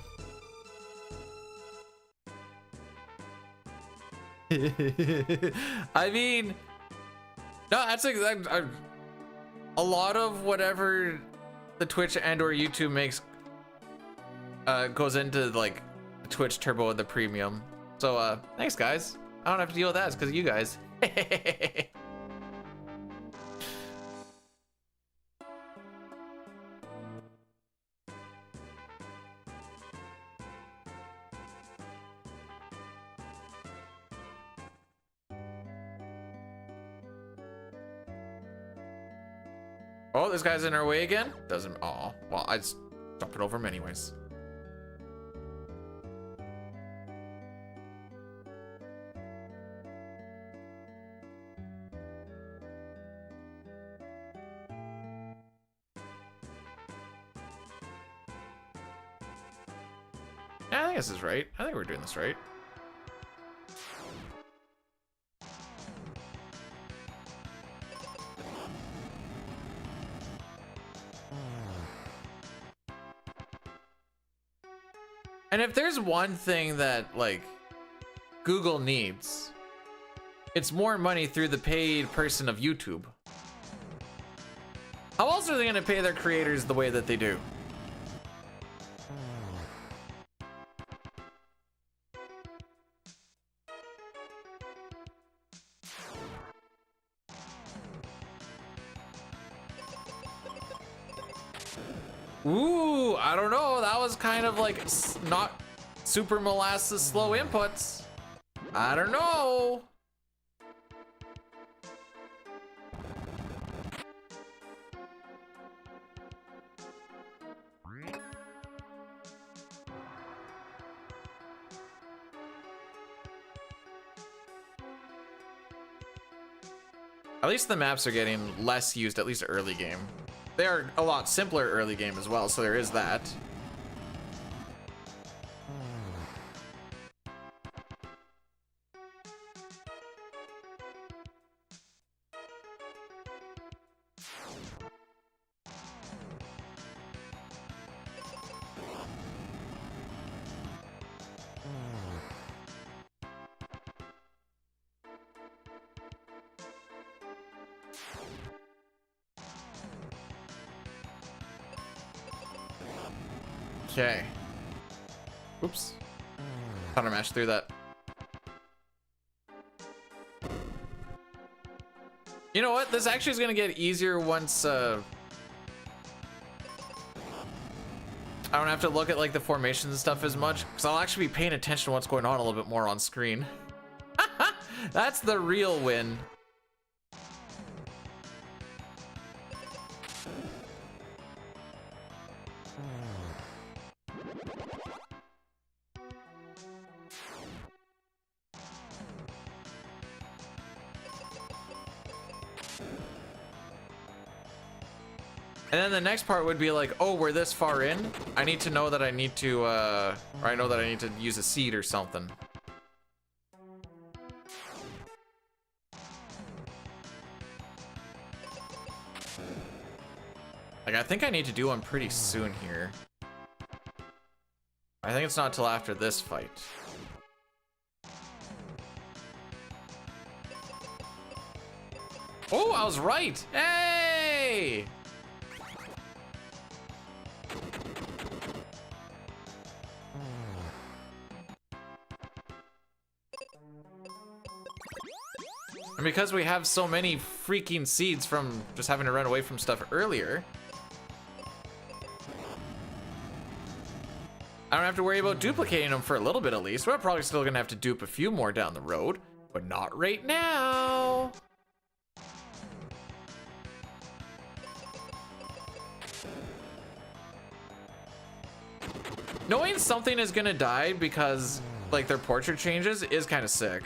I mean, no, that's like a lot of whatever the Twitch and or YouTube makes goes into like the Twitch Turbo and the Premium. So thanks guys. I don't have to deal with that. It's because of you guys. Oh, this guy's in our way again? Doesn't, oh, well, I just jump it over him anyways. Yeah, I think this is right. I think we're doing this right. And if there's one thing that like Google needs, it's more money through the paid person of YouTube. How else are they going to pay their creators the way that they do? Ooh, I don't know. That was kind of like not super molasses slow inputs. I don't know. At least the maps are getting less used, at least early game. They are a lot simpler early game as well, so there is that. Okay. Oops. Counter mash through that. You know what? This actually is gonna get easier once I don't have to look at like the formations and stuff as much, because I'll actually be paying attention to what's going on a little bit more on screen. That's the real win. And then the next part would be like, oh, we're this far in. I need to know that I need to, or I know that I need to use a seed or something. Like, I think I need to do one pretty soon here. I think it's not till after this fight. Oh, I was right. Hey! And because we have so many freaking seeds from just having to run away from stuff earlier, I don't have to worry about duplicating them for a little bit at least. We're probably still gonna have to dupe a few more down the road, but not right now. Knowing something is gonna die because like their portrait changes is kind of sick.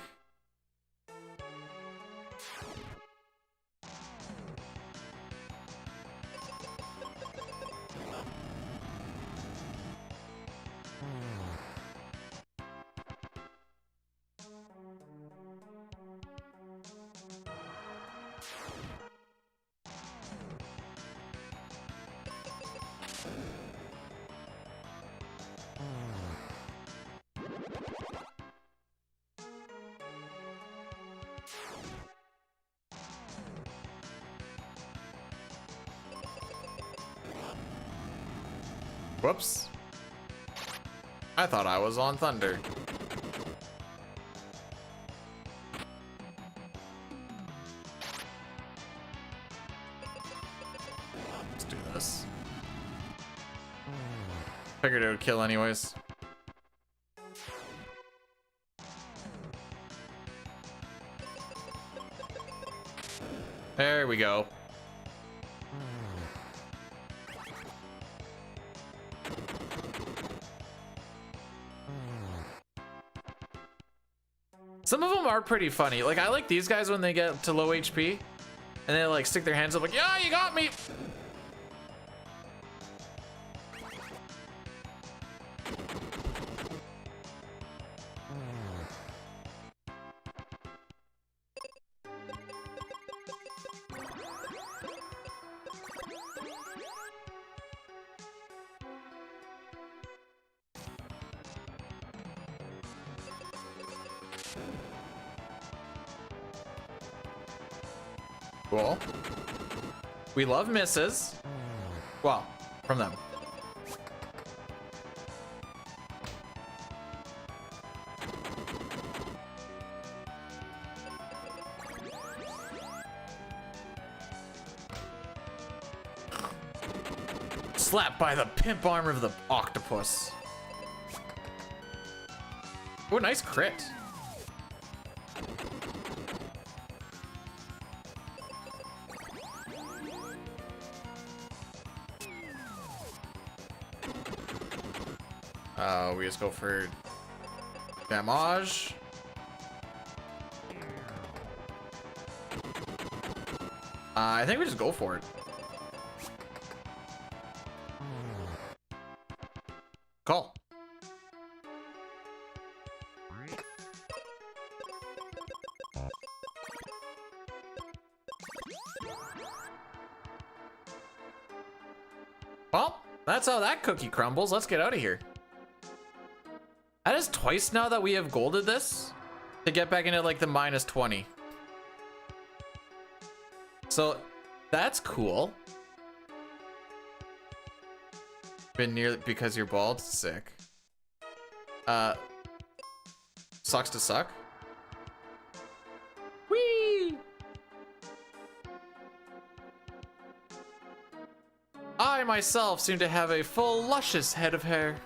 Whoops. I thought I was on Thunder. Let's do this. Figured it would kill anyways. There we go. Some of them are pretty funny. Like, I like these guys when they get to low HP and they like stick their hands up like, yeah, you got me. Cool. We love misses. Well, from them. Slapped by the pimp armor of the octopus. Oh, nice crit. We just go for damage. I think we just go for it. Call. Well, that's how that cookie crumbles. Let's get out of here. That is twice now that we have golded this to get back into like the -20. So that's cool. Been near because you're bald. Sick. Sucks to suck. Whee! I myself seem to have a full, luscious head of hair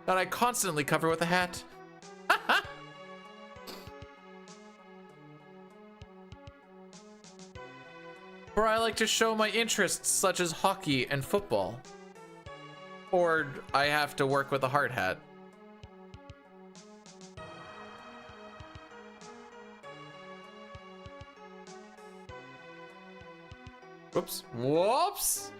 that I constantly cover with a hat. Where I like to show my interests such as hockey and football. Or I have to work with a hard hat. Whoops. Whoops!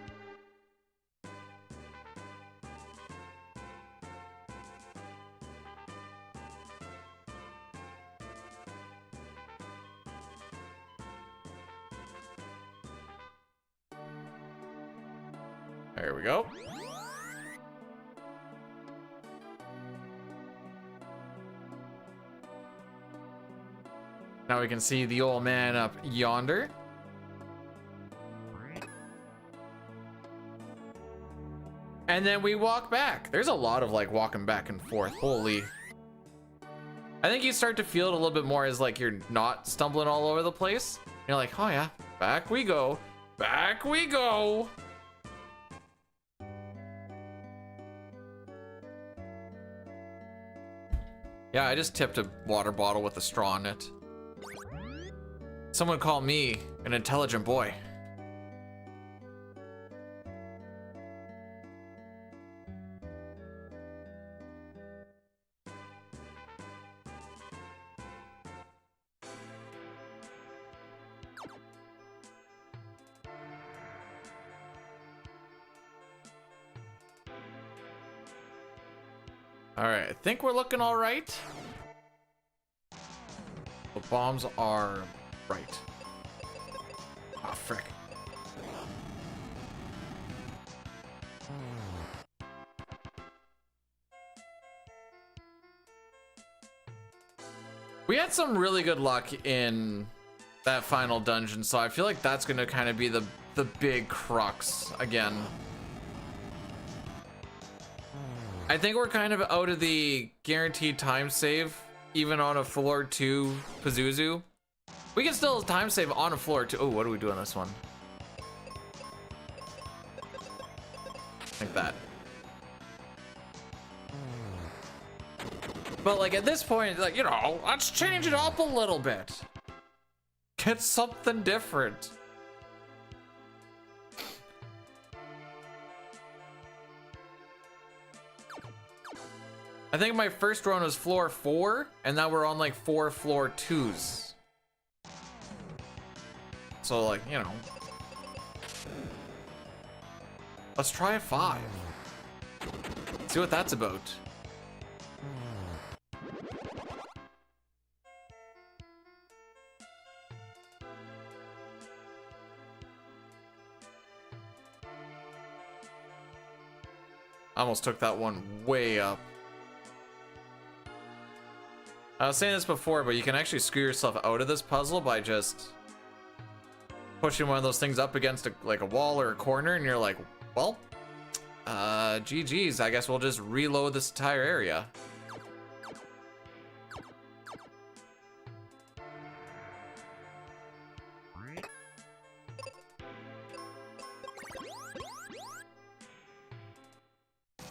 There we go. Now we can see the old man up yonder. And then we walk back. There's a lot of like walking back and forth. Holy. I think you start to feel it a little bit more as like you're not stumbling all over the place. You're like, oh yeah, back we go. Back we go. Yeah, I just tipped a water bottle with a straw in it. Someone call me an intelligent boy. All right, I think we're looking all right. The bombs are right. Ah, frick. We had some really good luck in that final dungeon, so I feel like that's gonna kind of be the big crux again. I think we're kind of out of the guaranteed time save, even on a floor 2 Pazuzu. We can still time save on a floor 2. Oh, what do we do on this one? Like that. But like at this point, like, you know, let's change it up a little bit. Get something different. I think my first run was floor 4, and now we're on like 4 floor 2s. So like, you know. Let's try a 5. See what that's about. I almost took that one way up. I was saying this before, but you can actually screw yourself out of this puzzle by just pushing one of those things up against like a wall or a corner, and you're like, well, GG's. I guess we'll just reload this entire area.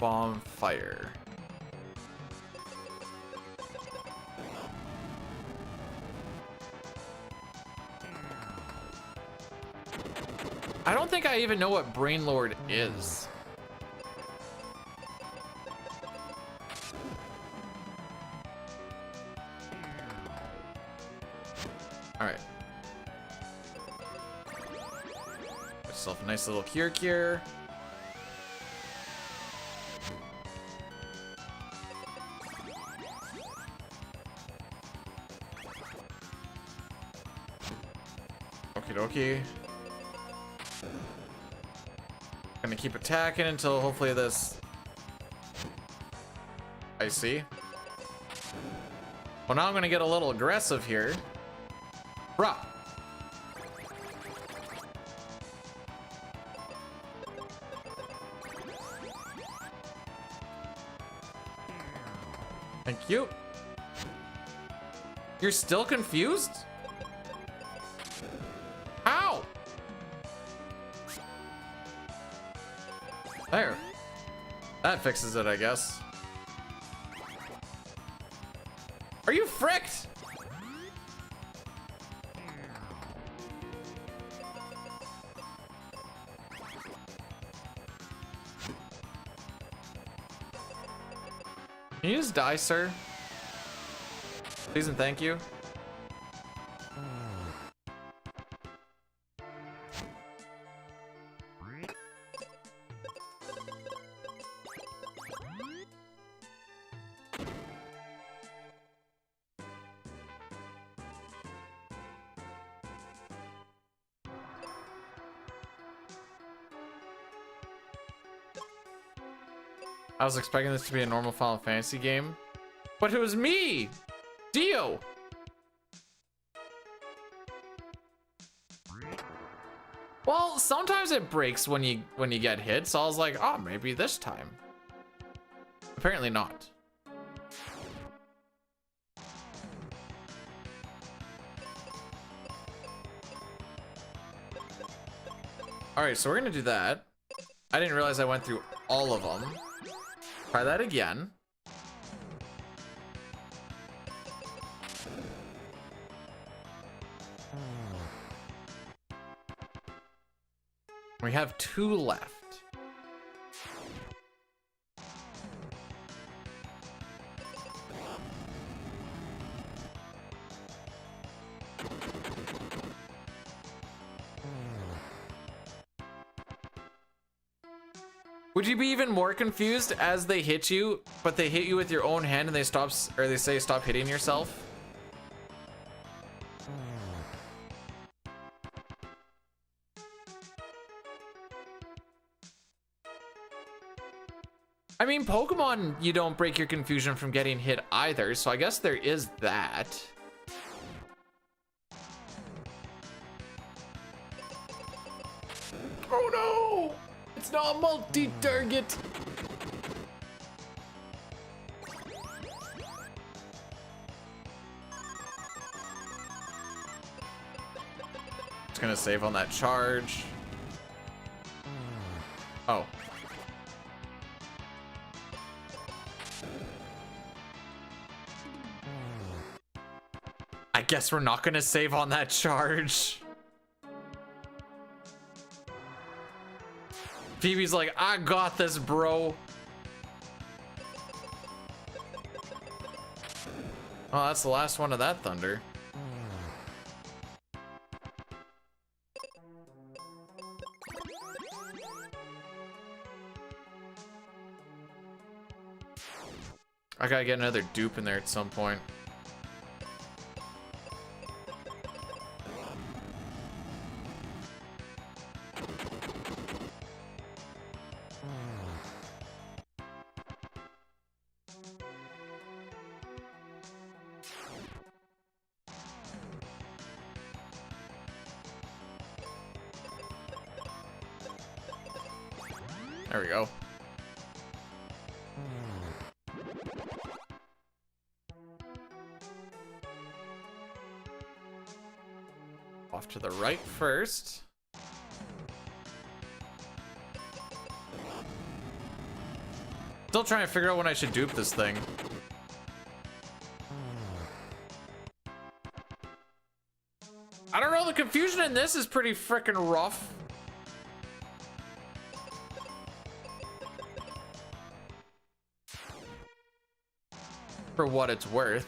Bonfire. I don't think I even know what Brain Lord is. All right. Got yourself a nice little cure. Okie dokie. Gonna keep attacking until hopefully this... I see. Well, now I'm gonna get a little aggressive here. Bruh. Thank you. You're still confused? How? There. That fixes it, I guess. Are you fricked? Can you just die, sir? Please and thank you. I was expecting this to be a normal Final Fantasy game, but it was me, Dio. Well, sometimes it breaks when you get hit, so I was like, oh, maybe this time. Apparently not. All right, so we're gonna do that. I didn't realize I went through all of them. Try that again. We have 2 left. Would you be even more confused as they hit you, but they hit you with your own hand and they stop, or they say stop hitting yourself? I mean, Pokemon, you don't break your confusion from getting hit either, so I guess there is that. Oh no! It's not multi-target! Just gonna save on that charge. Oh. I guess we're not gonna save on that charge. Phoebe's like, I got this, bro. Oh, that's the last one of that thunder. I gotta get another dupe in there at some point. There we go. Off to the right first. Still trying to figure out when I should dupe this thing. I don't know, the confusion in this is pretty freaking rough. For what it's worth.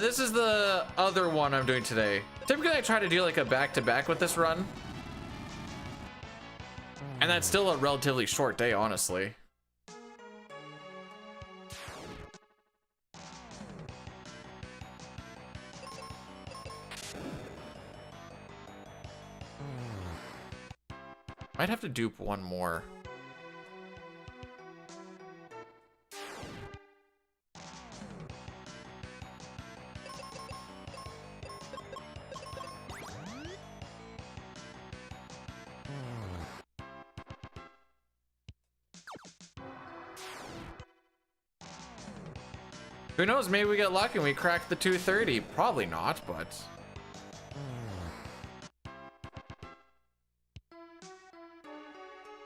This is the other one I'm doing today. Typically I try to do like a back-to-back with this run. And that's still a relatively short day, honestly. Might have to dupe one more. Who knows, maybe we get lucky and we crack the 230. Probably not, but...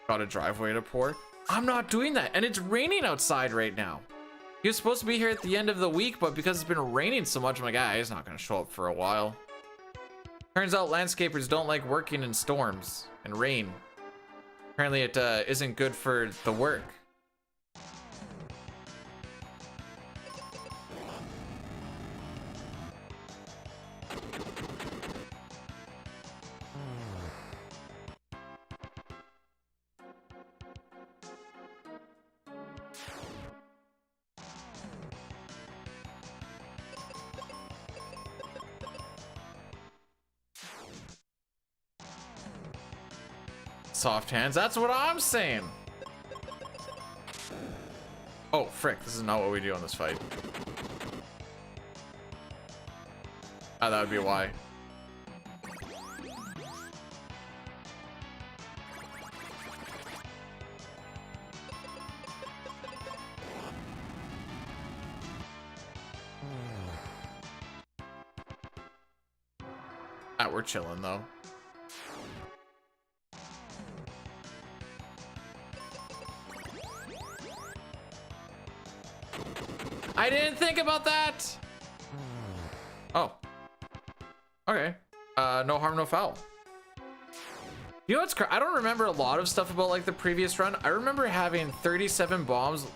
Got a driveway to pour. I'm not doing that, and it's raining outside right now. He was supposed to be here at the end of the week, but because it's been raining so much, I'm like, ah, he's not gonna show up for a while. Turns out landscapers don't like working in storms and rain. Apparently it isn't good for the work. Soft hands, that's what I'm saying. Oh, frick, this is not what we do on this fight. Ah, that would be why. Ah, we're chilling though. I didn't think about that. Oh. Okay. No harm, no foul. You know what's I don't remember a lot of stuff about like the previous run. I remember having 37 bombs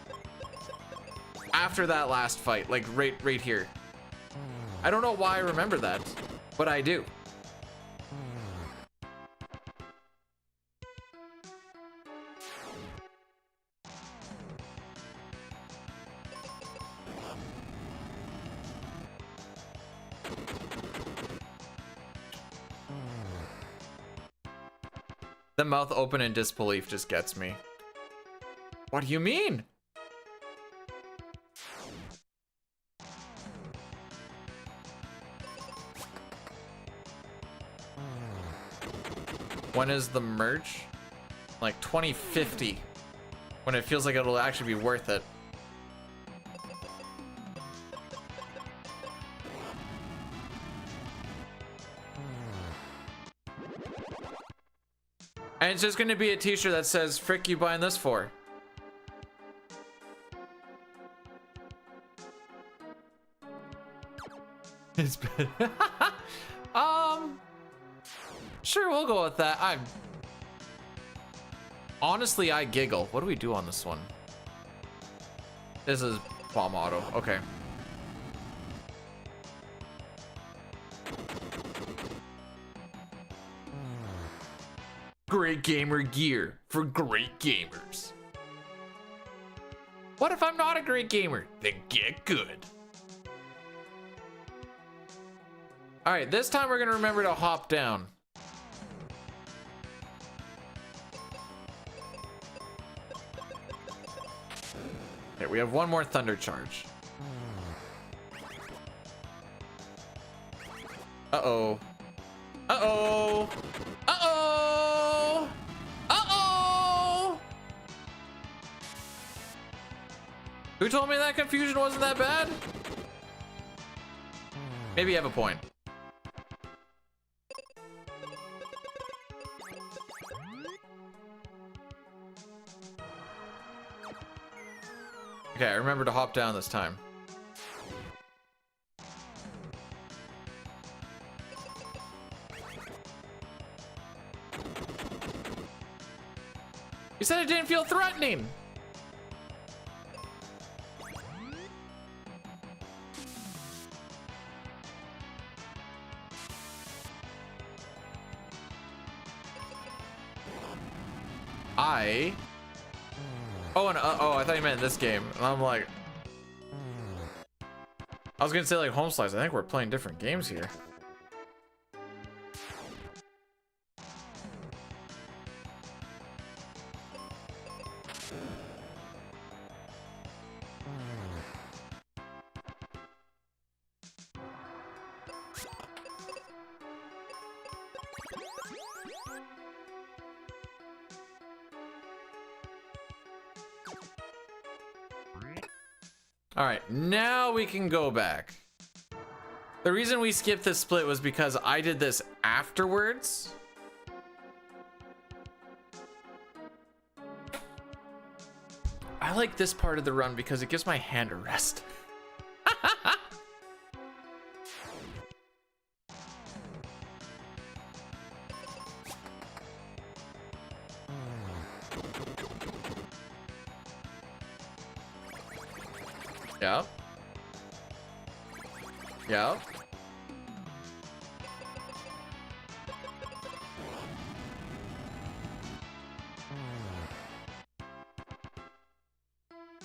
after that last fight, like right here. I don't know why I remember that, but I do. The mouth open in disbelief just gets me. What do you mean? When is the merge? Like 2050. When it feels like it'll actually be worth it. And it's just gonna be a t-shirt that says, frick you buying this for? It's been sure, we'll go with that. Honestly, I giggle. What do we do on this one? This is bomb auto. Okay. Great gamer gear for great gamers. What if I'm not a great gamer? Then get good. All right, this time we're gonna remember to hop down. Okay, we have one more thunder charge. Uh-oh. Uh-oh. Uh-oh. Uh-oh. Who told me that confusion wasn't that bad? Maybe you have a point. Okay, I remember to hop down this time. You said it didn't feel threatening. Oh, and oh, I thought you meant in this game. And I'm like, I was gonna say like home slice. I think we're playing different games here. All right, now we can go back. The reason we skipped this split was because I did this afterwards. I like this part of the run because it gives my hand a rest. Yep. Yep.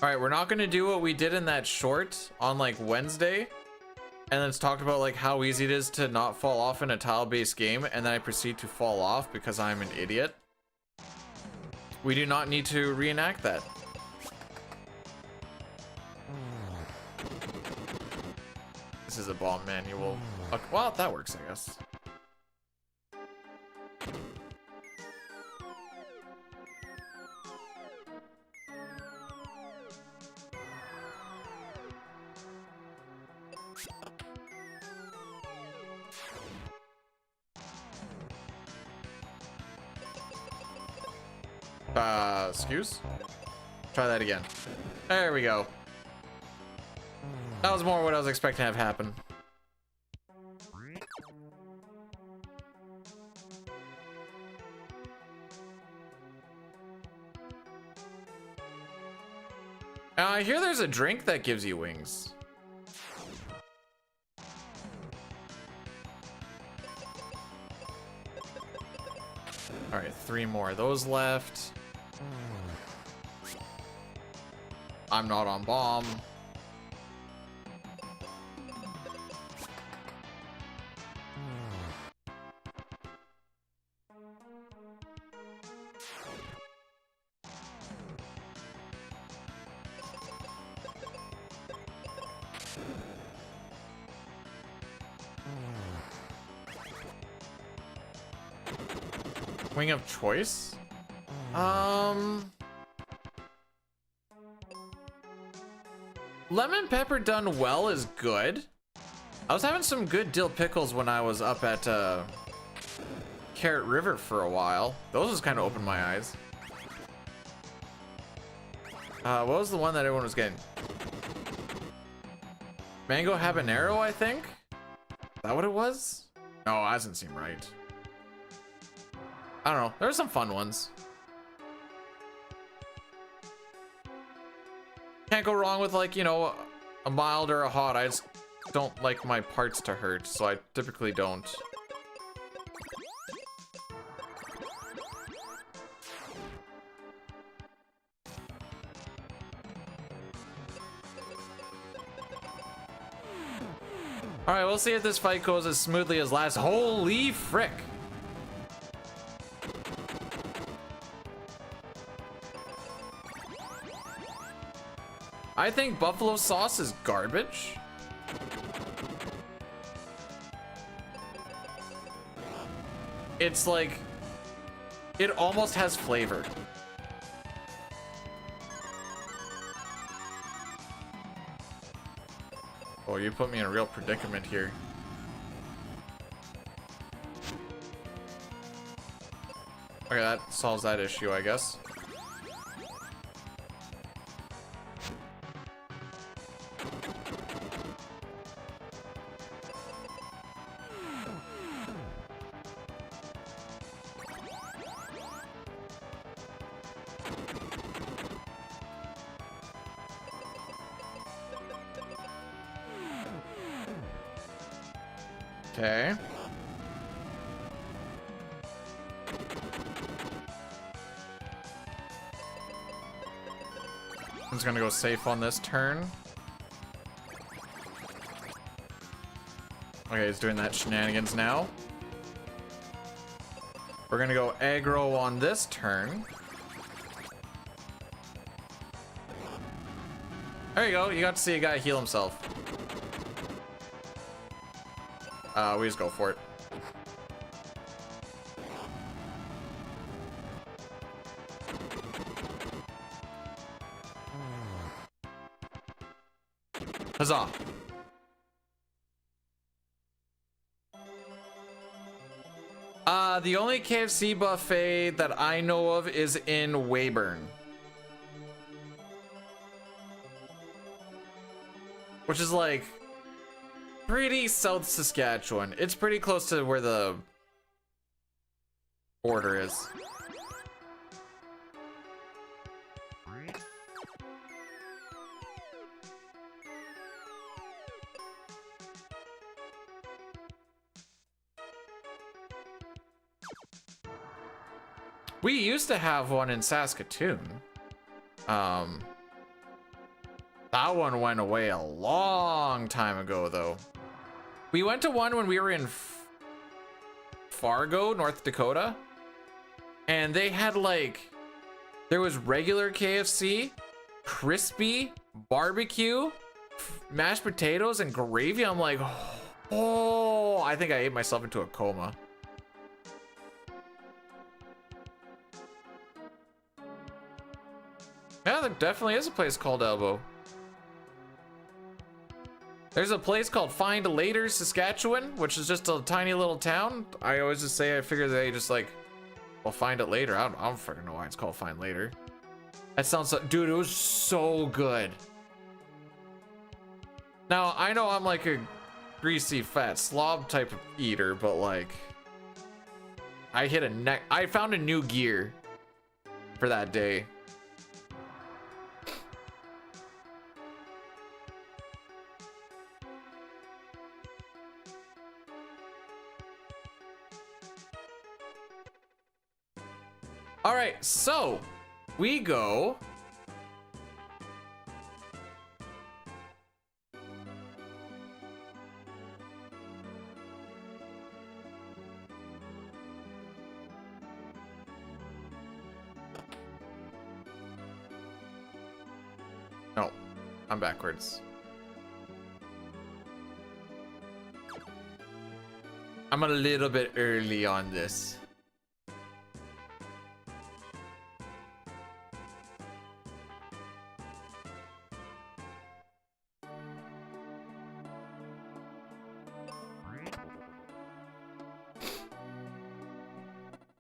All right, we're not gonna do what we did in that short on like Wednesday, and then it's talked about like how easy it is to not fall off in a tile-based game, and then I proceed to fall off because I'm an idiot. We do not need to reenact that. This is a bomb manual. Okay, well, that works, I guess. Excuse? Try that again. There we go. That was more what I was expecting to have happen. I hear there's a drink that gives you wings. All right, 3 more of those left. I'm not on bomb. Wing of choice? Lemon pepper done well is good. I was having some good dill pickles when I was up at Carrot River for a while. Those just kind of opened my eyes. What was the one that everyone was getting? Mango habanero, I think? Is that what it was? No, that doesn't seem right. I don't know. There are some fun ones. Can't go wrong with, like, you know, a mild or a hot. I just don't like my parts to hurt, so I typically don't. All right, we'll see if this fight goes as smoothly as last. Holy frick. I think buffalo sauce is garbage. It's like, it almost has flavor. Oh, you put me in a real predicament here. Okay, that solves that issue, I guess. Okay. I'm just gonna go safe on this turn. Okay, he's doing that shenanigans now. We're gonna go aggro on this turn. There you go, you got to see a guy heal himself. We just go for it. Huzzah. The only KFC buffet that I know of is in Weyburn, which is like pretty South Saskatchewan. It's pretty close to where the border is. We used to have one in Saskatoon. That one went away a long time ago, though. We went to one when we were in Fargo, North Dakota, and they had like, there was regular KFC, crispy, barbecue, mashed potatoes, and gravy. I'm like, oh, I think I ate myself into a coma. Yeah, there definitely is a place called Elbow. There's a place called Find Later, Saskatchewan, which is just a tiny little town. I always just say, I figure they just like, well, find it later. I don't freaking know why it's called Find Later. That sounds so, dude, it was so good. Now, I know I'm like a greasy, fat slob type of eater, but like, I found a new gear for that day. All right, so we go. No, I'm backwards. I'm a little bit early on this.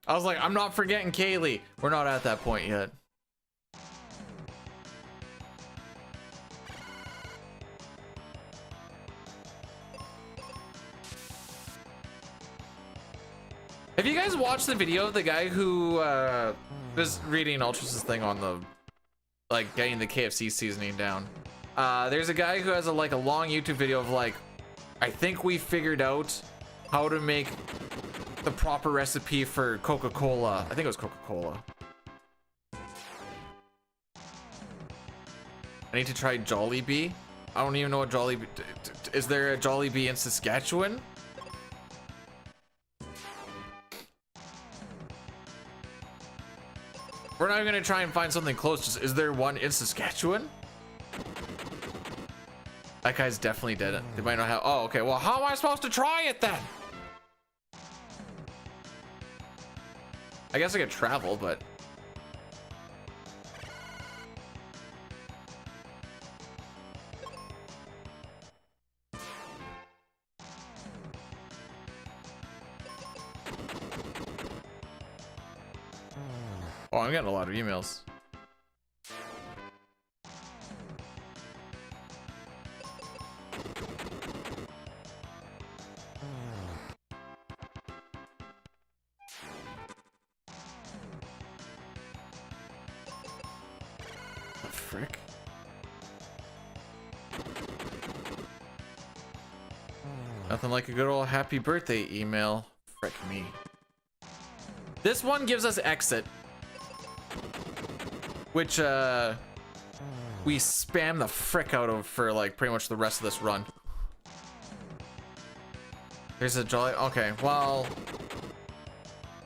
I was like, I'm not forgetting Kaylee. We're not at that point yet. Have you guys watched the video of the guy who was reading Ultras' thing on the, like, getting the KFC seasoning down? There's a guy who has a long YouTube video of like, I think we figured out how to make the proper recipe for Coca-Cola. I think it was Coca-Cola. I need to try Jollibee. I don't even know what Jollibee is. There a Jollibee in Saskatchewan? We're not even gonna try and find something close. Just, is there one in Saskatchewan? That guy's definitely dead. They might not have. Oh, okay. Well, how am I supposed to try it then? I guess I could travel, but. Oh, I'm getting a lot of emails. The frick? Nothing like a good old happy birthday email. Frick me. This one gives us exit, which we spam the frick out of for like pretty much the rest of this run. There's a jolly. Okay, well,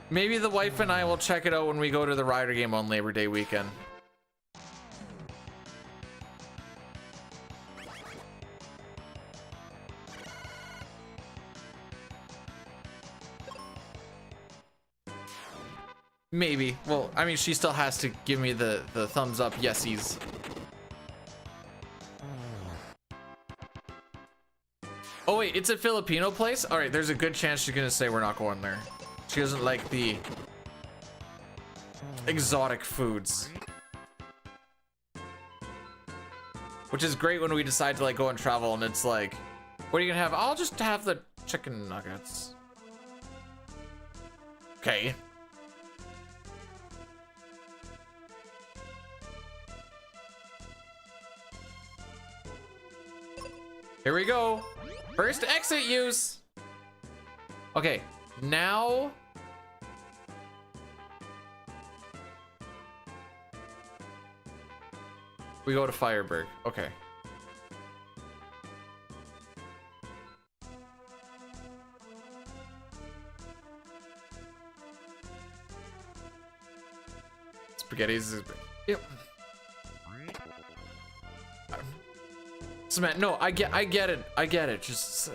maybe the wife and I will check it out when we go to the Rider game on Labor Day weekend. Maybe. Well, I mean, she still has to give me the thumbs up yesies. Oh wait, it's a Filipino place? All right, there's a good chance she's gonna say we're not going there. She doesn't like the exotic foods. Which is great when we decide to like go and travel and it's like, what are you gonna have? I'll just have the chicken nuggets. Okay. Here we go. First exit use. Okay, now we go to Fireberg. Okay. Spaghetti's. Yep. Cement. No, I get it. I get it. Just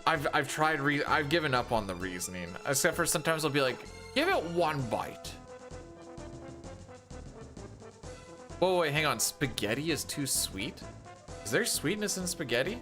I've tried I've given up on the reasoning. Except for sometimes I'll be like, give it one bite. Whoa, wait, hang on. Spaghetti is too sweet? Is there sweetness in spaghetti?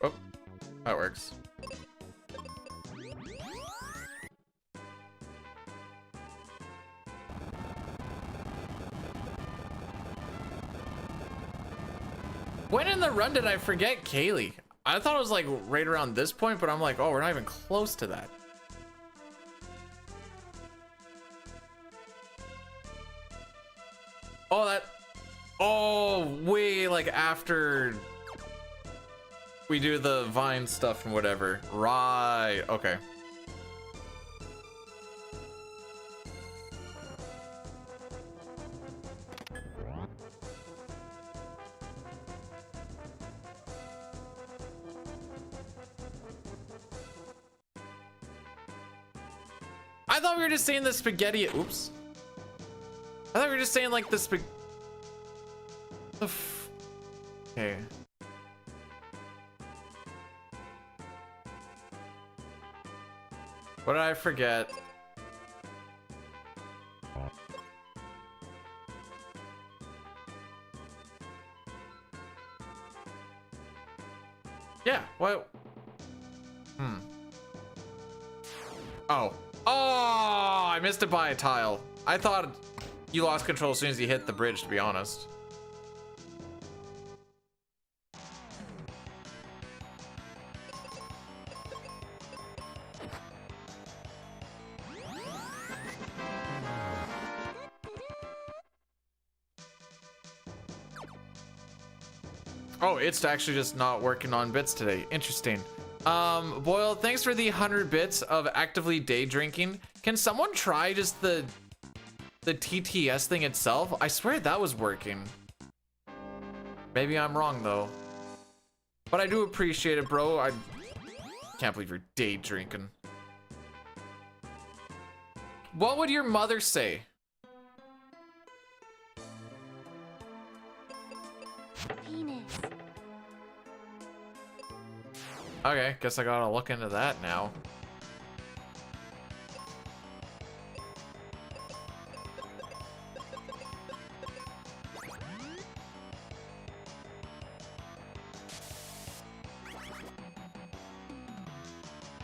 Oh, that works. When in the run did I forget Kaylee? I thought it was like right around this point, but I'm like, oh, we're not even close to that. Oh, that. Oh, way like after we do the Vine stuff and whatever. Right. Okay. I thought we were just saying the spaghetti. Oops. I thought we were just saying like the okay. What did I forget? Yeah, what? Oh. Oh, I missed it by a tile. I thought you lost control as soon as you hit the bridge, to be honest. Oh, it's actually just not working on bits today. Interesting. Boyle, thanks for the 100 bits of actively day drinking. Can someone try just the TTS thing itself? I swear that was working. Maybe I'm wrong though. But I do appreciate it, bro. I can't believe you're day drinking. What would your mother say? Penis. Okay, guess I gotta look into that now.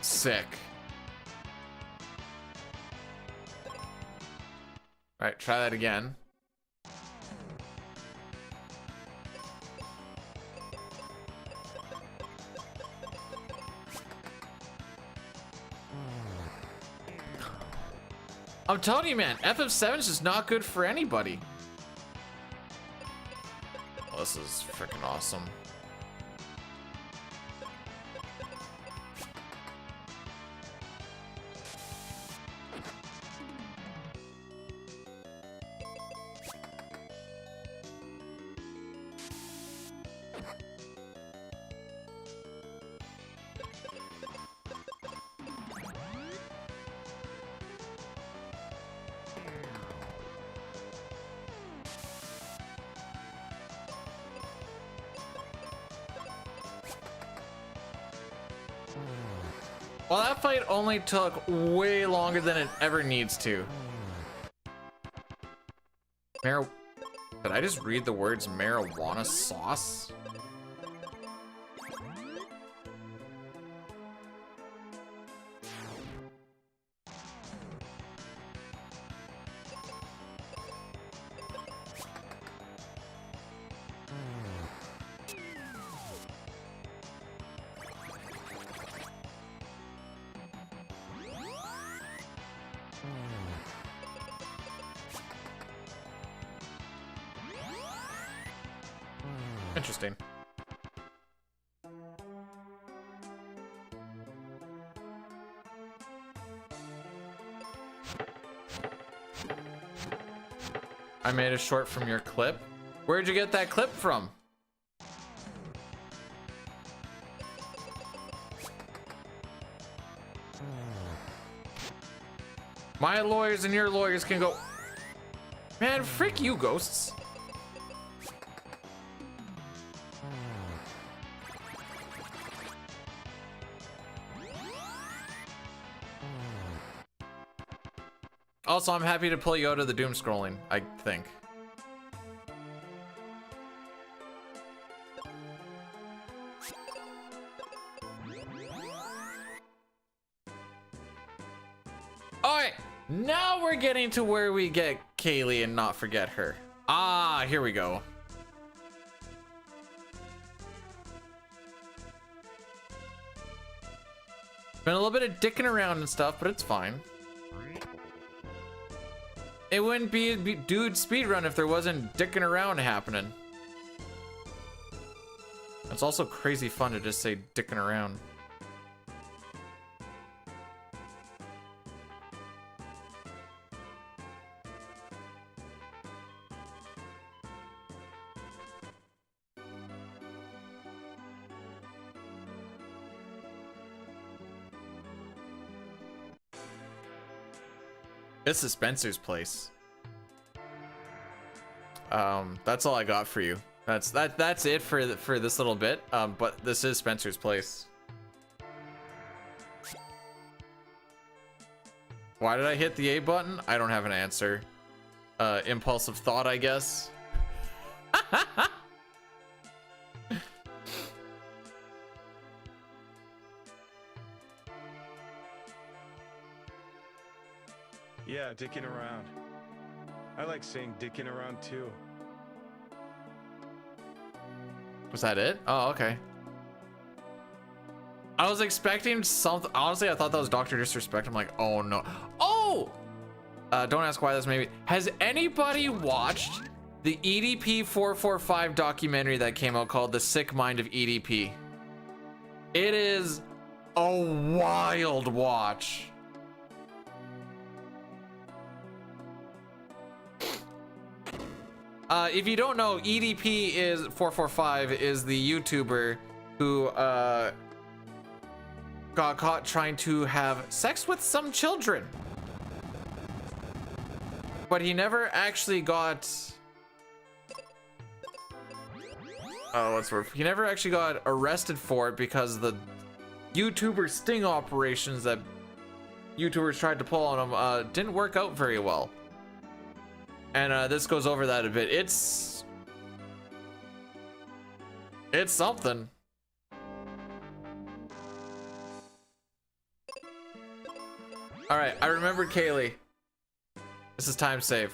Sick. All right, try that again. I'm telling you, man, FF7 is just not good for anybody. Oh, this is freaking awesome. Well, that fight only took way longer than it ever needs to. Did I just read the words marijuana sauce? Interesting. I made a short from your clip. Where'd you get that clip from? My lawyers and your lawyers can go. Man, frick you, ghosts. Also, I'm happy to pull you out of the doom scrolling, I think. Alright, now we're getting to where we get Kaylee and not forget her. Ah, here we go. Been a little bit of dicking around and stuff, but it's fine. It wouldn't be a dude speedrun if there wasn't dicking around happening. It's also crazy fun to just say dicking around. This is Spencer's place. That's all I got for you. That's it for this little bit. But this is Spencer's place. Why did I hit the A button? I don't have an answer. Impulsive thought, I guess. Yeah, dicking around. I like saying dicking around too. Was that it? Oh, okay. I was expecting something. Honestly, I thought that was Dr. Disrespect. I'm like, oh no. Oh! Don't ask why this maybe. Has anybody watched the EDP 445 documentary that came out called The Sick Mind of EDP. It is a wild watch. If you don't know, EDP is 445 is the YouTuber who got caught trying to have sex with some children, but he never actually got he never actually got arrested for it because the YouTuber sting operations that YouTubers tried to pull on him didn't work out very well. And this goes over that a bit. It's something. All right, I remembered Kaylee. This is time save.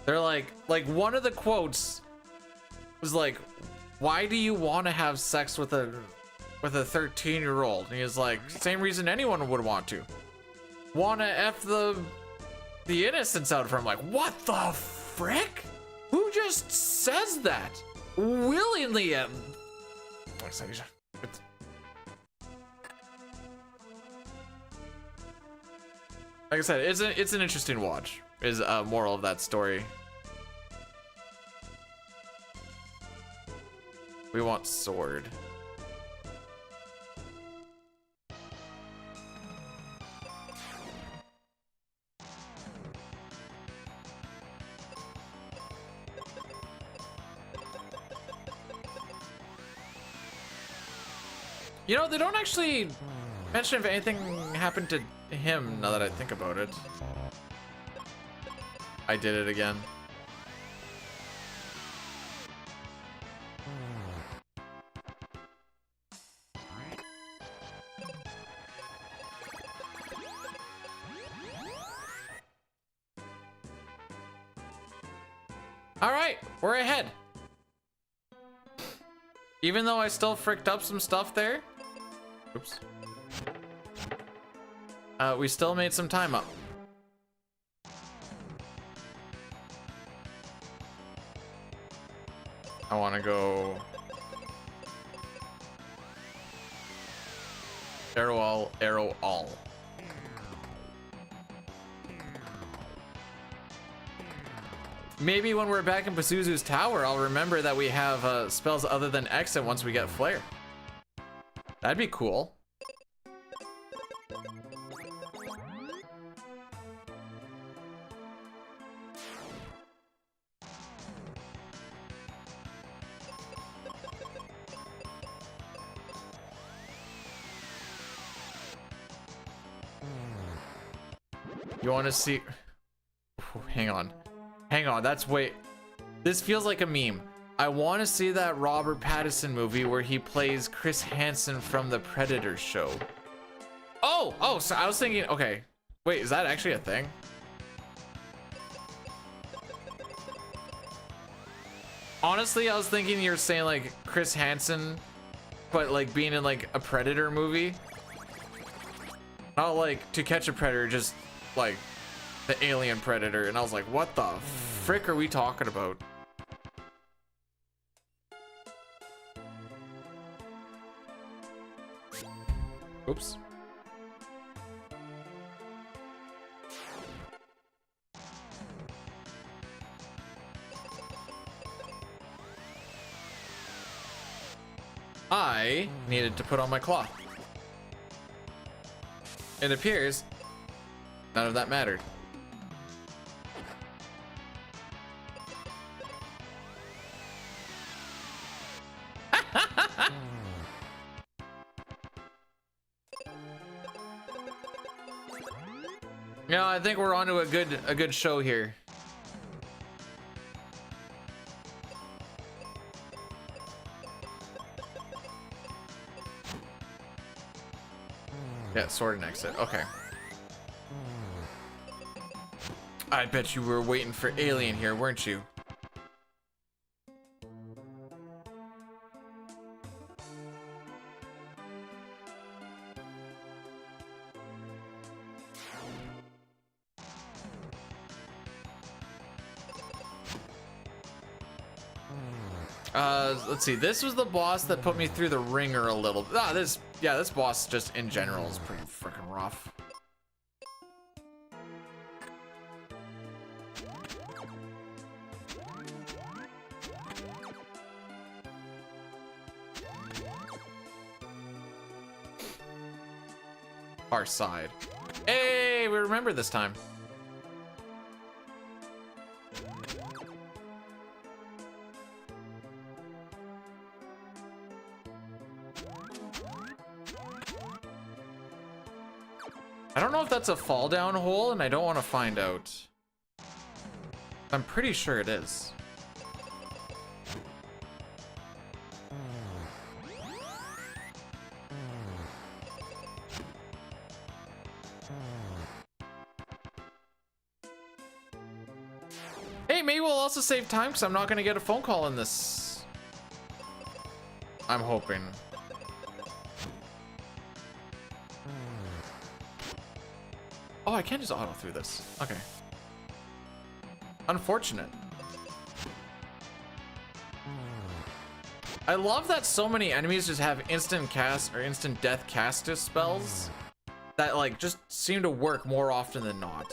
They're like one of the quotes was like, why do you want to have sex with a 13-year-old? And he was like, same reason anyone would want to. Want to F the innocence out of her. I'm like, what the frick? Who just says that? Willingly. Like I said, it's an interesting watch, is a moral of that story. We want sword. You know, they don't actually mention if anything happened to him, now that I think about it. I did it again. All right, we're ahead. Even though I still fricked up some stuff there. Oops. We still made some time up. I want to go arrow all, arrow all. Maybe when we're back in Pazuzu's tower, I'll remember that we have spells other than exit once we get flare. That'd be cool. You want to see? Hang on. Hang on, that's wait. This feels like a meme. I want to see that Robert Pattinson movie where he plays Chris Hansen from the Predator show. Oh, so I was thinking, okay. Wait, is that actually a thing? Honestly, I was thinking you were saying like Chris Hansen, but like being in like a Predator movie. Not like To Catch a Predator, just like the alien Predator. And I was like, what the frick are we talking about? Oops. I needed to put on my cloth. It appears none of that mattered. Yeah, I think we're onto a good show here. Yeah, sword and exit. Okay. I bet you were waiting for alien here, weren't you? Let's see. This was the boss that put me through the ringer a little. This boss just in general is pretty freaking rough. Far side. Hey, we remember this time. I don't know if that's a fall down hole, and I don't want to find out. I'm pretty sure it is. Hey, maybe we'll also save time because I'm not going to get a phone call in this. I'm hoping. Oh, I can't just auto through this. Okay. Unfortunate. I love that so many enemies just have instant cast or instant death cast spells that like just seem to work more often than not.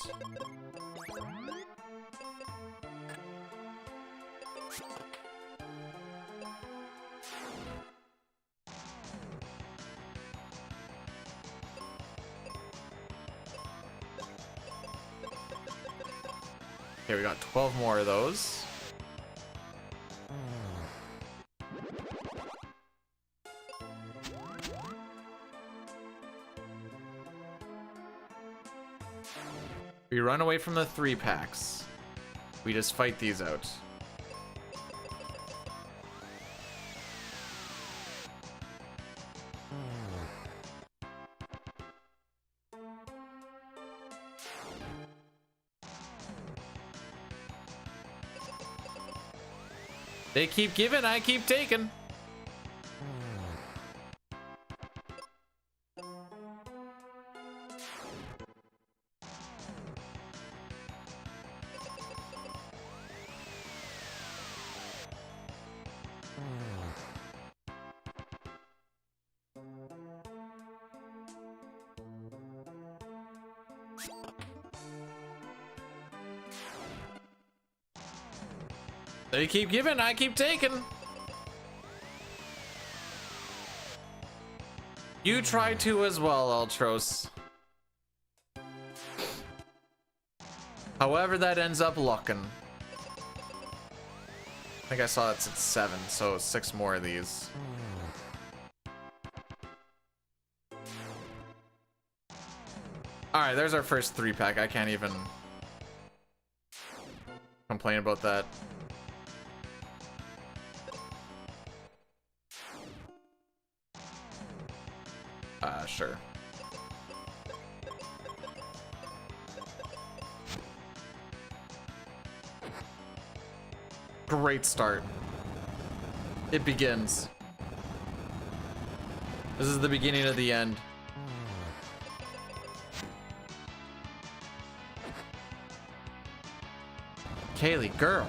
Okay, we got 12 more of those. We run away from the 3-packs. We just fight these out. They keep giving, I keep taking. They keep giving, I keep taking. You try to as well, Ultros. However that ends up looking. I think I saw it's at 7, so 6 more of these. Alright, there's our first 3-pack. I can't even complain about that. Sure. Great start. It begins. This is the beginning of the end. Kaylee, girl.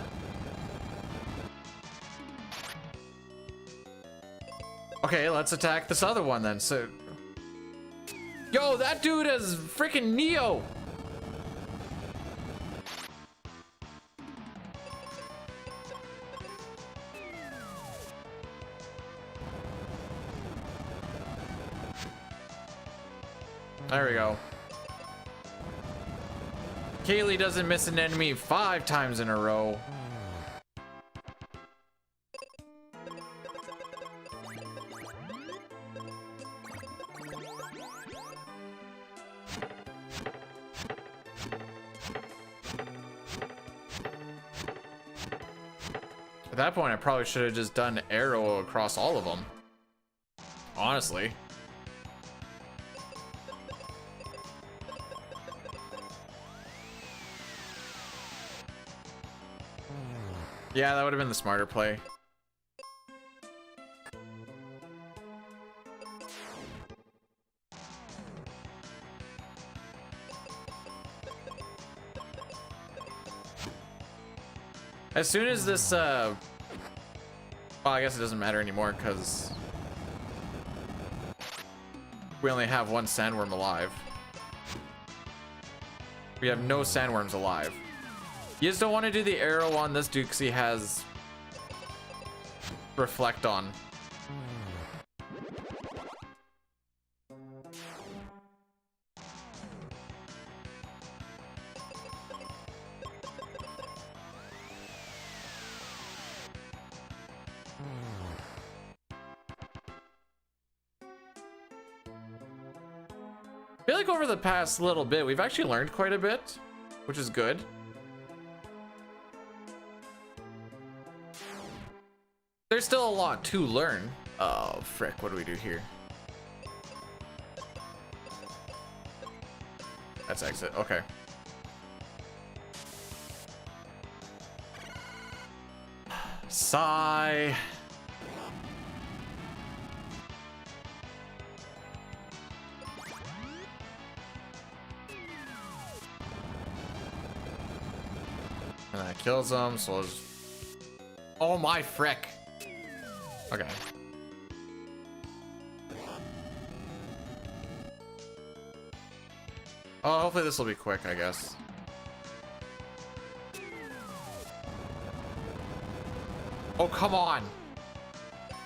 Okay, let's attack this other one then. So, yo, that dude is freaking Neo. There we go. Kaylee doesn't miss an enemy 5 times in a row. At that point, I probably should have just done arrow across all of them. Honestly. Yeah, that would have been the smarter play. As soon as this Well, I guess it doesn't matter anymore because we only have one sandworm alive. We have no sandworms alive. You just don't want to do the arrow on this dude because he has reflect on. I feel like over the past little bit, we've actually learned quite a bit, which is good. There's still a lot to learn. Oh, frick, what do we do here? That's exit, okay. Sigh. And that kills him, so we'll just... Oh my frick. Okay. Oh, hopefully this will be quick, I guess. Oh, come on.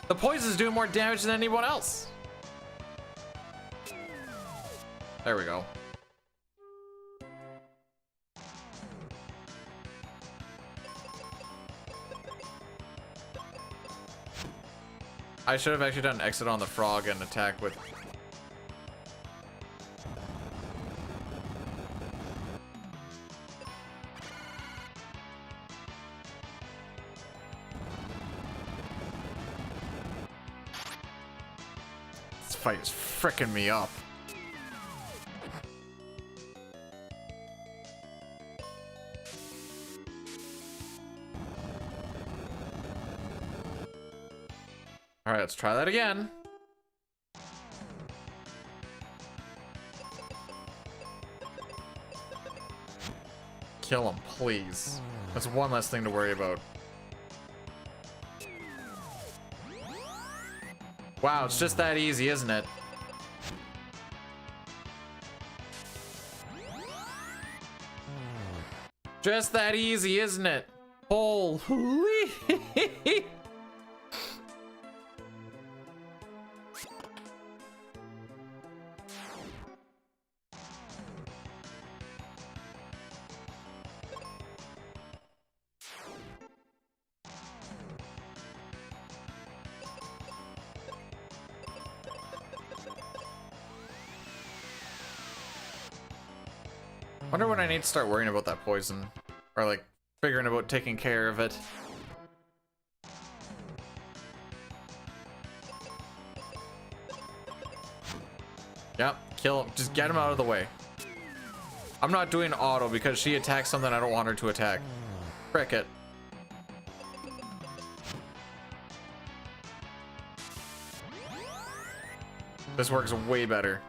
The poison's doing more damage than anyone else. There we go. I should have actually done exit on the frog and attack with... This fight is fricking me up. All right, let's try that again. Kill him, please. That's one less thing to worry about. Wow, it's just that easy, isn't it? Just that easy, isn't it? Holy. Wonder when I need to start worrying about that poison, or like figuring about taking care of it. Yep, kill him. Just get him out of the way. I'm not doing auto because she attacks something I don't want her to attack. Frick it. This works way better.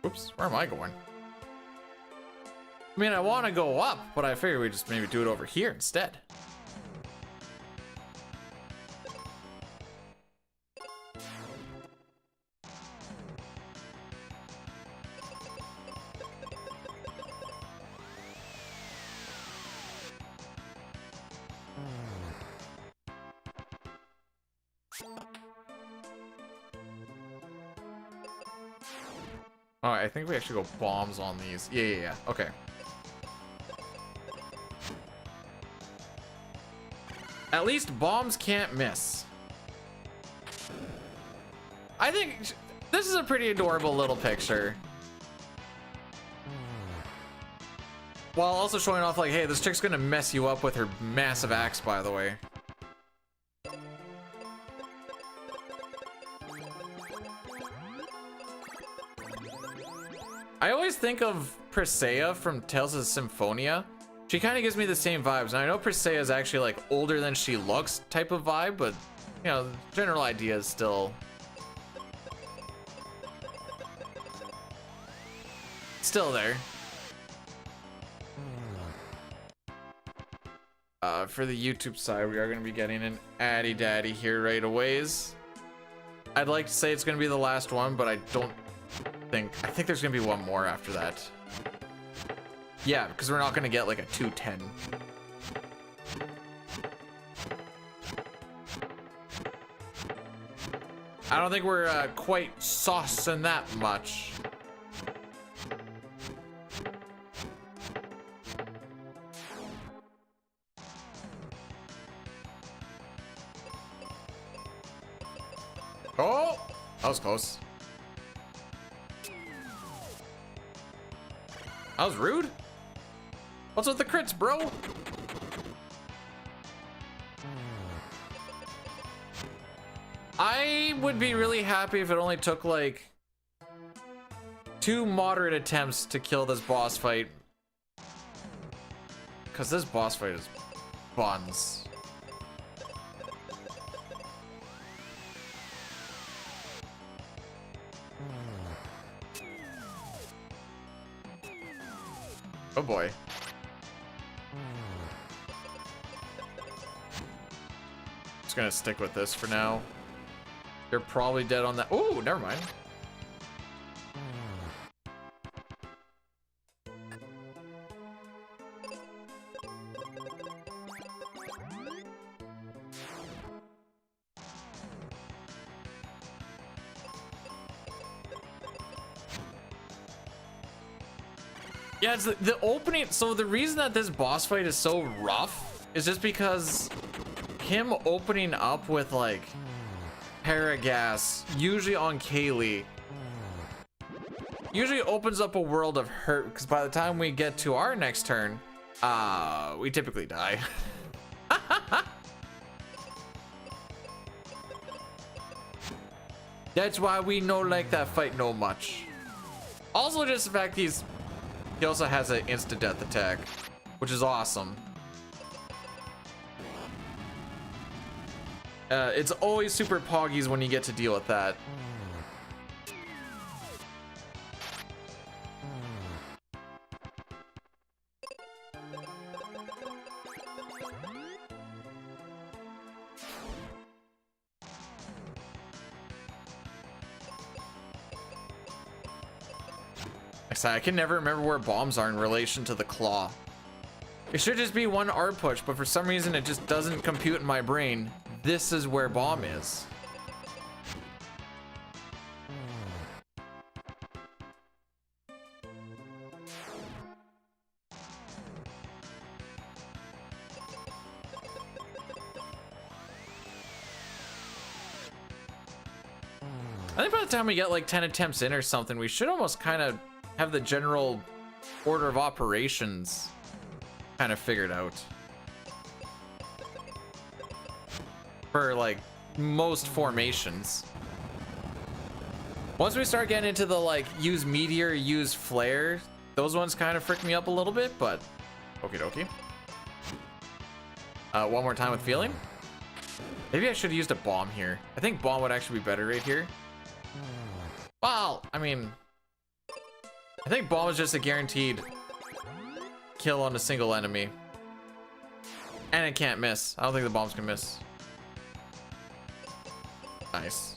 Oops, where am I going? I mean, I want to go up, but I figure we just maybe do it over here instead. Oh, I think we actually go bombs on these. Yeah. Okay. At least bombs can't miss. I think this is a pretty adorable little picture. While also showing off like, hey, this chick's gonna mess you up with her massive axe, by the way. I always think of Presea from Tales of Symphonia. She kind of gives me the same vibes. And I know Presea is actually like older than she looks type of vibe, but you know, the general idea is still still there. For the YouTube side, we are going to be getting an Addy Daddy here right away. I'd like to say it's going to be the last one, but I think there's going to be one more after that. Yeah, because we're not going to get like a 210. I don't think we're quite saucing that much. Oh, that was close. That was rude. What's with the crits, bro? I would be really happy if it only took like 2 moderate attempts to kill this boss fight. Because this boss fight is buns. Oh boy. Just gonna stick with this for now. They're probably dead on that. Oh, never mind. Yeah, it's the opening. So the reason that this boss fight is so rough is just because him opening up with like Paragas, usually on Kaylee, usually opens up a world of hurt, because by the time we get to our next turn, we typically die. That's why we no like that fight no much. Also, just the fact he also has an instant death attack, which is awesome. It's always super poggies when you get to deal with that. I can never remember where bombs are in relation to the claw. It should just be one R push, but for some reason it just doesn't compute in my brain. This is where bomb is. I think by the time we get like 10 attempts in or something, we should almost kind of have the general order of operations kind of figured out. For like most formations. Once we start getting into the like use meteor, use flare, those ones kind of frick me up a little bit, but okie dokie. One more time with feeling. Maybe I should have used a bomb here. I think bomb would actually be better right here. Well, I mean, I think bomb is just a guaranteed kill on a single enemy. And it can't miss. I don't think the bombs can miss. Nice.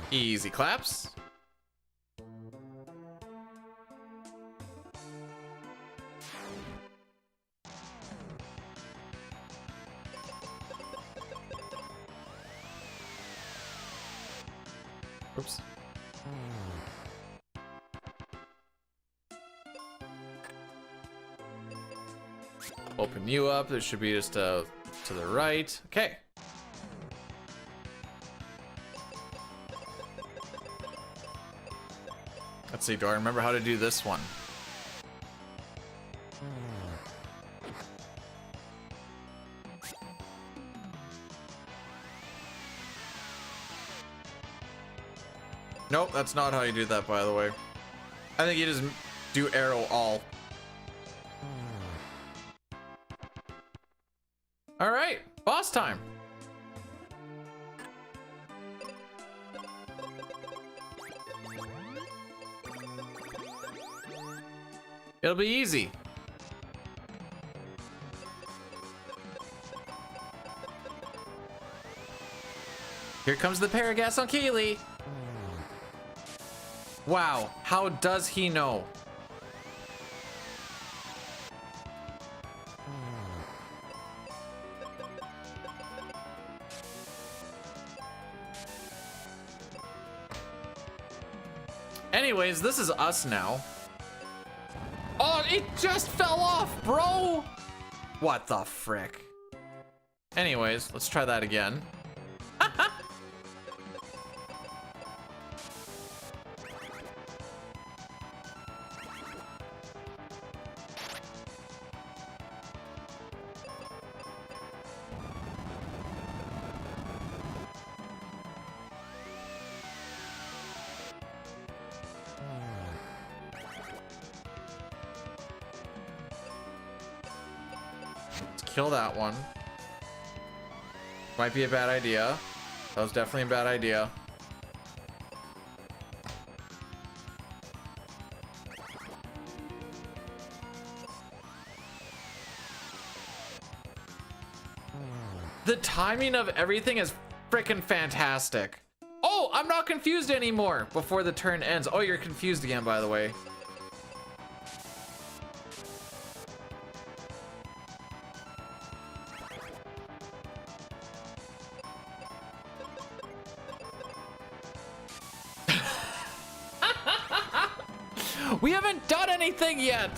Easy claps. Oops. Open you up. There should be just to the right. Okay. Let's see. Do I remember how to do this one? Nope, that's not how you do that, by the way. I think you just do arrow all. time. It'll be easy. Here comes the Paragas on Kaylee. Wow, how does he know? Anyways, this is us now. Oh, it just fell off, bro! What the frick? Anyways, let's try that again. Kill that one. Might be a bad idea. That was definitely a bad idea. The timing of everything is freaking fantastic. Oh, I'm not confused anymore before the turn ends. Oh, you're confused again, by the way. We haven't done anything yet.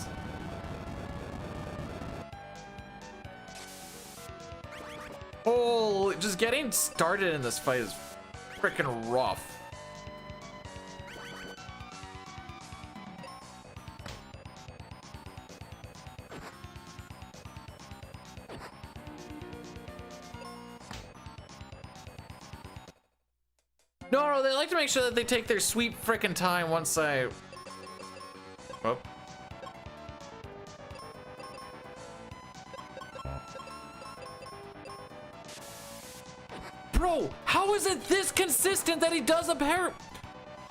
Oh, just getting started in this fight is freaking rough. No, they like to make sure that they take their sweet freaking time once I... Oh. Bro, how is it this consistent that he does a pair?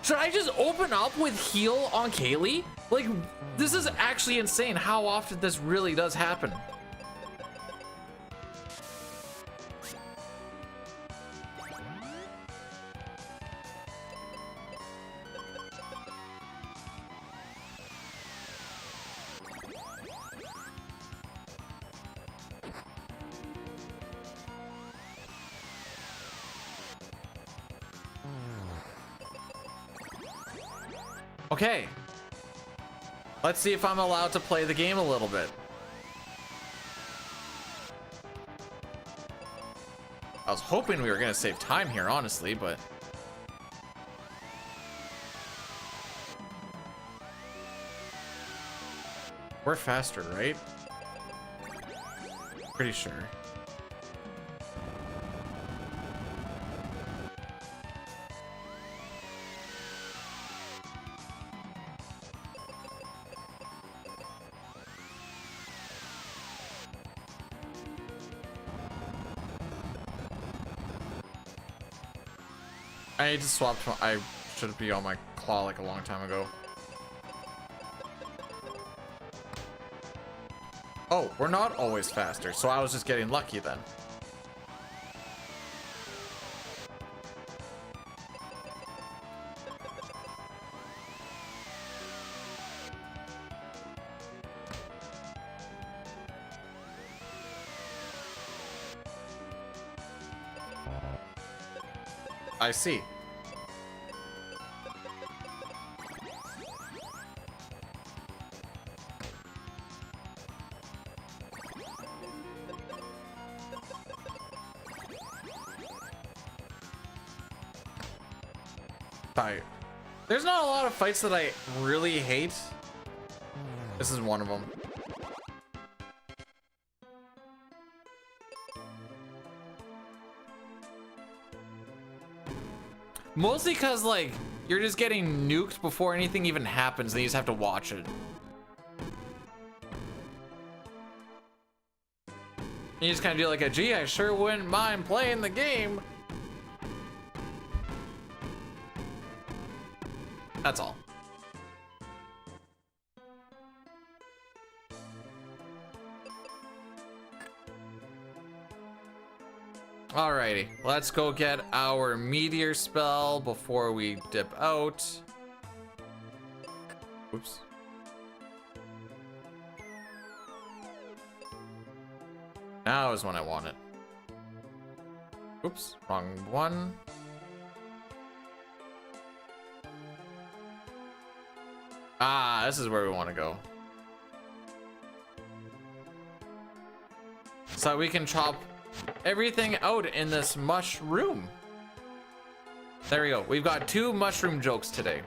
Should I just open up with heal on Kaylee? Like, this is actually insane how often this really does happen. Okay, let's see if I'm allowed to play the game a little bit. I was hoping we were gonna save time here, honestly, but... We're faster, right? Pretty sure. I need to swap. I should be on my claw like a long time ago. Oh, we're not always faster, so I was just getting lucky then. I see. Fight. There's not a lot of fights that I really hate. This is one of them. Mostly because, like, you're just getting nuked before anything even happens, and you just have to watch it. You just kind of do like a, gee, I sure wouldn't mind playing the game. That's all. Alrighty, let's go get our meteor spell before we dip out. Oops. Now is when I want it. Oops, wrong one. Ah, this is where we want to go. So we can chop everything out in this mushroom. There we go. We've got 2 mushroom jokes today.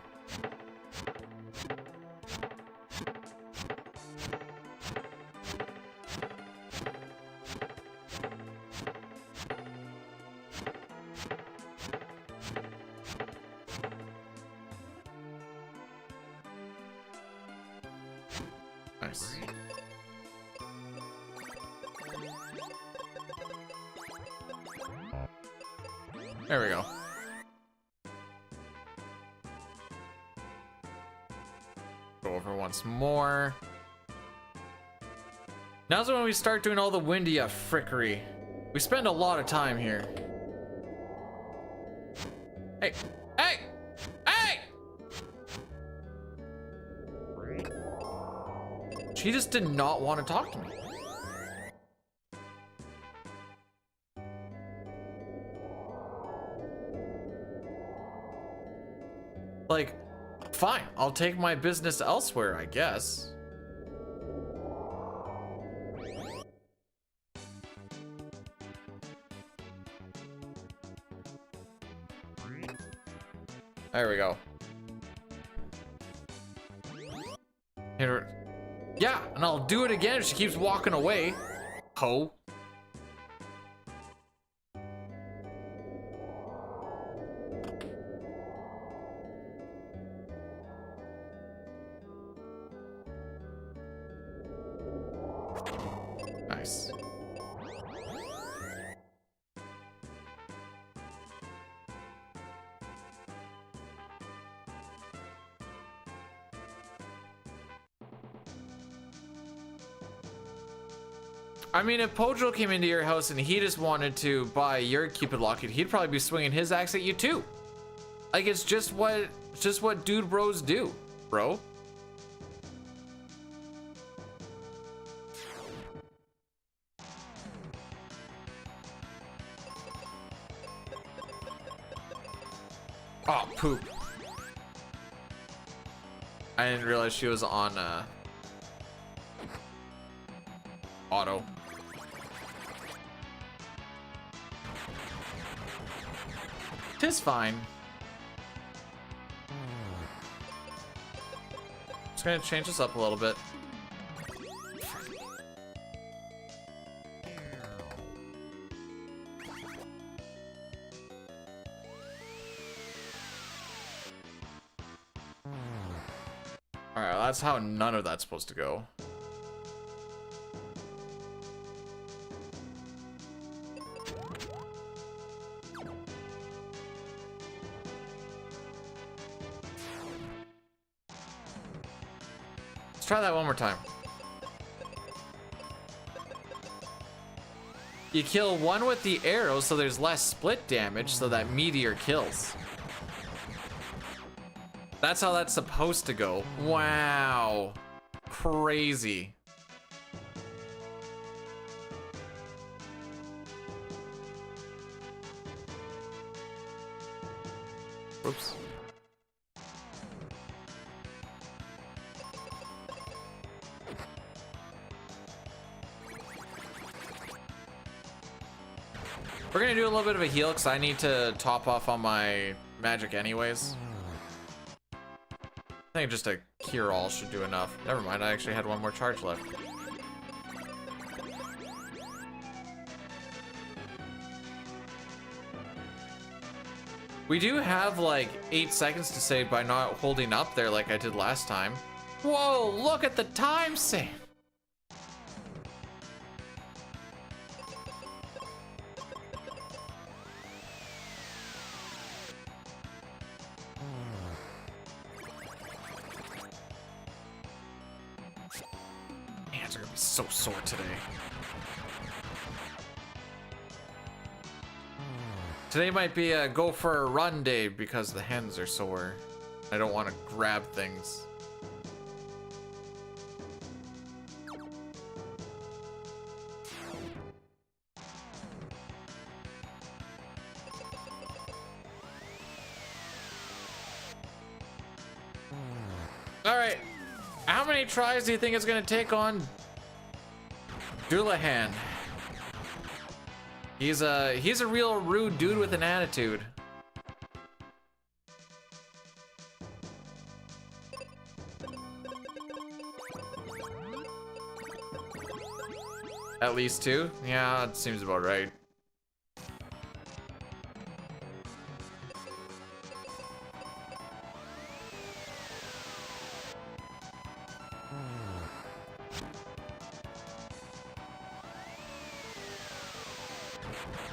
Nice. There we go. Go over once more. Now's when we start doing all the windy frickery. We spend a lot of time here. Hey! Hey! Hey! She just did not want to talk to me. Like, fine, I'll take my business elsewhere, I guess. There we go. Hit her. Yeah, and I'll do it again if she keeps walking away. Ho. Nice. I mean, if Pojo came into your house and he just wanted to buy your Cupid locket, he'd probably be swinging his axe at you too. Like, it's just what dude bros do, bro. Oh, poop. I didn't realize she was on auto. Tis fine. Just gonna change this up a little bit. Alright, that's how none of that's supposed to go. Let's try that one more time. You kill one with the arrow, so there's less split damage, so that meteor kills. That's how that's supposed to go. Wow. Crazy. Oops. We're gonna do a little bit of a heal because I need to top off on my magic anyways. I think just a cure all should do enough. Never mind, I actually had one more charge left. We do have like 8 seconds to save by not holding up there like I did last time. Whoa, look at the time save. hands are gonna be so sore today. Today might be a go for a run day because the hands are sore. I don't want to grab things. All right, how many tries do you think it's gonna take on Doulahan? He's a real rude dude with an attitude. At least 2? Yeah, it seems about right.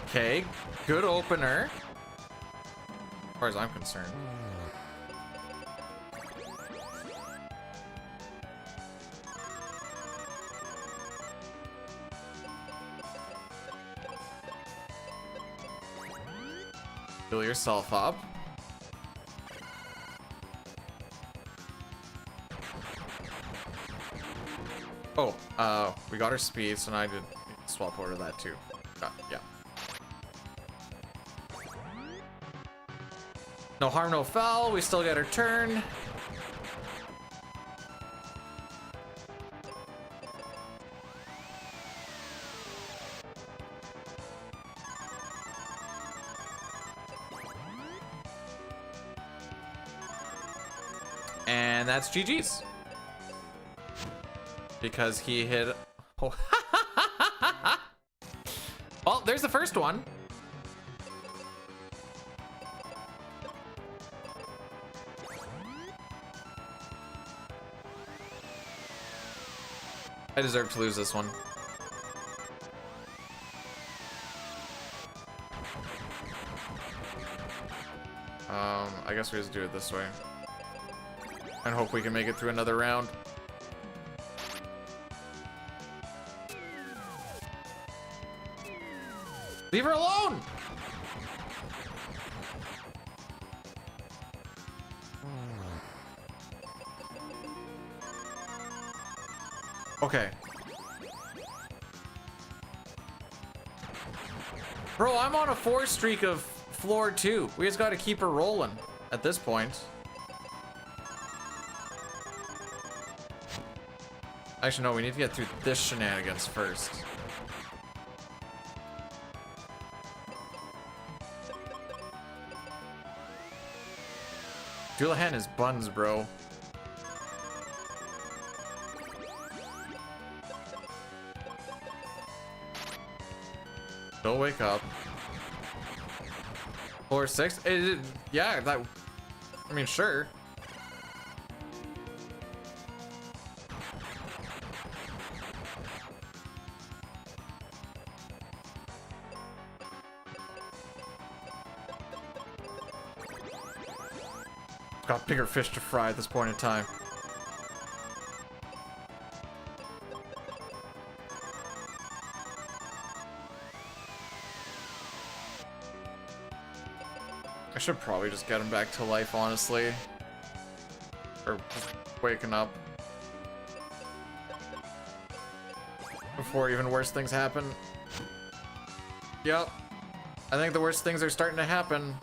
Okay, good opener. As far as I'm concerned. Fill yourself up. Oh, we got our speed, so now I did swap over to that too. Yeah. No harm, no foul. We still get our turn. And that's GG's. Because he hit... Oh. Well, there's the first one. I deserve to lose this one. I guess we just do it this way. And hope we can make it through another round. Leave her alone! Okay. Bro, I'm on a 4 streak of floor 2. We just gotta keep her rolling at this point. Actually, no, we need to get through this shenanigans first. Doulahan is buns, bro. Don't wake up. Floor 6? Yeah, that... I mean, sure. Got bigger fish to fry at this point in time. I should probably just get him back to life, honestly. Or just waking up. Before even worse things happen. Yep. I think the worst things are starting to happen.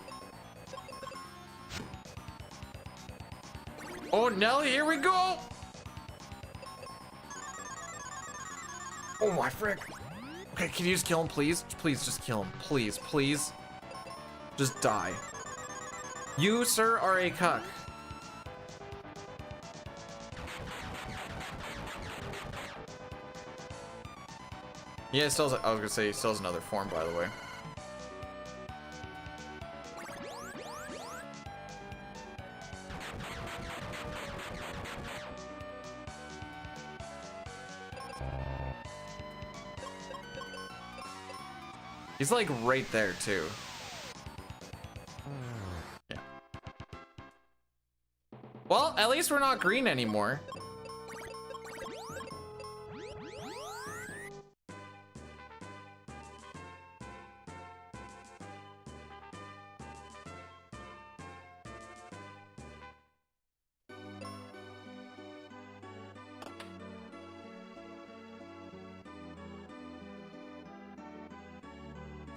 Oh, Nelly, here we go! Oh my frick. Okay, can you just kill him, please? Please, just kill him. Please, please. Just die. You, sir, are a cuck. Yeah, he still has, I was gonna say, he still has another form, by the way. He's like right there too. Yeah. Well, at least we're not green anymore.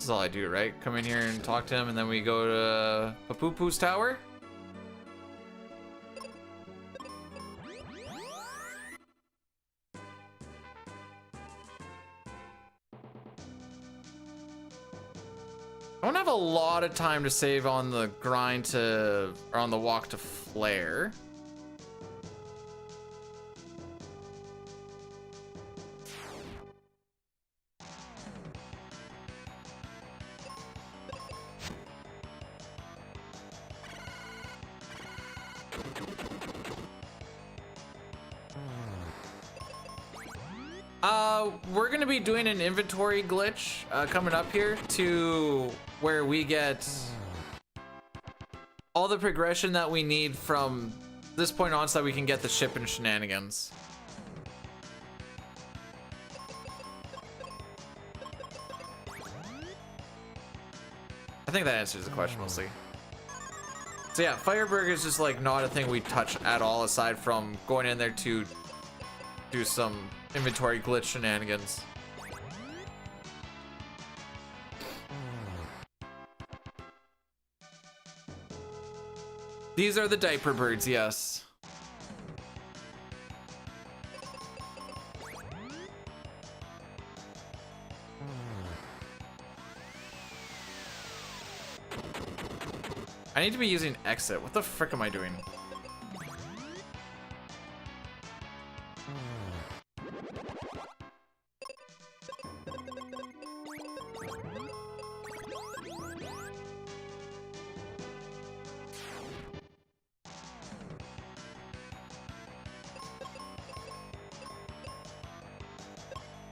That's all I do, right? Come in here and talk to him, and then we go to Papupu's tower. I don't have a lot of time to save on the grind to, or on the walk to Flare. We're gonna be doing an inventory glitch coming up here to where we get all the progression that we need from this point on so that we can get the ship and shenanigans. I think that answers the question mostly. So yeah, Fireburger is just like not a thing we touch at all aside from going in there to do some inventory glitch shenanigans. These are the diaper birds, yes. I need to be using exit. What the frick am I doing?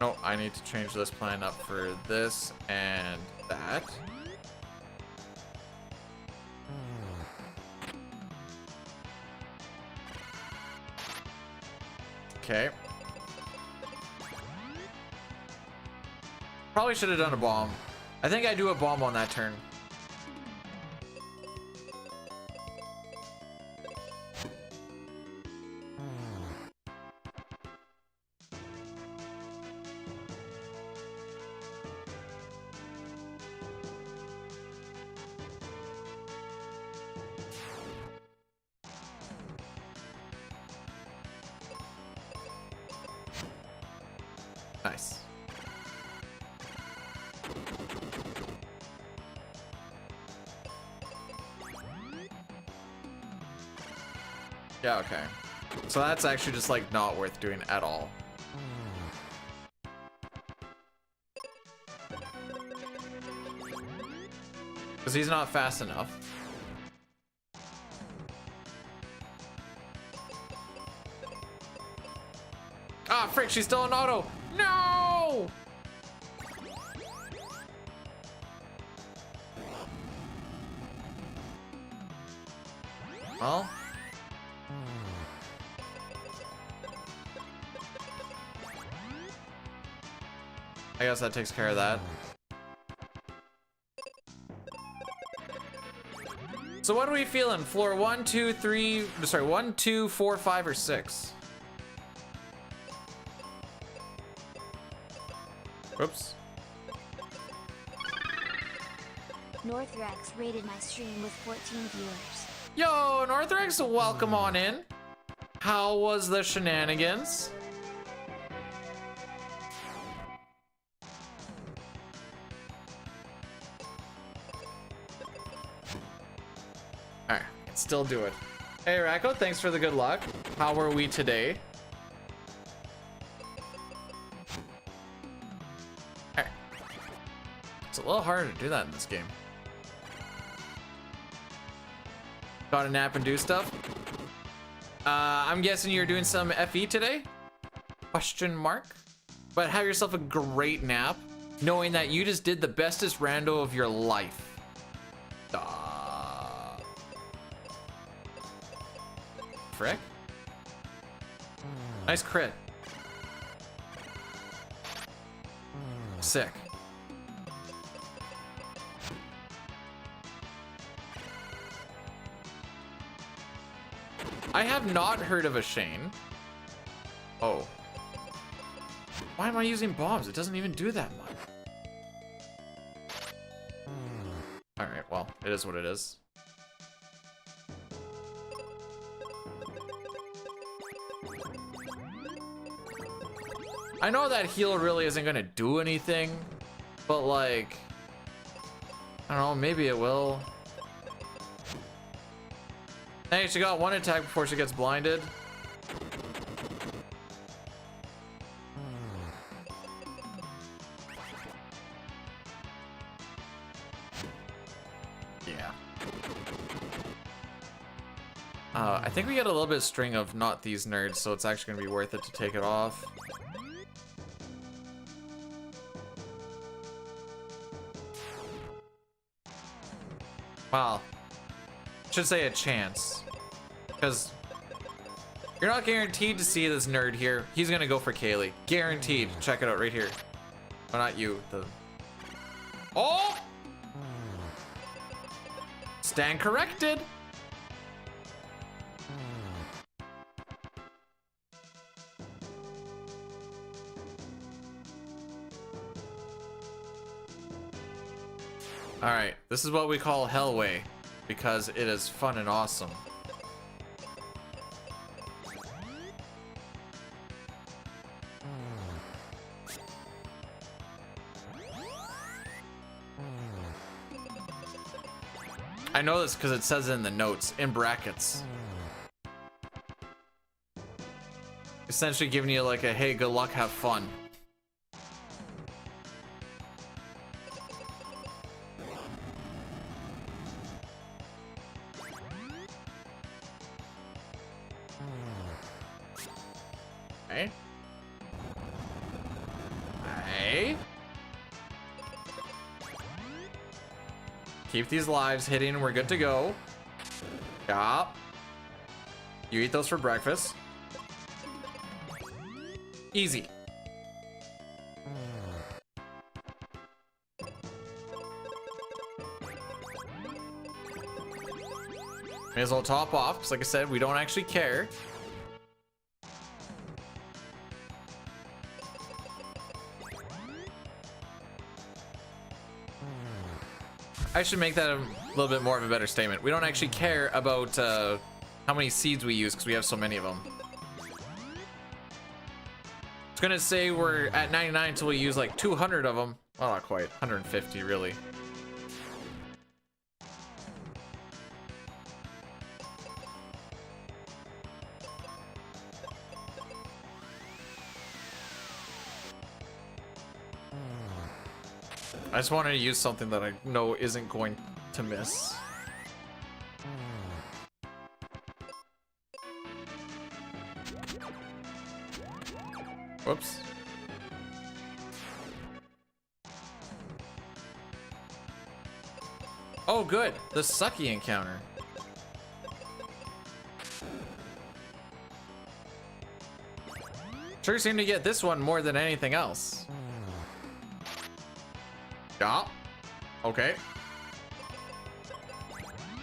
No, I need to change this plan up for this and that. Okay. Probably should have done a bomb. I think I do a bomb on that turn. Nice. Yeah, okay. So that's actually just like not worth doing at all. Because he's not fast enough. Ah, frick, she's still in auto. No! Well. I guess that takes care of that. So what are we feeling? Floor 1, 2, 3, sorry, 1, 2, 4, 5, or 6? Whoops. Northrex rated my stream with 14 viewers. Yo, Northrex, welcome on in. How was the shenanigans? Alright, can still do it. Hey, Racco, thanks for the good luck. How are we today? Alright. It's a little harder to do that in this game. Gotta nap and do stuff. I'm guessing you're doing some FE today? Question mark. But have yourself a great nap, knowing that you just did the bestest rando of your life. Frick. Nice crit. Sick. I have not heard of a Shane. Oh. Why am I using bombs? It doesn't even do that much. is what it is. I know that heal really isn't gonna do anything, but like, I don't know, maybe it will. Hey, she got one attack before she gets blinded. Yeah. I think we get a little bit of string of not these nerds, so it's actually gonna be worth it to take it off. Well, should say a chance, because you're not guaranteed to see this nerd here. He's gonna go for Kaylee, guaranteed. Check it out right here. Oh, not you. The oh, stand corrected. All right, this is what we call Hellway, because it is fun and awesome. I know this because it says it in the notes, in brackets. Essentially giving you like a, hey, good luck, have fun. Okay. Hey. Keep these lives hitting, we're good to go. Yeah. You eat those for breakfast. Easy. May as well top off, because like I said, we don't actually care. I should make that a little bit more of a better statement. We don't actually care about how many seeds we use because we have so many of them. It's gonna say we're at 99 until we use like 200 of them. Well, not quite, 150 really. I just wanted to use something that I know isn't going to miss. Whoops. Oh, good. The sucky encounter. Sure seem to get this one more than anything else. Yeah. Okay.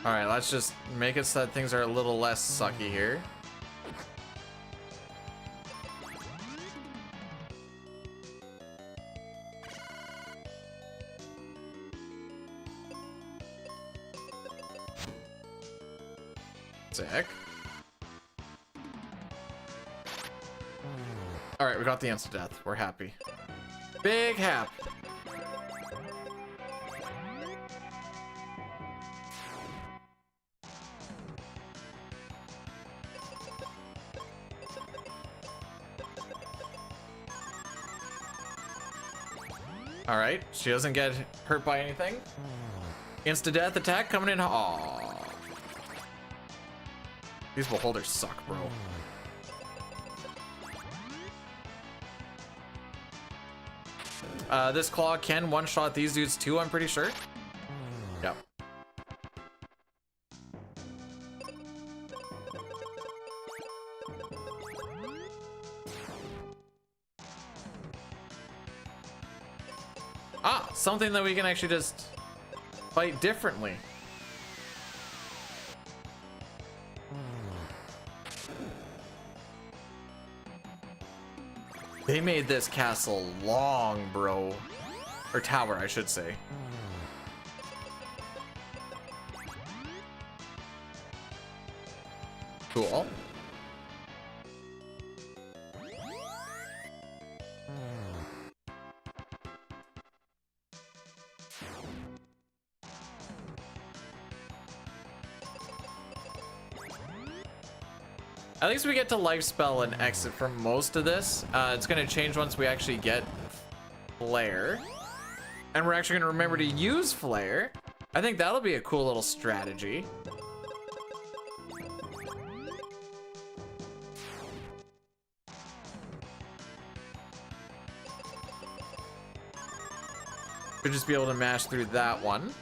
All right, let's just make it so that things are a little less sucky here. Sick. All right, we got the instant death. We're happy. Big hap. All right, she doesn't get hurt by anything. Insta death attack coming in. Aww. These beholders suck, bro. This claw can one-shot these dudes too, I'm pretty sure. Yep. Ah, something that we can actually just fight differently. They made this castle long, bro. Or tower, I should say. Cool. At least we get to life spell and exit from most of this. It's gonna change once we actually get flare. And we're actually gonna remember to use flare. I think that'll be a cool little strategy. Could just be able to mash through that one.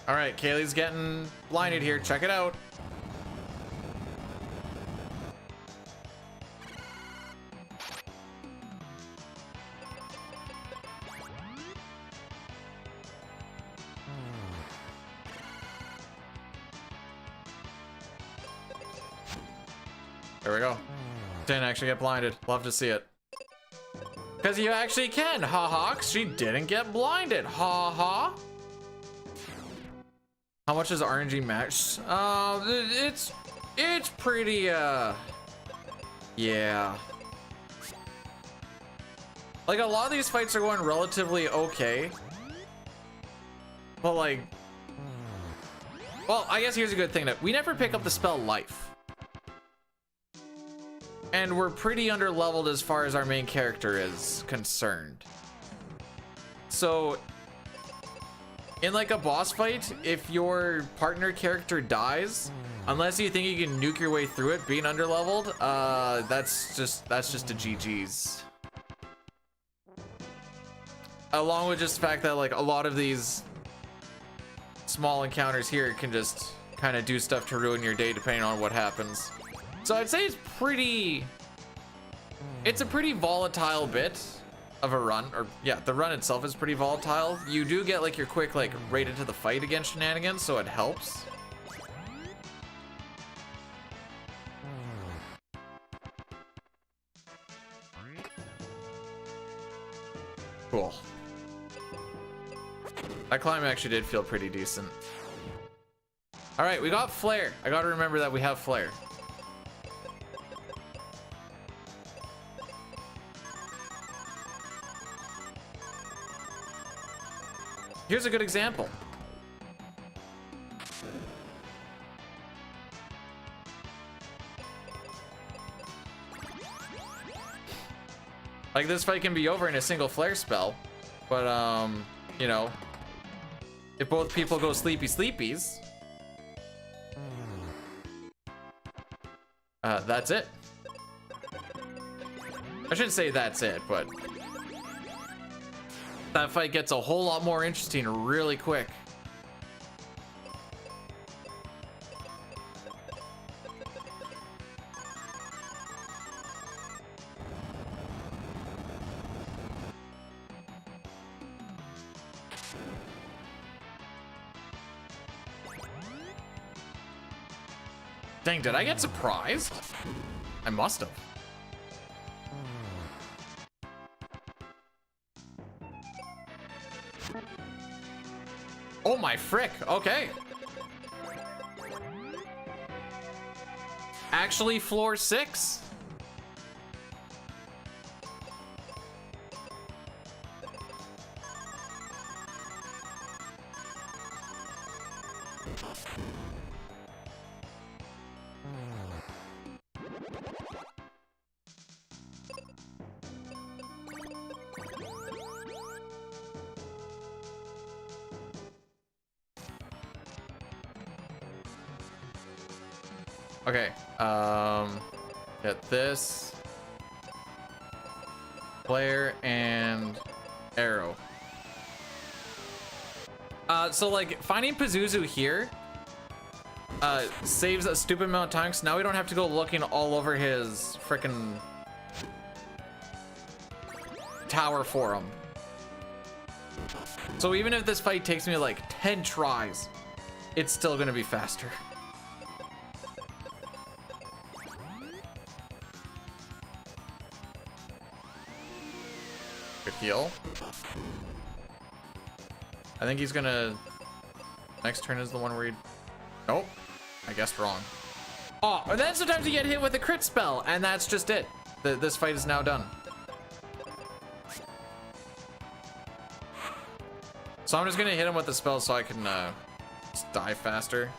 All right, Kaylee's getting blinded here. Check it out. There we go. Didn't actually get blinded. Love to see it. Because you actually can. Ha ha. She didn't get blinded. Ha ha. How much is RNG max? It's pretty, yeah. Like, a lot of these fights are going relatively okay. But like, well, I guess here's a good thing that we never pick up the spell life. And we're pretty under-leveled as far as our main character is concerned. So, in like a boss fight, if your partner character dies, unless you think you can nuke your way through it being underleveled, that's just a GG's. Along with just the fact that like a lot of these small encounters here can just kind of do stuff to ruin your day depending on what happens. So I'd say it's a pretty volatile bit of a run, or yeah, the run itself is pretty volatile. You do get like your quick like right into the fight again shenanigans, so it helps. Cool. That climb actually did feel pretty decent. All right, we got flare. I gotta remember that we have flare. Here's a good example. Like, this fight can be over in a single flare spell, but you know, if both people go sleepy sleepies, that's it. I shouldn't say that's it, but that fight gets a whole lot more interesting really quick. Dang, did I get surprised? I must have. Oh my frick, okay. Actually, floor 6. Okay, get this. Flare and arrow. So like finding Pazuzu here saves a stupid amount of time, so now we don't have to go looking all over his frickin' tower for him. So even if this fight takes me like 10 tries, it's still gonna be faster. heal. I think he's gonna... Next turn is the one where he... Nope. I guessed wrong. Oh, and then sometimes you get hit with a crit spell, and that's just it. This fight is now done. So I'm just gonna hit him with the spell so I can just die faster.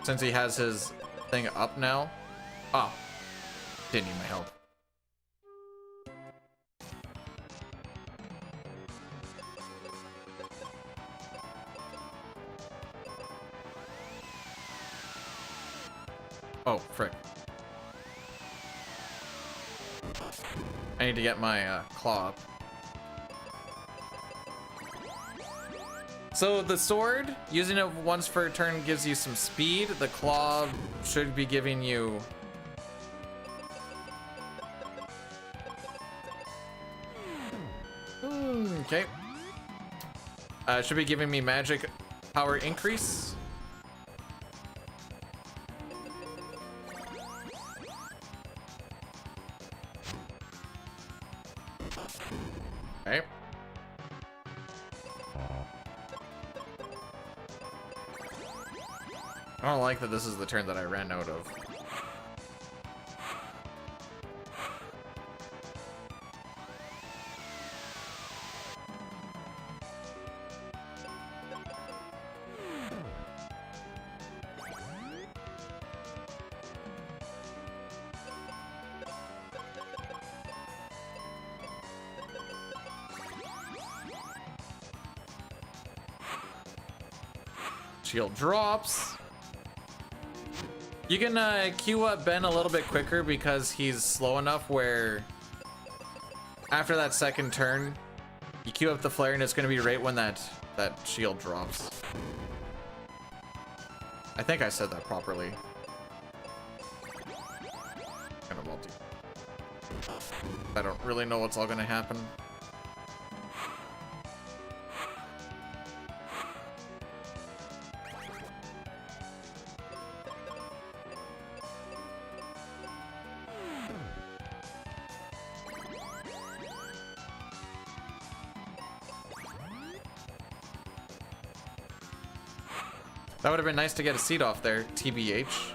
Since he has his thing up now. Oh, didn't need my help. Oh, frick. I need to get my claw up. So the sword, using it once per turn gives you some speed. The claw should be giving you... Okay. Should be giving me magic power increase. Okay. I don't like that this is the turn that I ran out of. Shield drops. You can queue up Ben a little bit quicker because he's slow enough where after that second turn, you queue up the flare and it's going to be right when that shield drops. I think I said that properly. Kind of multi. I don't really know what's all going to happen. That would have been nice to get a seat off there, TBH.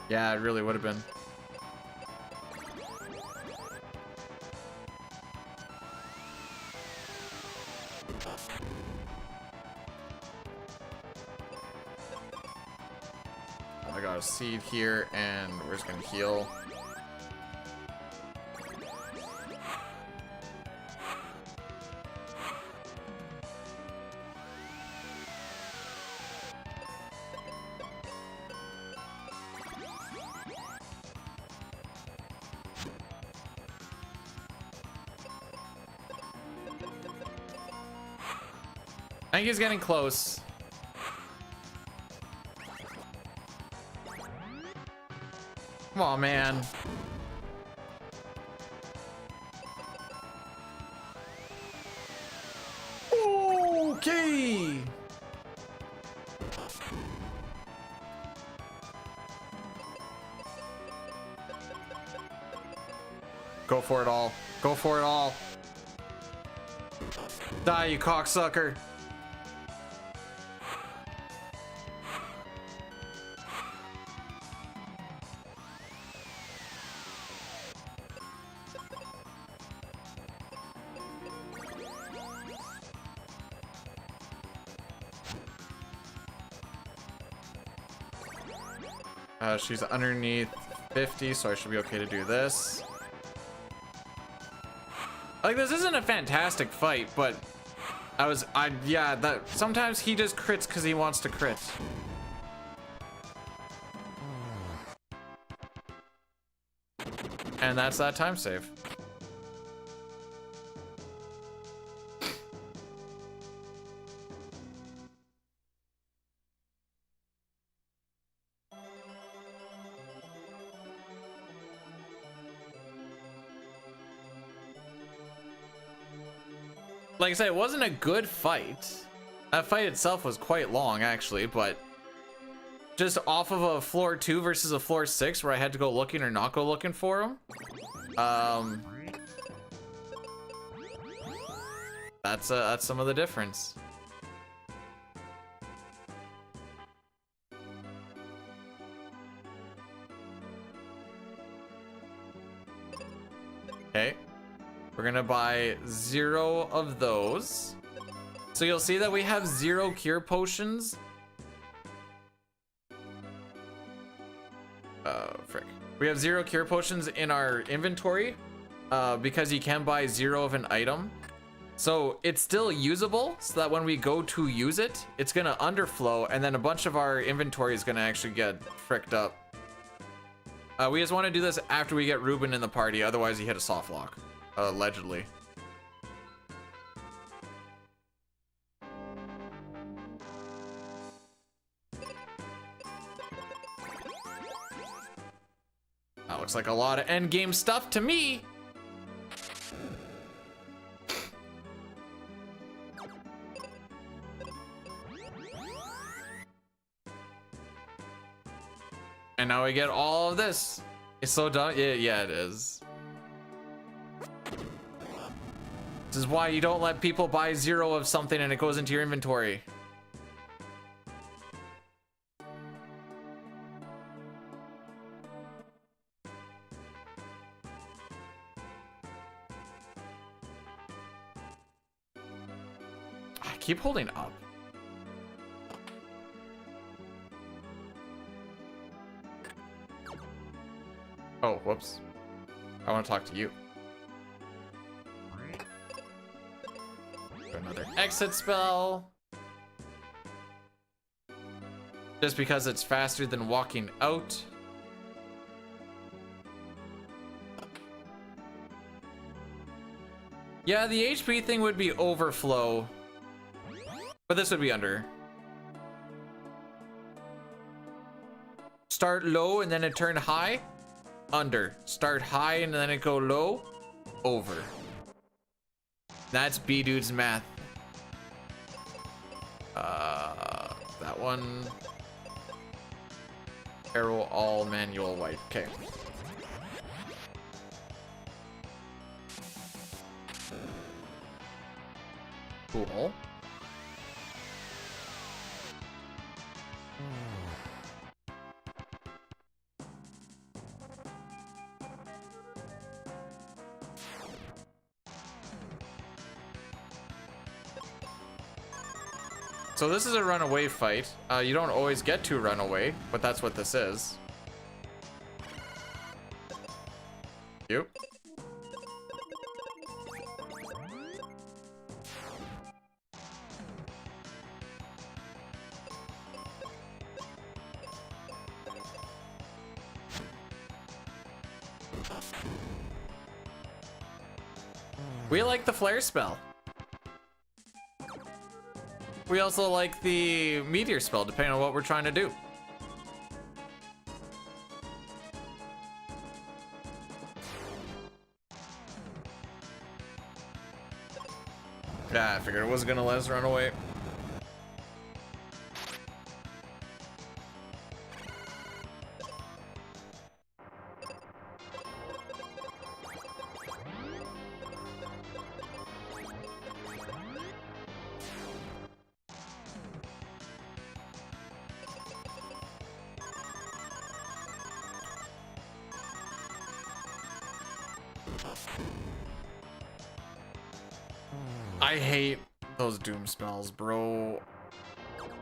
Yeah, it really would have been. I got a seed here, and we're just gonna heal. I think he's getting close. Come on, man. Okay. Go for it all. Go for it all. Die, you cocksucker. She's underneath 50, so I should be okay to do this. Like, this isn't a fantastic fight, but yeah, that sometimes he just crits because he wants to crit. And that's that time save. Like I said, it wasn't a good fight. That fight itself was quite long, actually, but just off of a floor 2 versus a floor 6 where I had to go looking or not go looking for them. That's some of the difference. Okay, we're gonna buy 0 of those. So you'll see that we have 0 cure potions. Frick. We have 0 cure potions in our inventory because you can buy 0 of an item. So it's still usable so that when we go to use it, it's gonna underflow and then a bunch of our inventory is gonna actually get fricked up. We just want to do this after we get Ruben in the party, otherwise he hit a soft lock, allegedly. That looks like a lot of end game stuff to me. And now we get all of this. It's so dumb. Yeah, it is. This is why you don't let people buy 0 of something and it goes into your inventory. I keep holding up. Oh, whoops. I want to talk to you. Another exit spell. Just because it's faster than walking out. Yeah, the HP thing would be overflow. But this would be under. Start low and then it turn high. Under. Start high and then it go low. Over. That's B-Dude's math. That one. Arrow all manual white. Okay. Cool. So this is a runaway fight. You don't always get to run away, but that's what this is. You. We like the flare spell. We also like the meteor spell, depending on what we're trying to do. Yeah, I figured it wasn't gonna let us run away. I hate those doom spells, bro.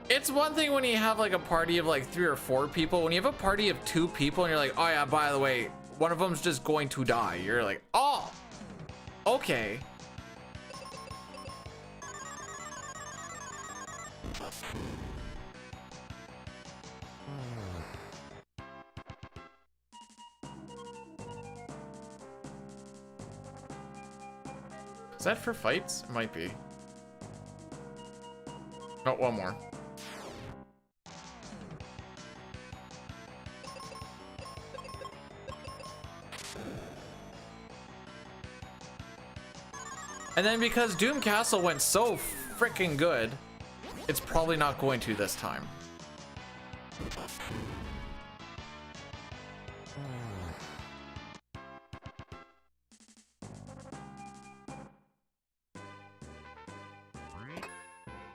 It's one thing when you have like a party of like 3 or 4 people. When you have a party of 2 people and you're like, oh yeah, by the way, one of them's just going to die. You're like, oh, okay. Is that for fights? It might be. No, one more. And then because Doom Castle went so freaking good, it's probably not going to this time.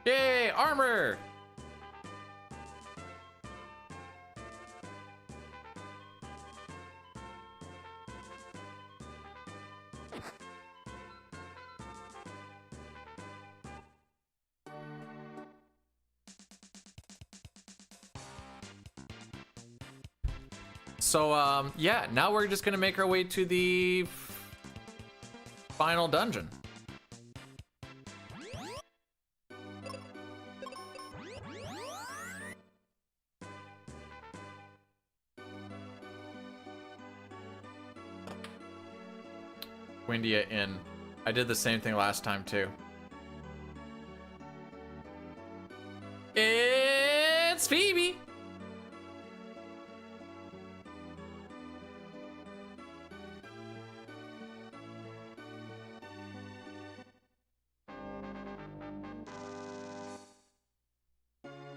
Yay, armor! So, yeah, now we're just gonna make our way to the final dungeon. Windia Inn. I did the same thing last time too. It's Phoebe!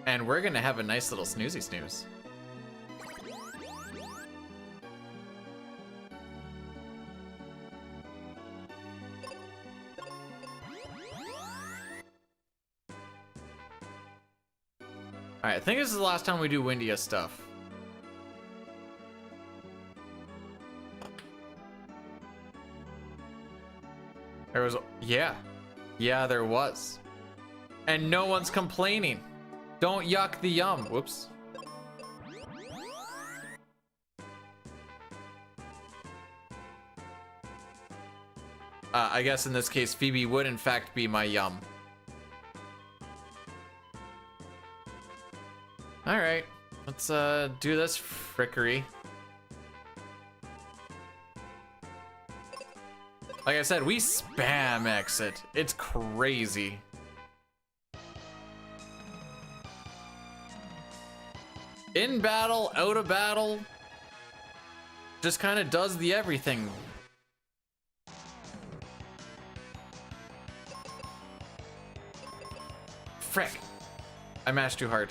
And we're gonna have a nice little snoozy snooze. Alright, I think this is the last time we do Windia stuff. There was, yeah. Yeah, there was. And no one's complaining. Don't yuck the yum. Whoops. I guess in this case, Phoebe would in fact be my yum. All right, let's do this frickery. Like I said, we spam exit. It's crazy. In battle, out of battle, just kind of does the everything. Frick. I mashed too hard.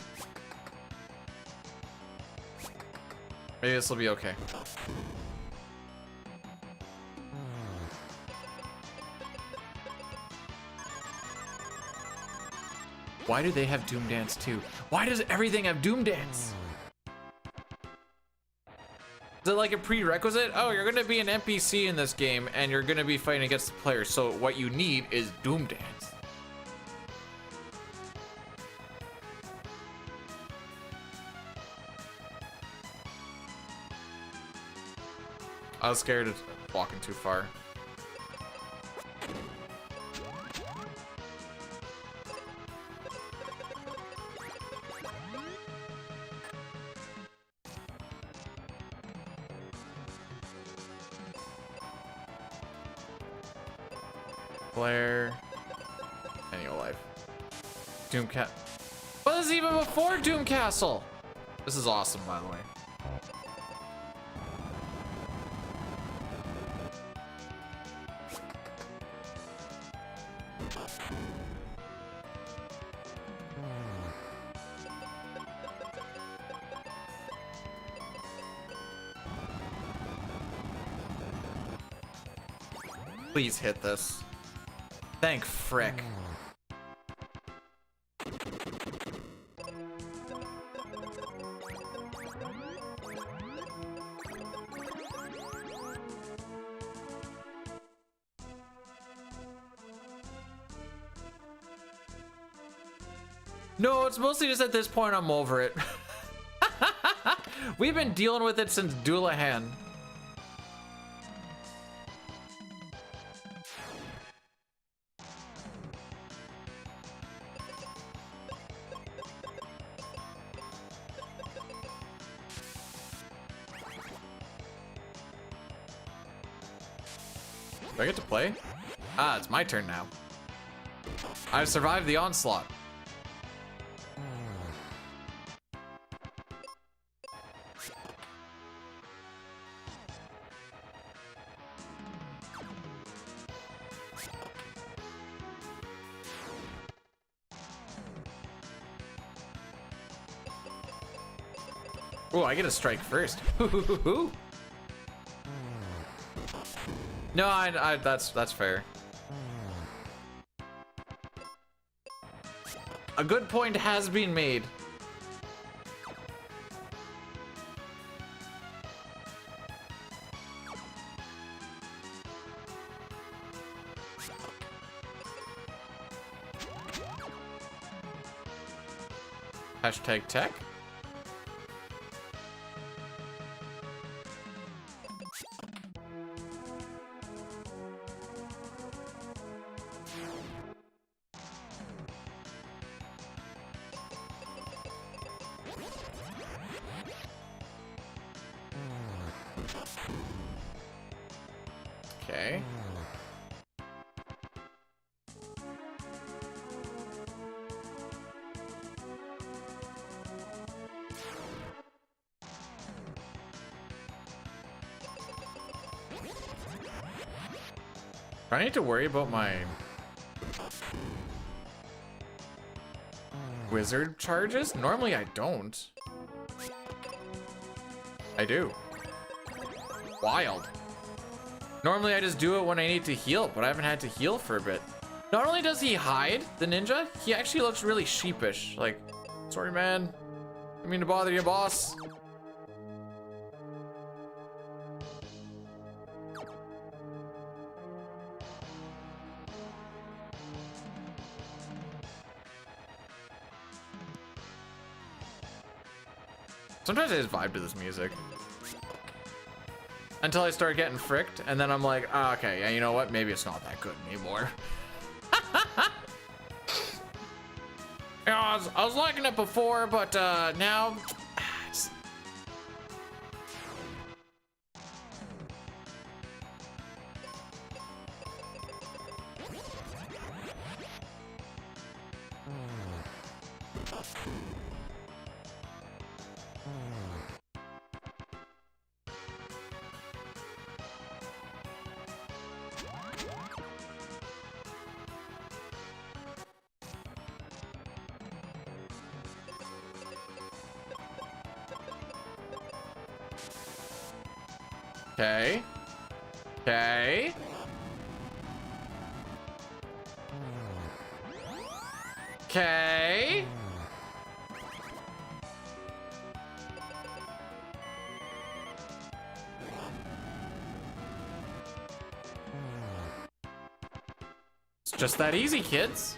Maybe this will be okay. Why do they have Doom Dance too? Why does everything have Doom Dance? Is it like a prerequisite? Oh, you're gonna be an NPC in this game and you're gonna be fighting against the players, so what you need is Doom Dance. I was scared of walking too far. Blair. Any life. Doom Cat. Well, this is even before Doom Castle. This is awesome, by the way. Please hit this. Thank frick. No, it's mostly just at this point I'm over it. We've been dealing with it since Doulahan. Do I get to play? Ah, it's my turn now. I've survived the onslaught. Oh, I get a strike first. No, that's fair. A good point has been made. Hashtag tech. Okay. Do I need to worry about my wizard charges? Normally I don't. I do. Wild. Normally I just do it when I need to heal, but I haven't had to heal for a bit. Not only does he hide, the ninja, he actually looks really sheepish. Like, sorry man, I mean to bother you, boss. Sometimes I just vibe to this music. Until I start getting fricked, and then I'm like, oh, okay, yeah, you know what? Maybe it's not that good anymore. Yeah, I was liking it before, but now... it's- Okay. Okay. Okay. It's just that easy, kids.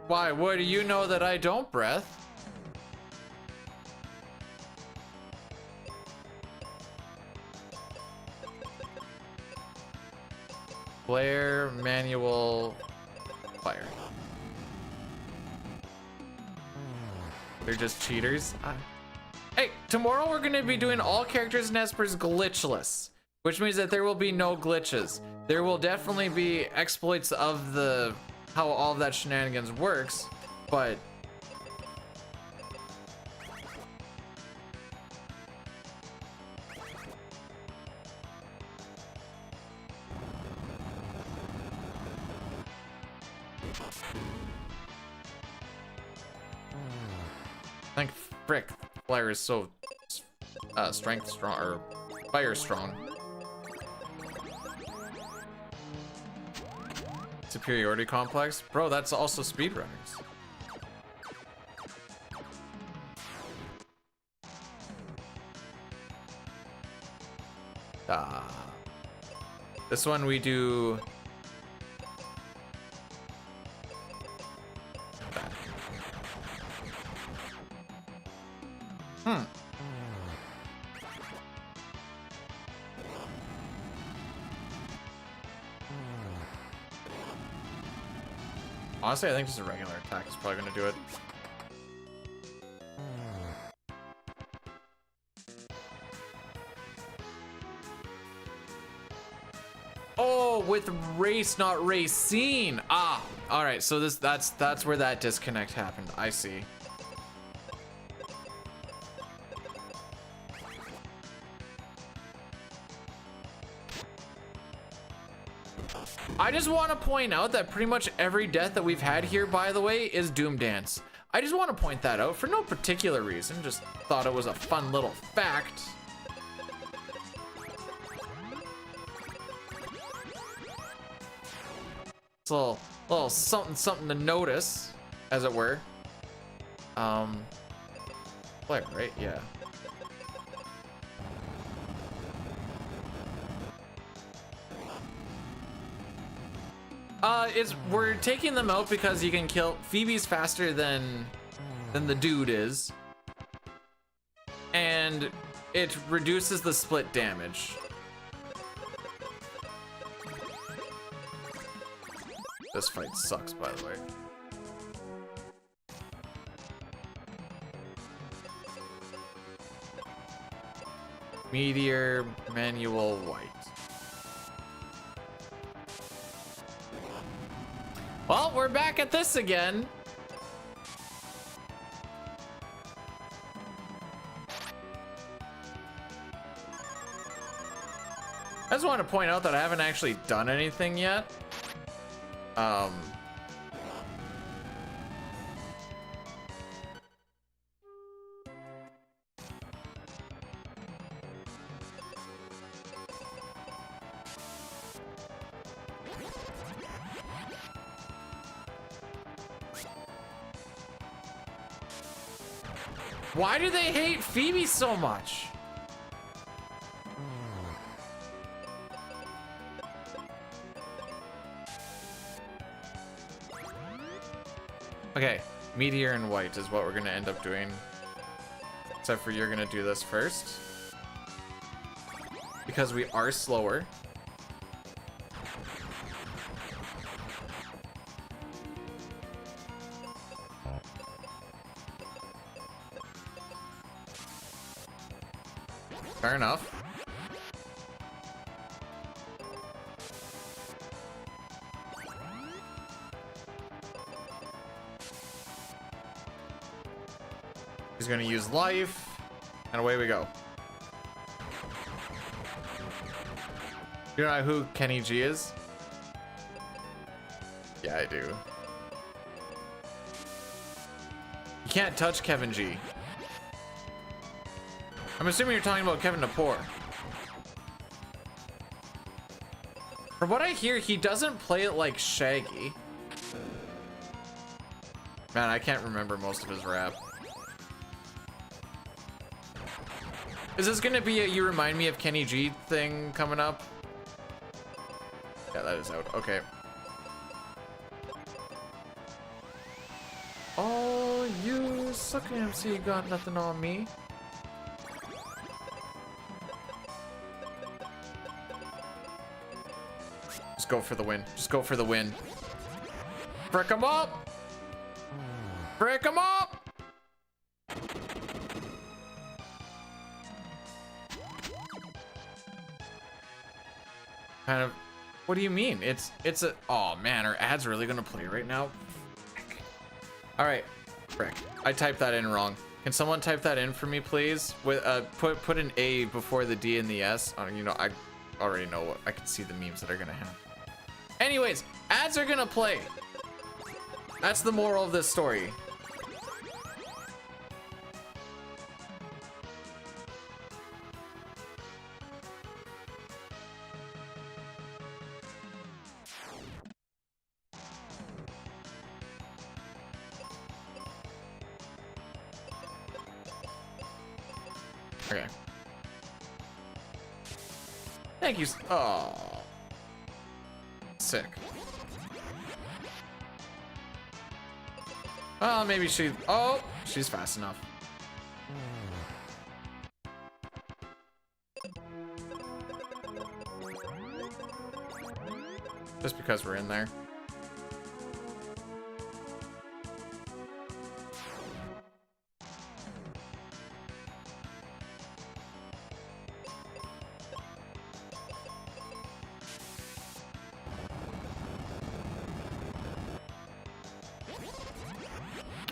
Why? What do you know that I don't, Breath? Flare, manual, fire. They're just cheaters. Hey, tomorrow we're gonna be doing all characters and espers glitchless, which means that there will be no glitches. There will definitely be exploits of the how all of that shenanigans works, but thank frick, Flare is so strength strong or fire strong. Superiority complex? Bro, that's also speedrunners. This one we do... Honestly, I think just a regular attack is probably gonna do it. Oh, with race, not racine. Ah, all right. So that's where that disconnect happened. I see. I just want to point out that pretty much every death that we've had here, by the way, is Doom Dance. I just want to point that out for no particular reason. Just thought it was a fun little fact. It's a little something to notice, as it were. Like, right? Yeah. We're taking them out because you can kill Phoebe's faster than the dude is, and it reduces the split damage. This fight sucks, by the way. Meteor, manual, white. Well, we're back at this again. I just want to point out that I haven't actually done anything yet. Why do they hate Phoebe so much? Okay, meteor and white is what we're gonna end up doing. Except for you're gonna do this first. Because we are slower. Fair enough. He's gonna use life, and away we go. You know who Kenny G is? Yeah, I do. You can't touch Kevin G. I'm assuming you're talking about Kevin Napor. From what I hear, he doesn't play it like Shaggy. Man, I can't remember most of his rap. Is this gonna be a you remind me of Kenny G thing coming up? Yeah, that is out. Okay. Oh, you suck MC got nothing on me. Just go for the win. Just go for the win. Frick him up! Frick him up! Kind of. What do you mean? It's a. Oh man, are ads really gonna play right now? All right, frick. I typed that in wrong. Can someone type that in for me, please? With put an A before the D and the S. You know, I already know what I can see the memes that are gonna happen. Anyways, ads are gonna play. That's the moral of this story. Okay. Thank you. Oh. Sick. Oh, maybe she. Oh, she's fast enough. Just because we're in there.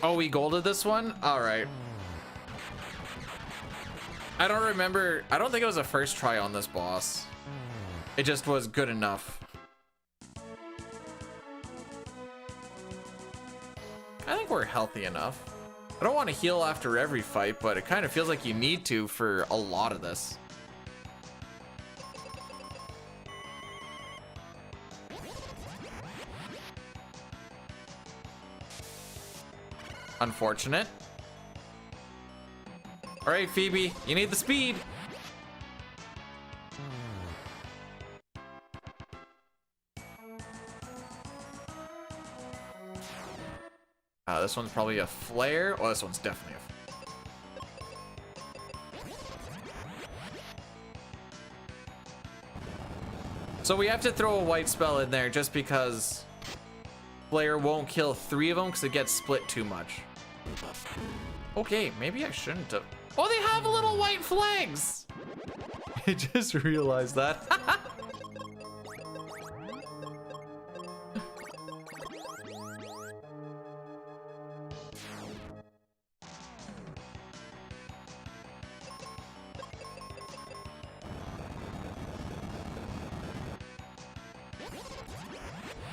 Oh, we golded this one? All right. I don't remember. I don't think it was a first try on this boss. It just was good enough. I think we're healthy enough. I don't want to heal after every fight, but it kind of feels like you need to for a lot of this. Unfortunate. All right, Phoebe, you need the speed. This one's probably a flare. Oh, this one's definitely a. So we have to throw a white spell in there just because flare won't kill 3 of them because it gets split too much. Okay, maybe I shouldn't have. Oh, they have little white flags. I just realized that.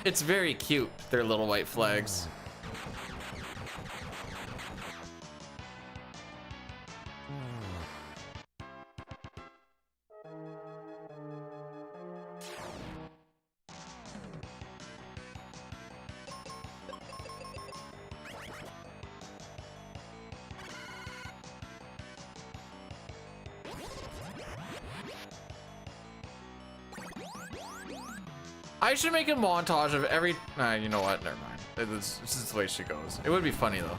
It's very cute, their little white flags. I should make a montage of every. You know what? Never mind. This is the way she goes. It would be funny though.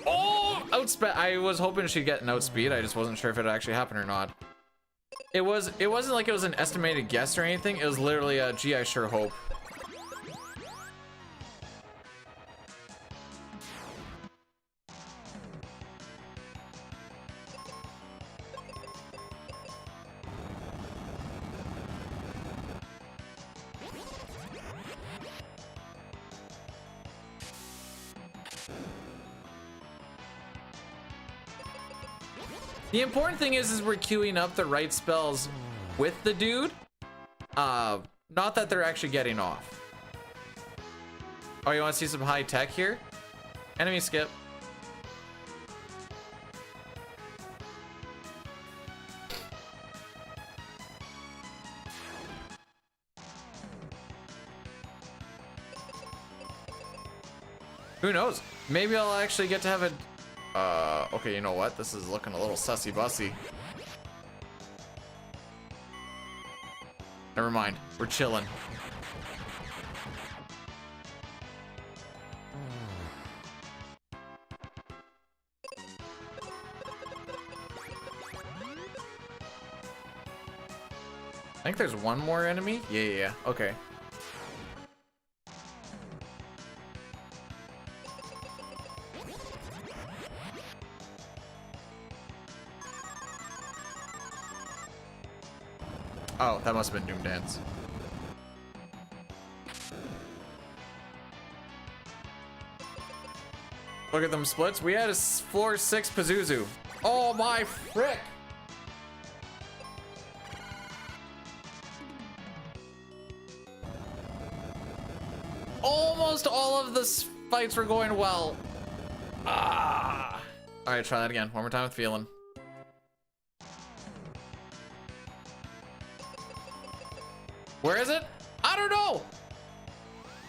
Oh, outspeed! I was hoping she'd get an outspeed. I just wasn't sure if it actually happened or not. It wasn't like it was an estimated guess or anything. It was literally a gee, I sure hope. The important thing is we're queuing up the right spells with the dude. Not that they're actually getting off. Oh, you want to see some high tech here? Enemy skip. Who knows? Maybe I'll actually get to have a. Okay, you know what? This is looking a little sussy-bussy. Never mind. We're chilling. I think there's one more enemy. Yeah. Okay. Oh, that must have been Doom Dance. Look at them splits. We had a floor 6 Pazuzu. Oh my frick! Almost all of the fights were going well. Ah! All right, try that again. One more time with feeling. Where is it? I don't know.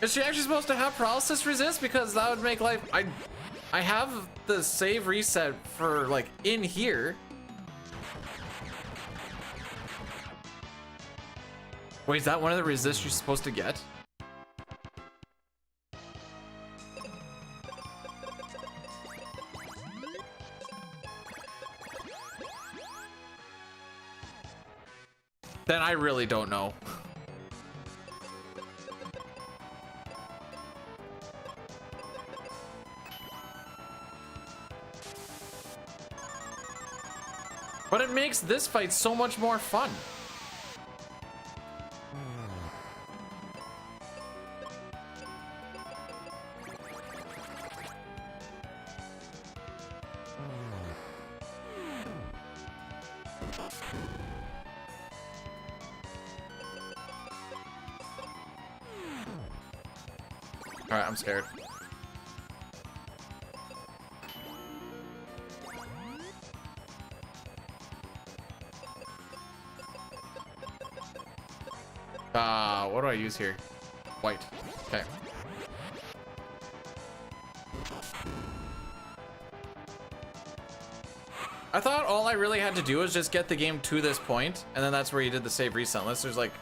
Is she actually supposed to have paralysis resist? Because that would make life. I have the save reset for like in here. Wait, is that one of the resists you're supposed to get? Then I really don't know. But it makes this fight so much more fun. Alright, I'm scared. What do I use here? White. Okay. I thought all I really had to do was just get the game to this point, and then that's where you did the save reset. Unless there's like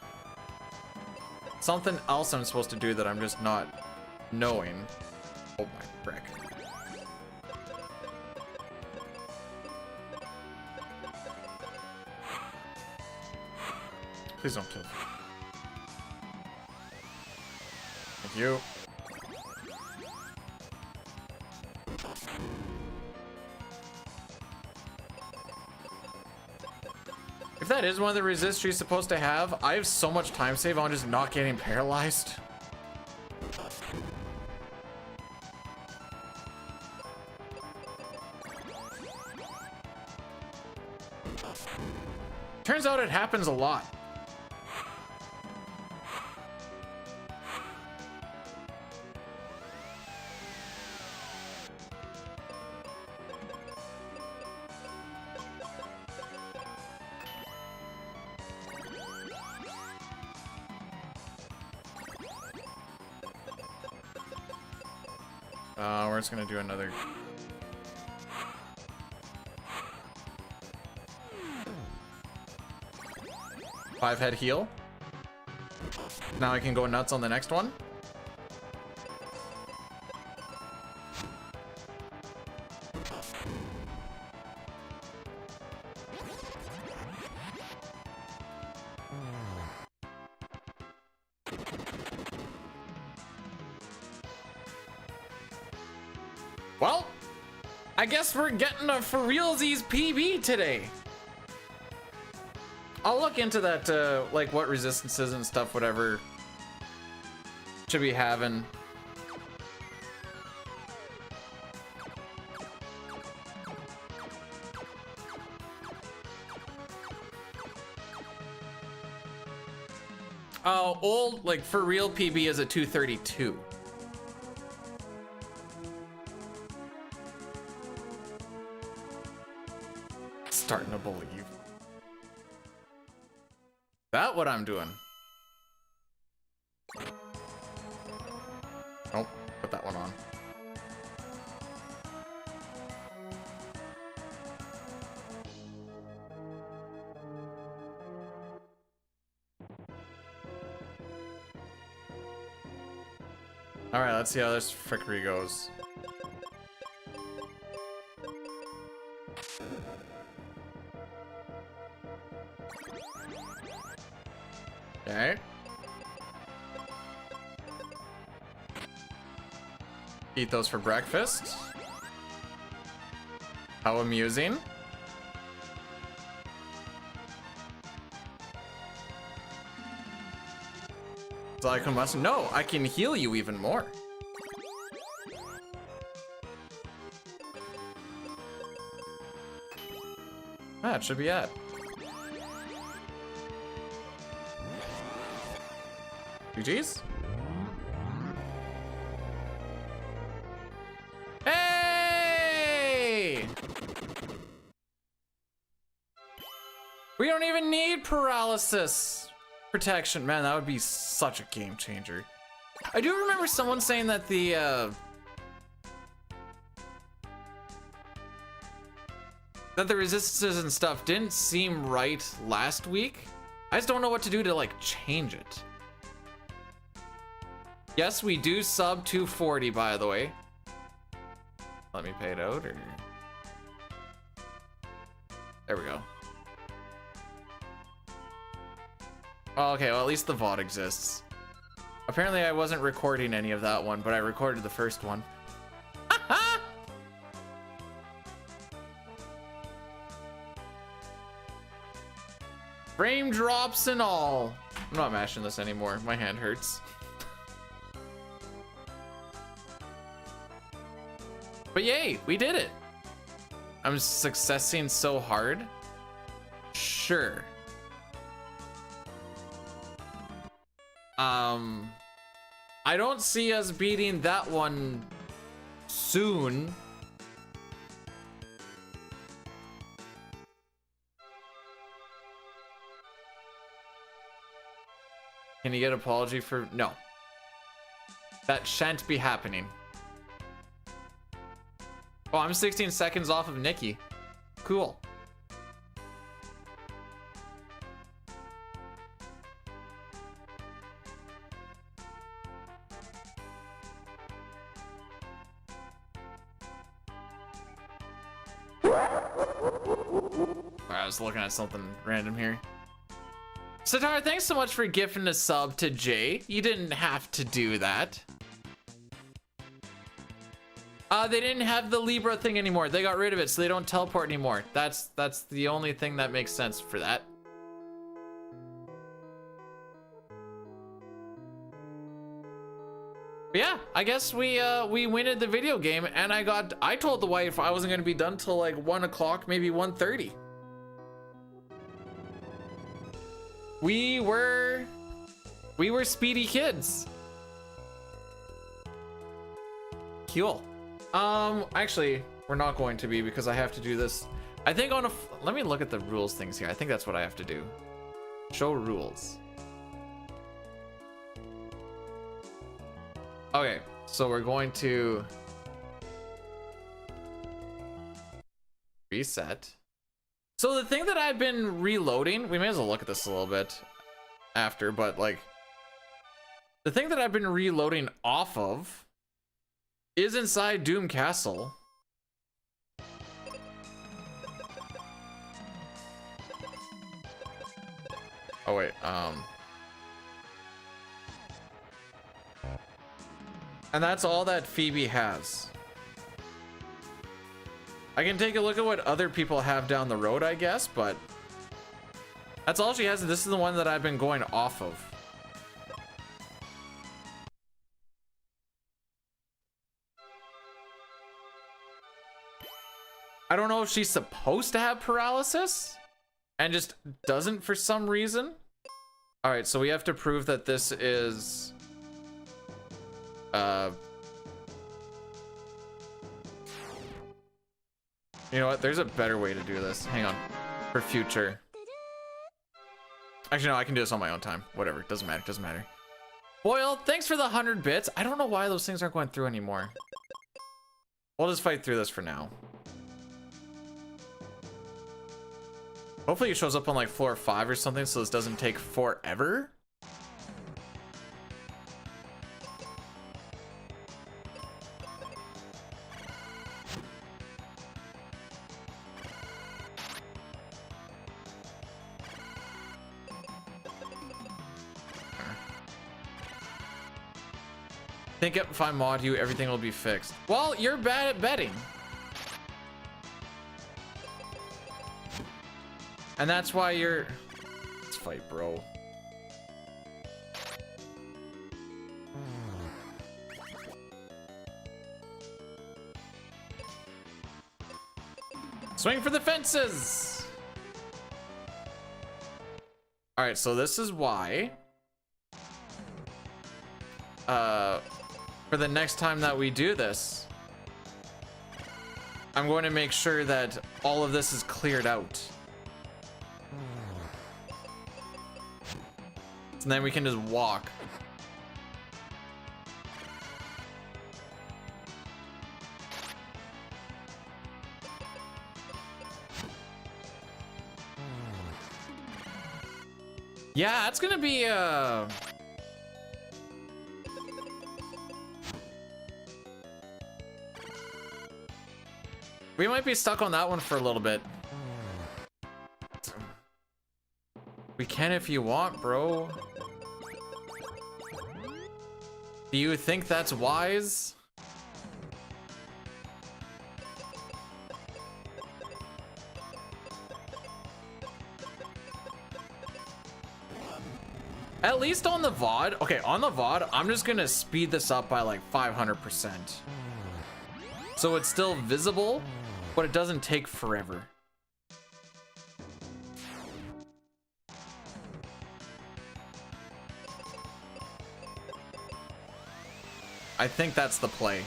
something else I'm supposed to do that I'm just not knowing. Oh my frick. Please don't kill me. Thank you. If that is one of the resist trees supposed to have, I have so much time save on just not getting paralyzed. Turns out it happens a lot. We're just gonna do another. Five head heal. Now I can go nuts on the next one. Well, I guess we're getting a for realsies PB today. I'll look into that, like what resistances and stuff, whatever should be having. Oh, old, like for real PB is a 232. Starting to believe. That what I'm doing? Oh, put that one on. All right, let's see how this frickery goes. Okay. Eat those for breakfast. How amusing. So I can must no, I can heal you even more. Ah, it should be at. GG's. Hey! We don't even need paralysis protection. Man, that would be such a game changer. I do remember someone saying that the resistances and stuff didn't seem right last week. I just don't know what to do to like change it. Yes, we do sub 240, by the way. Let me pay it out, or... There we go. Oh, okay, well, at least the VOD exists. Apparently, I wasn't recording any of that one, but I recorded the first one. Frame drops and all. I'm not mashing this anymore. My hand hurts. But yay, we did it. I'm successing so hard. Sure. I don't see us beating that one soon. Can you get apology for no? That shan't be happening. Oh, I'm 16 seconds off of Nikki. Cool. I was looking at something random here. Satara, thanks so much for gifting a sub to Jay. You didn't have to do that. They didn't have the Libra thing anymore. They got rid of it, so they don't teleport anymore. That's the only thing that makes sense for that. But yeah, I guess we wined the video game, and I told the wife I wasn't gonna be done till like 1 o'clock, maybe 1:30. We were speedy kids. Cool. Actually, we're not going to be because I have to do this. I think let me look at the rules things here. I think that's what I have to do. Show rules. Okay, so we're going to reset. So the thing that I've been reloading, we may as well look at this a little bit after, but like the thing that I've been reloading off of is inside Doom Castle. Oh wait, and that's all that Phoebe has. I can take a look at what other people have down the road, I guess, but that's all she has. This is the one that I've been going off of. I don't know if she's supposed to have paralysis and just doesn't for some reason. All right, so we have to prove that this is you know what? There's a better way to do this. Hang on. For future. Actually, no, I can do this on my own time. Whatever. It doesn't matter. Doesn't matter. Boyle, thanks for the 100 bits. I don't know why those things aren't going through anymore. We'll just fight through this for now. Hopefully it shows up on like floor 5 or something so this doesn't take forever. Think if I mod you, everything will be fixed. Well, you're bad at betting. And that's why you're... Let's fight, bro. Swing for the fences! Alright, so this is why... for the next time that we do this, I'm going to make sure that all of this is cleared out. And then we can just walk. Yeah, it's gonna be we might be stuck on that one for a little bit. We can if you want, bro. Do you think that's wise? At least on the VOD. Okay, on the VOD, I'm just gonna speed this up by like 500%. So it's still visible, but it doesn't take forever. I think that's the play.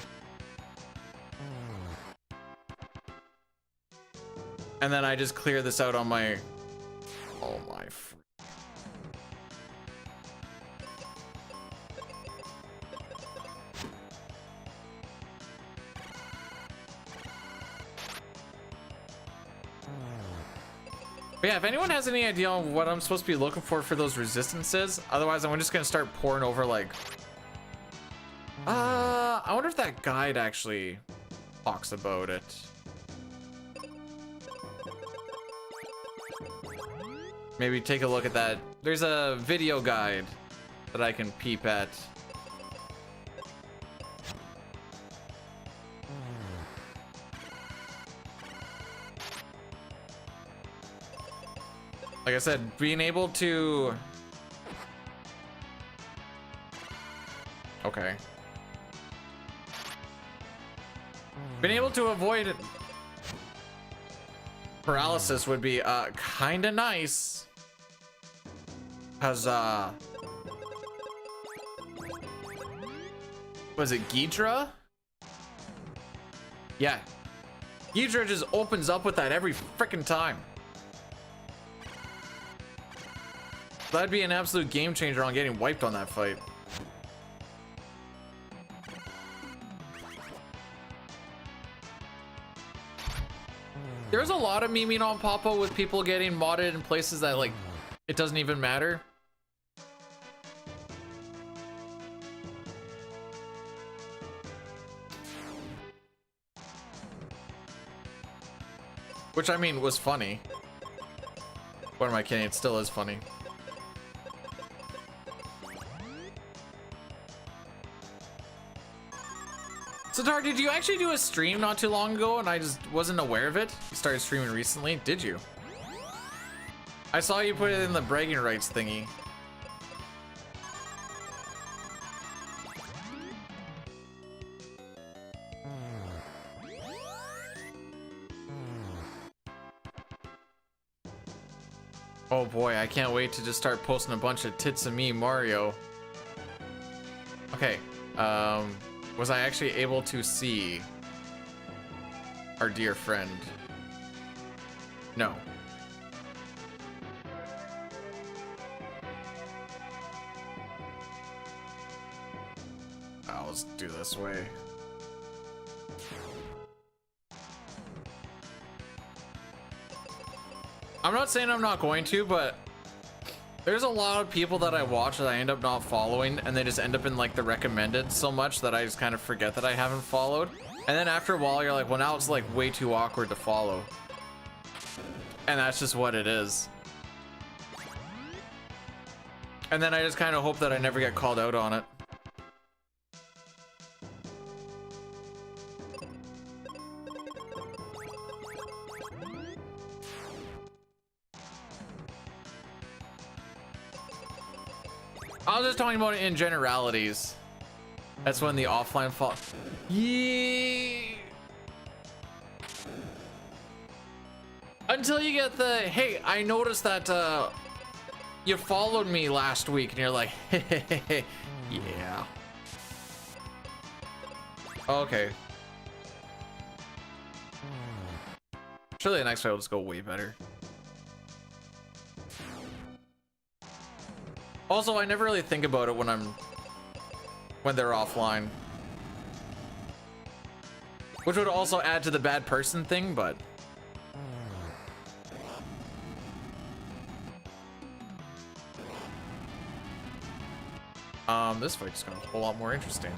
And then I just clear this out on my... Oh my... But yeah, if anyone has any idea on what I'm supposed to be looking for those resistances, otherwise I'm just gonna start pouring over like... I wonder if that guide actually talks about it. Maybe take a look at that. There's a video guide that I can peep at. Like I said, being able to... Okay. Being able to avoid paralysis would be kind of nice. Cause was it Ghidra? Yeah. Ghidra just opens up with that every freaking time. That'd be an absolute game changer on getting wiped on that fight. There's a lot of memeing on Papa with people getting modded in places that like it doesn't even matter. Which I mean was funny. What am I kidding? It still is funny. Sitar, did you actually do a stream not too long ago and I just wasn't aware of it? You started streaming recently? Did you? I saw you put it in the bragging rights thingy. Oh boy, I can't wait to just start posting a bunch of tits of me Mario. Okay, was I actually able to see our dear friend? No. I'll just do this way. I'm not saying I'm not going to, but there's a lot of people that I watch that I end up not following, and they just end up in like the recommended so much that I just kind of forget that I haven't followed. And then after a while, you're like, well, now it's like way too awkward to follow. And that's just what it is. And then I just kind of hope that I never get called out on it. I was just talking about it in generalities. That's when the offline fall. Yeah. Until you get the, hey, I noticed that you followed me last week, and you're like, yeah. Okay. Surely the next fight will just go way better. Also, I never really think about it when they're offline. Which would also add to the bad person thing, but... this fight's gonna be a whole lot more interesting.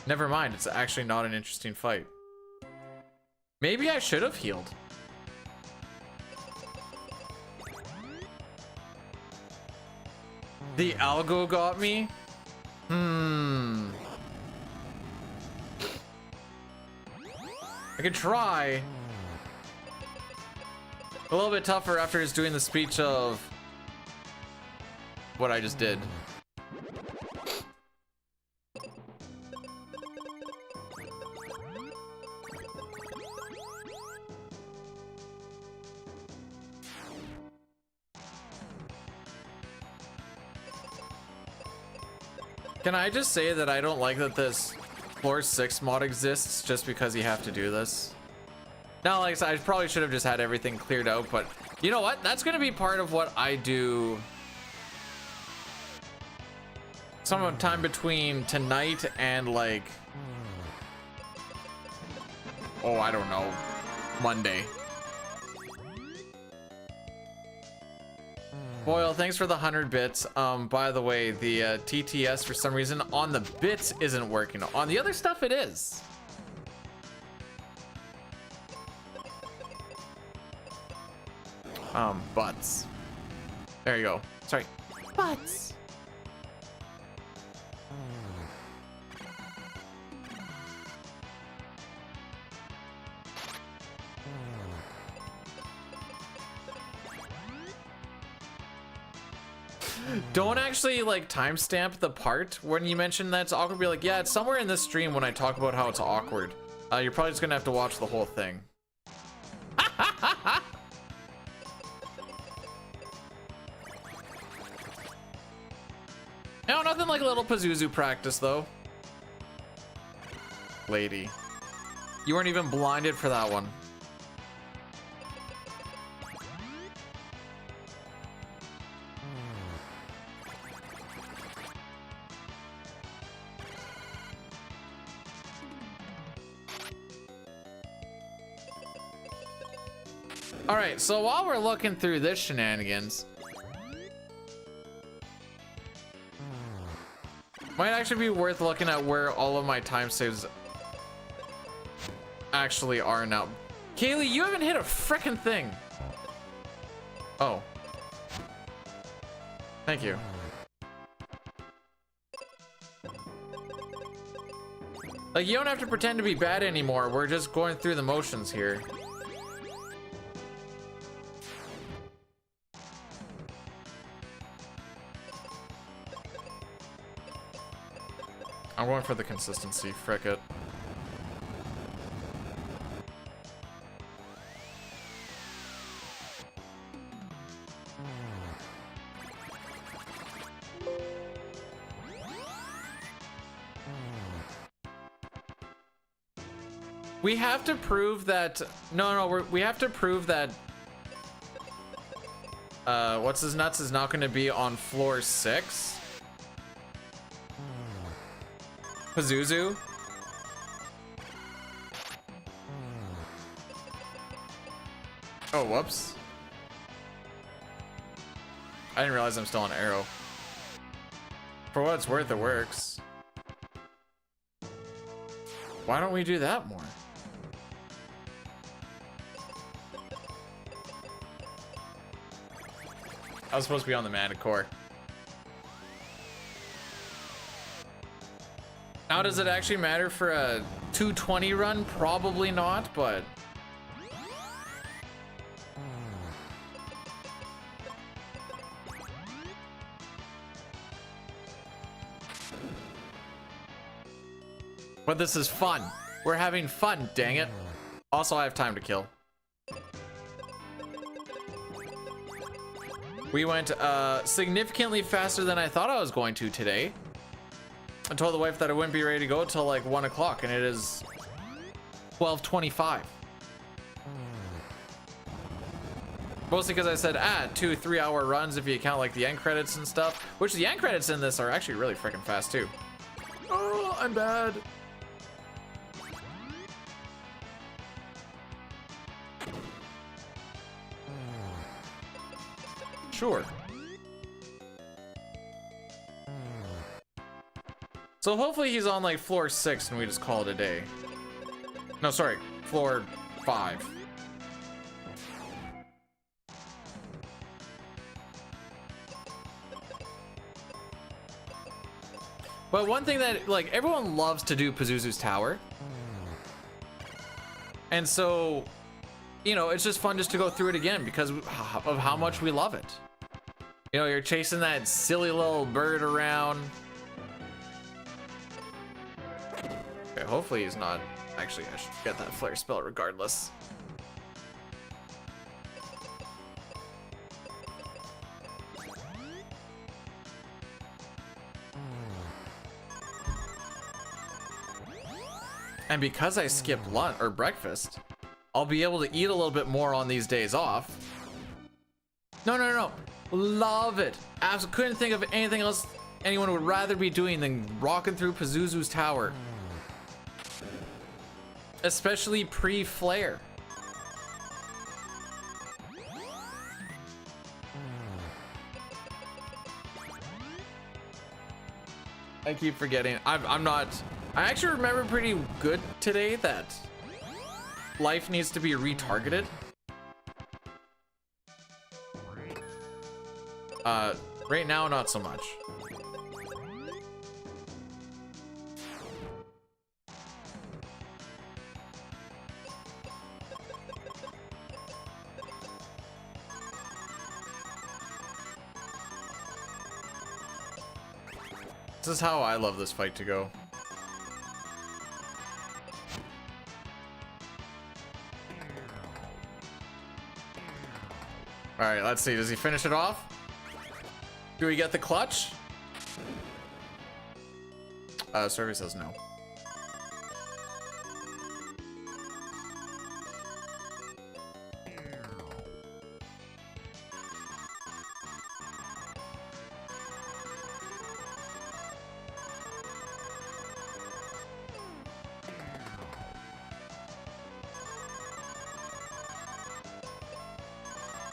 Never mind, it's actually not an interesting fight. Maybe I should have healed. The algo got me? I could try. A little bit tougher after just doing the speech of what I just did. Can I just say that I don't like that this floor 6 mod exists just because you have to do this? Now, like I said, I probably should have just had everything cleared out, but you know what? That's gonna be part of what I do sometime between tonight and like, oh, I don't know, Monday. Boyle, thanks for the 100 bits. By the way, the TTS for some reason on the bits isn't working. On the other stuff, it is. Butts. There you go. Sorry. Butts. Don't actually like timestamp the part when you mention that it's awkward. Be like, yeah, it's somewhere in this stream when I talk about how it's awkward. You're probably just gonna have to watch the whole thing. No, nothing like a little Pazuzu practice though. Lady, you weren't even blinded for that one. All right, so while we're looking through this shenanigans, might actually be worth looking at where all of my time saves actually are now. Kaylee, you haven't hit a frickin' thing. Oh. Thank you. Like, you don't have to pretend to be bad anymore. We're just going through the motions here. I'm going for the consistency, frick it. We have to prove that, we have to prove that, what's his nuts is not gonna be on floor 6. Pazuzu. Oh, whoops. I didn't realize I'm still on arrow. For what it's worth, it works. Why don't we do that more? I was supposed to be on the Manticore. Now, does it actually matter for a 220 run? Probably not, but... But this is fun. We're having fun, dang it. Also, I have time to kill. We went significantly faster than I thought I was going to today. I told the wife that I wouldn't be ready to go till like 1 o'clock, and it is 12:25. Mostly because I said, 2-3 hour runs if you count like the end credits and stuff, which the end credits in this are actually really freaking fast too. Oh, I'm bad. Sure. So hopefully he's on like floor 6 and we just call it a day. No, sorry, floor 5. But one thing that like everyone loves to do Pazuzu's tower. And so, you know, it's just fun just to go through it again because of how much we love it. You know, you're chasing that silly little bird around. Okay, hopefully he's not. Actually, I should get that flare spell regardless. And because I skip lunch or breakfast, I'll be able to eat a little bit more on these days off. No. Love it. Absolutely couldn't think of anything else anyone would rather be doing than rocking through Pazuzu's tower. Especially pre-flare. I keep forgetting. I'm not. I actually remember pretty good today that life needs to be retargeted. Right now, not so much. This is how I love this fight to go. All right, let's see. Does he finish it off? Do we get the clutch? Survey says no.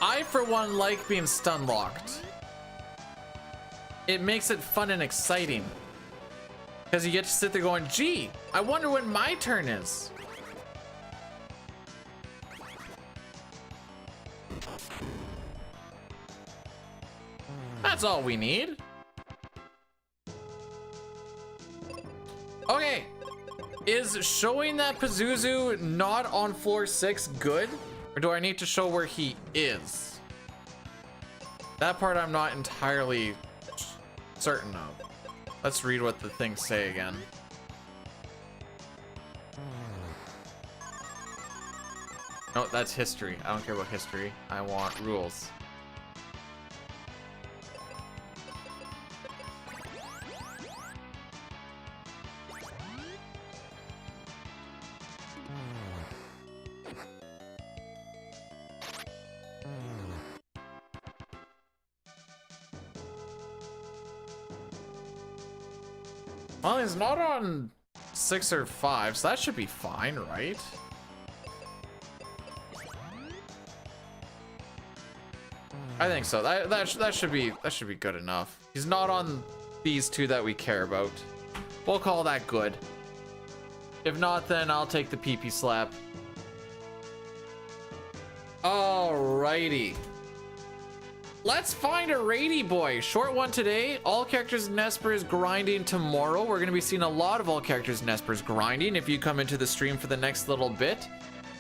I, for one, like being stun locked. It makes it fun and exciting. Because you get to sit there going, gee, I wonder when my turn is. That's all we need. Okay. Is showing that Pazuzu not on floor 6 good? Or do I need to show where he is? That part I'm not entirely certain of. Let's read what the things say again. No, that's history. I don't care about history. I want rules. Well, he's not on 6 or 5, so that should be fine, right? I think so. That should be good enough. He's not on these 2 that we care about. We'll call that good. If not, then I'll take the PP slap. Alrighty. Let's find a Rady boy. Short one today. All characters in Nespers grinding tomorrow. We're going to be seeing a lot of all characters in Nespers grinding if you come into the stream for the next little bit.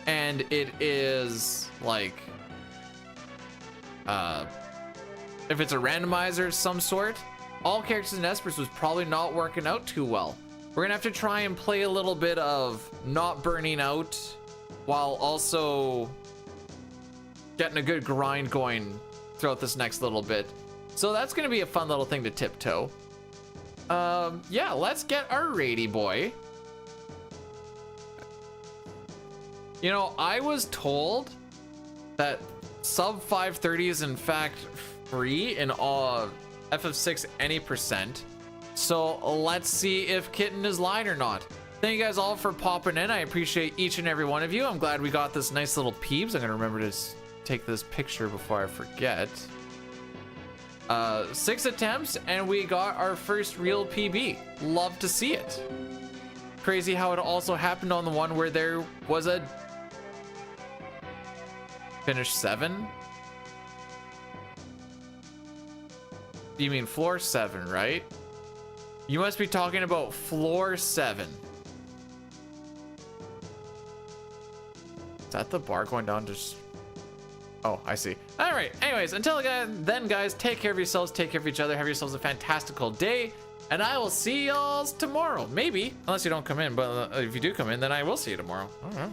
And it is like... if it's a randomizer of some sort, all characters in Nespers was probably not working out too well. We're going to have to try and play a little bit of not burning out while also getting a good grind going throughout this next little bit. So that's gonna be a fun little thing to tiptoe. Yeah, let's get our Rady boy. You know, I was told that sub 530 is in fact free in all FF6 any percent. So let's see if Kitten is lying or not. Thank you guys all for popping in. I appreciate each and every one of you. I'm glad we got this nice little peeps. I'm gonna remember to take this picture before I forget. 6 attempts and we got our first real PB. Love to see it. Crazy how it also happened on the one where there was a finish 7. You mean floor 7, right? You must be talking about floor 7. Is that the bar going down to... Oh, I see. All right. Anyways, until then, guys, take care of yourselves, take care of each other, have yourselves a fantastical day, and I will see y'all tomorrow. Maybe, unless you don't come in, but if you do come in, then I will see you tomorrow. I don't know.